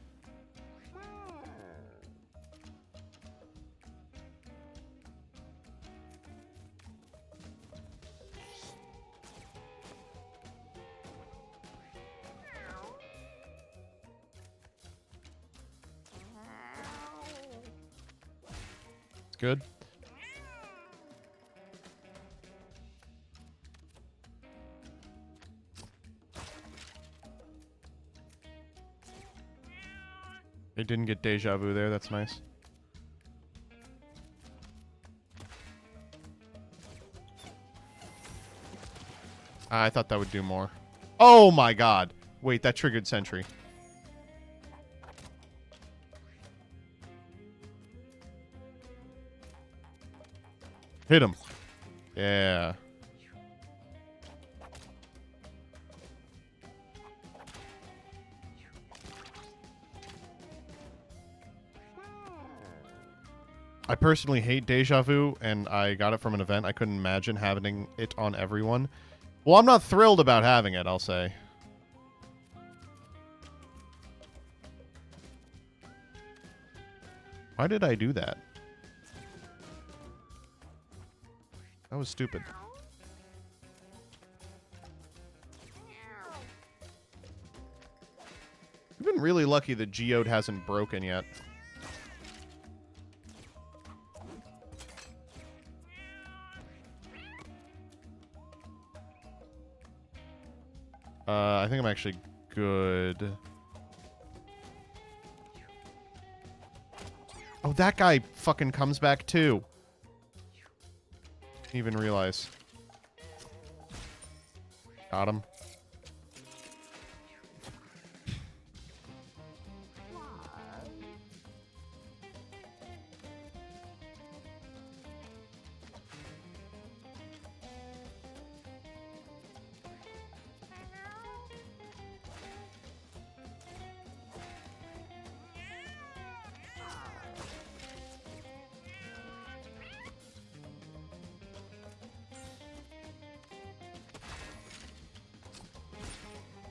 It's good. They didn't get deja vu there. That's nice. I thought that would do more. Oh my god. Wait, that triggered sentry. Hit him. Yeah. I personally hate deja vu, and I got it from an event. I couldn't imagine having it on everyone. Well, I'm not thrilled about having it, I'll say. Why did I do that? That was stupid. We've been really lucky that Geode hasn't broken yet. I think I'm actually good. Oh, that guy fucking comes back too. Didn't even realize. Got him.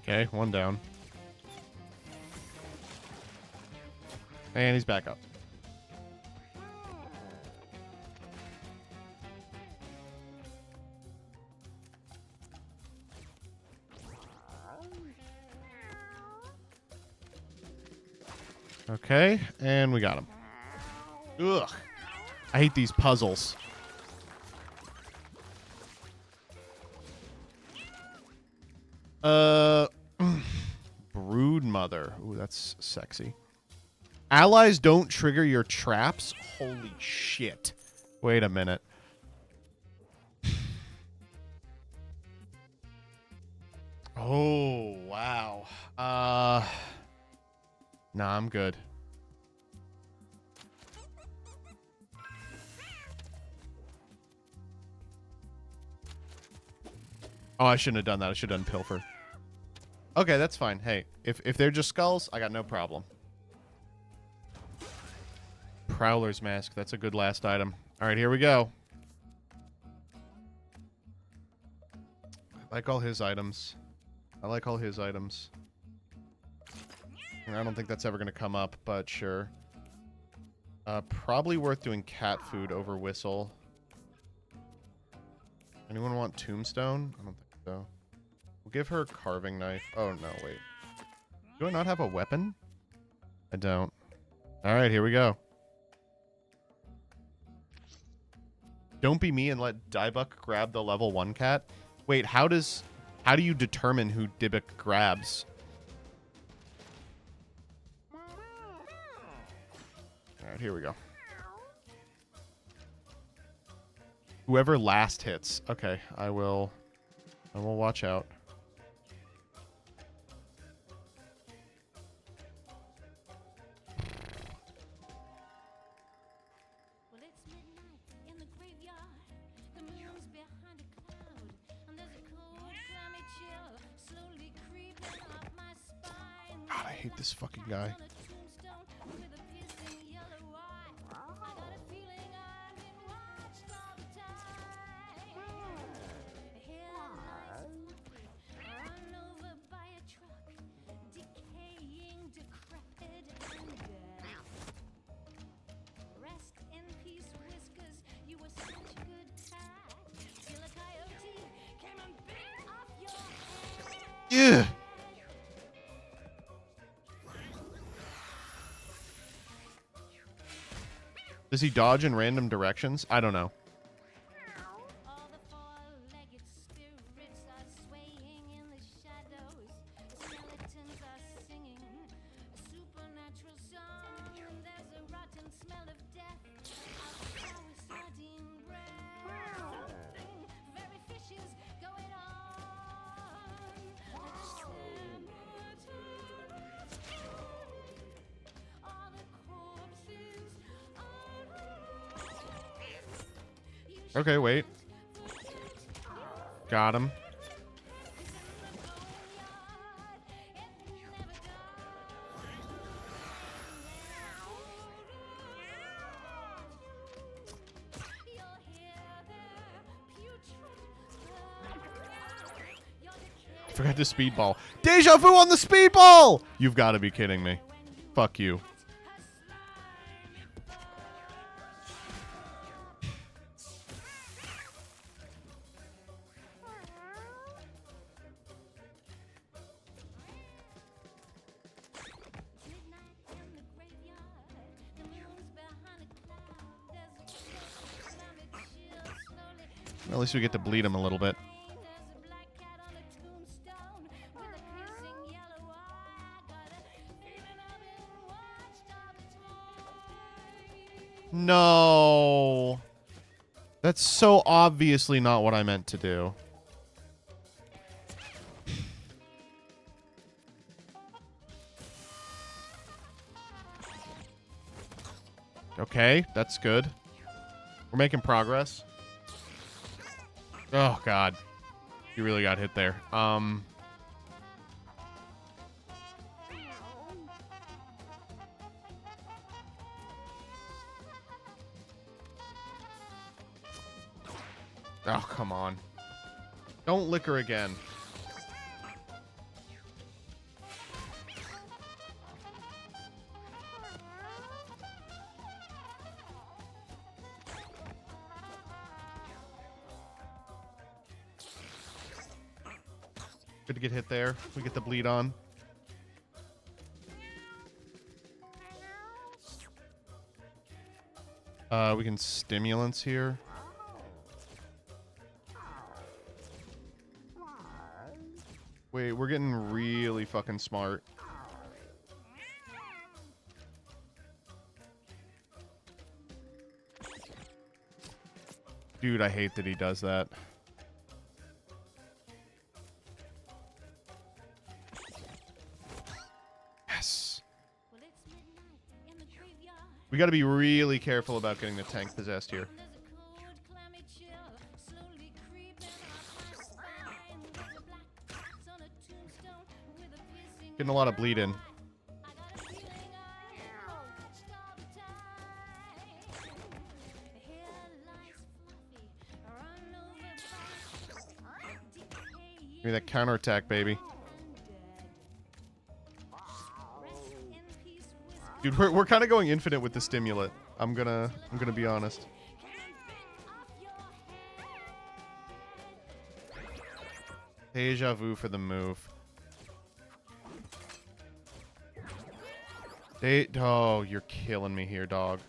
Okay, one down. And he's back up. Okay, and we got him. Ugh. I hate these puzzles. Brood mother. Ooh, that's sexy. Allies don't trigger your traps? Holy shit. Wait a minute. Oh, wow. Nah, I'm good. Oh, I shouldn't have done that. I should have done pilfer. Okay, that's fine. Hey, if they're just skulls, I got no problem. Prowler's Mask. That's a good last item. All right, here we go. I like all his items. I like all his items. I don't think that's ever going to come up, but sure. Probably worth doing cat food over whistle. Anyone want tombstone? I don't think so. We'll give her a carving knife. Oh, no, wait. Do I not have a weapon? I don't. All right, here we go. Don't be me and let Dybuck grab the level 1 cat. Wait, how do you determine who Dybuck grabs? All right, here we go. Whoever last hits. Okay, I will watch out. hate this fucking guy. Yeah. Does he dodge in random directions? I don't know. Okay, wait. Got him. I forgot the speedball. Deja vu on the speedball! You've got to be kidding me. Fuck you. At least we get to bleed him a little bit. No. That's so obviously not what I meant to do. Okay, that's good. We're making progress. Oh, God. You really got hit there. Oh, come on. Don't lick her again. Good to get hit there. We get the bleed on. We can stimulants here. Wait, we're getting really fucking smart. Dude, I hate that he does that. Yes. We got to be really careful about getting the tank possessed here. Getting a lot of bleed in. Give me that counterattack, baby. Dude, we're kind of going infinite with the stimulant. I'm gonna be honest. Deja vu for the move. Oh, you're killing me here, dog.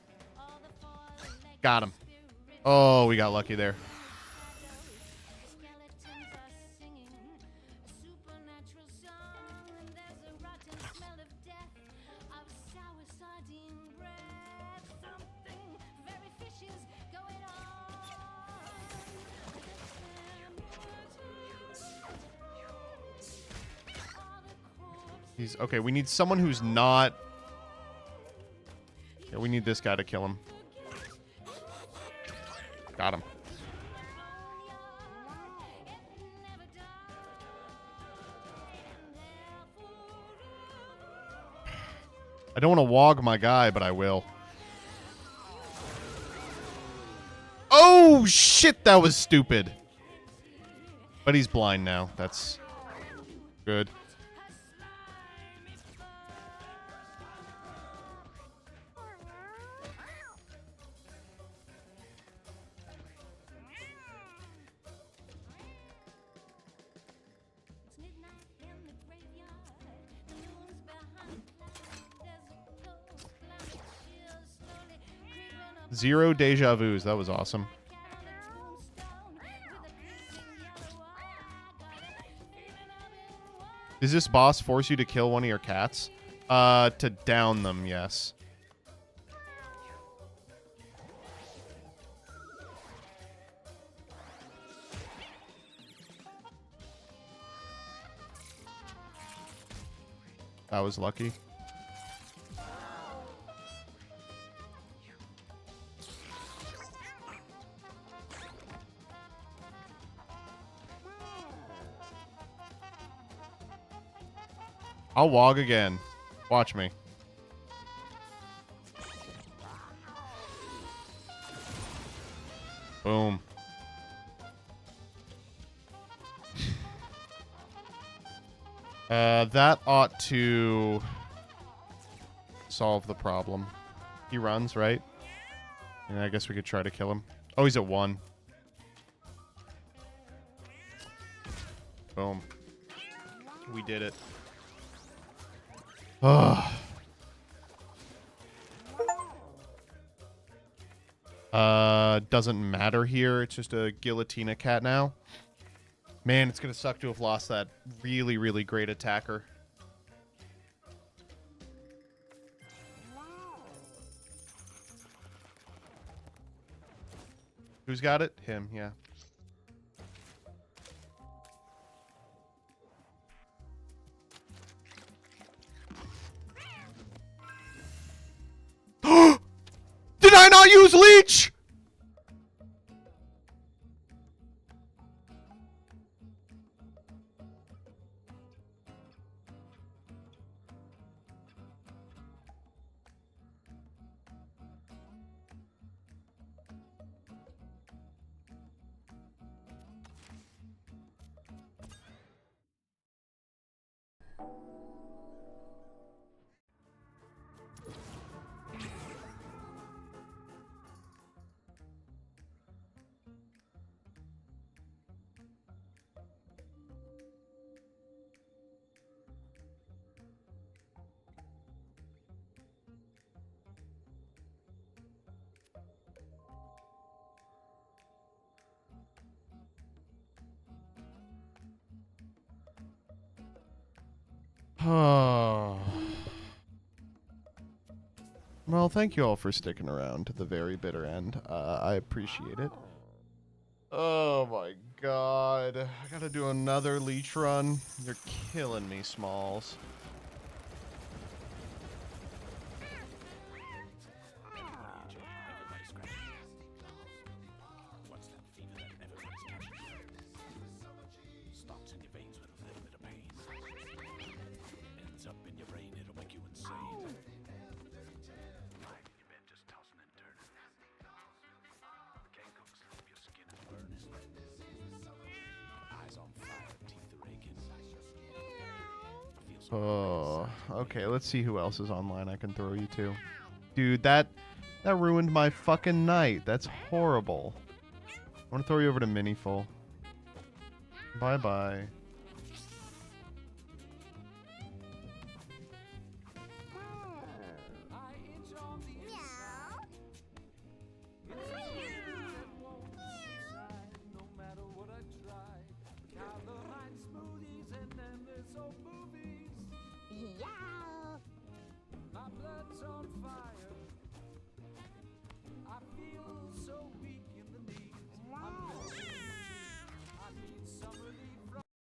Got him. Oh, we got lucky there. He's okay. We need someone who's not. Yeah, we need this guy to kill him. Got him. I don't want to wog my guy, but I will. Oh, shit, that was stupid. But he's blind now. That's good. Zero deja vus. That was awesome. Does this boss force you to kill one of your cats? To down them, yes. That was lucky. I'll wog again. Watch me. Boom. That ought to solve the problem. He runs, right? And I guess we could try to kill him. Oh, he's at 1. Boom. We did it. Ugh. Doesn't matter here. It's just a Guillotina cat now. Man, it's gonna suck to have lost that really, really great attacker. Who's got it? Him, yeah. Did I not use leech? Oh. Well, thank you all for sticking around to the very bitter end. I appreciate it. Oh my god. I gotta do another leech run. You're killing me, Smalls. Oh, okay, let's see who else is online I can throw you to. Dude, that ruined my fucking night. That's horrible. I want to throw you over to Miniful. Bye-bye.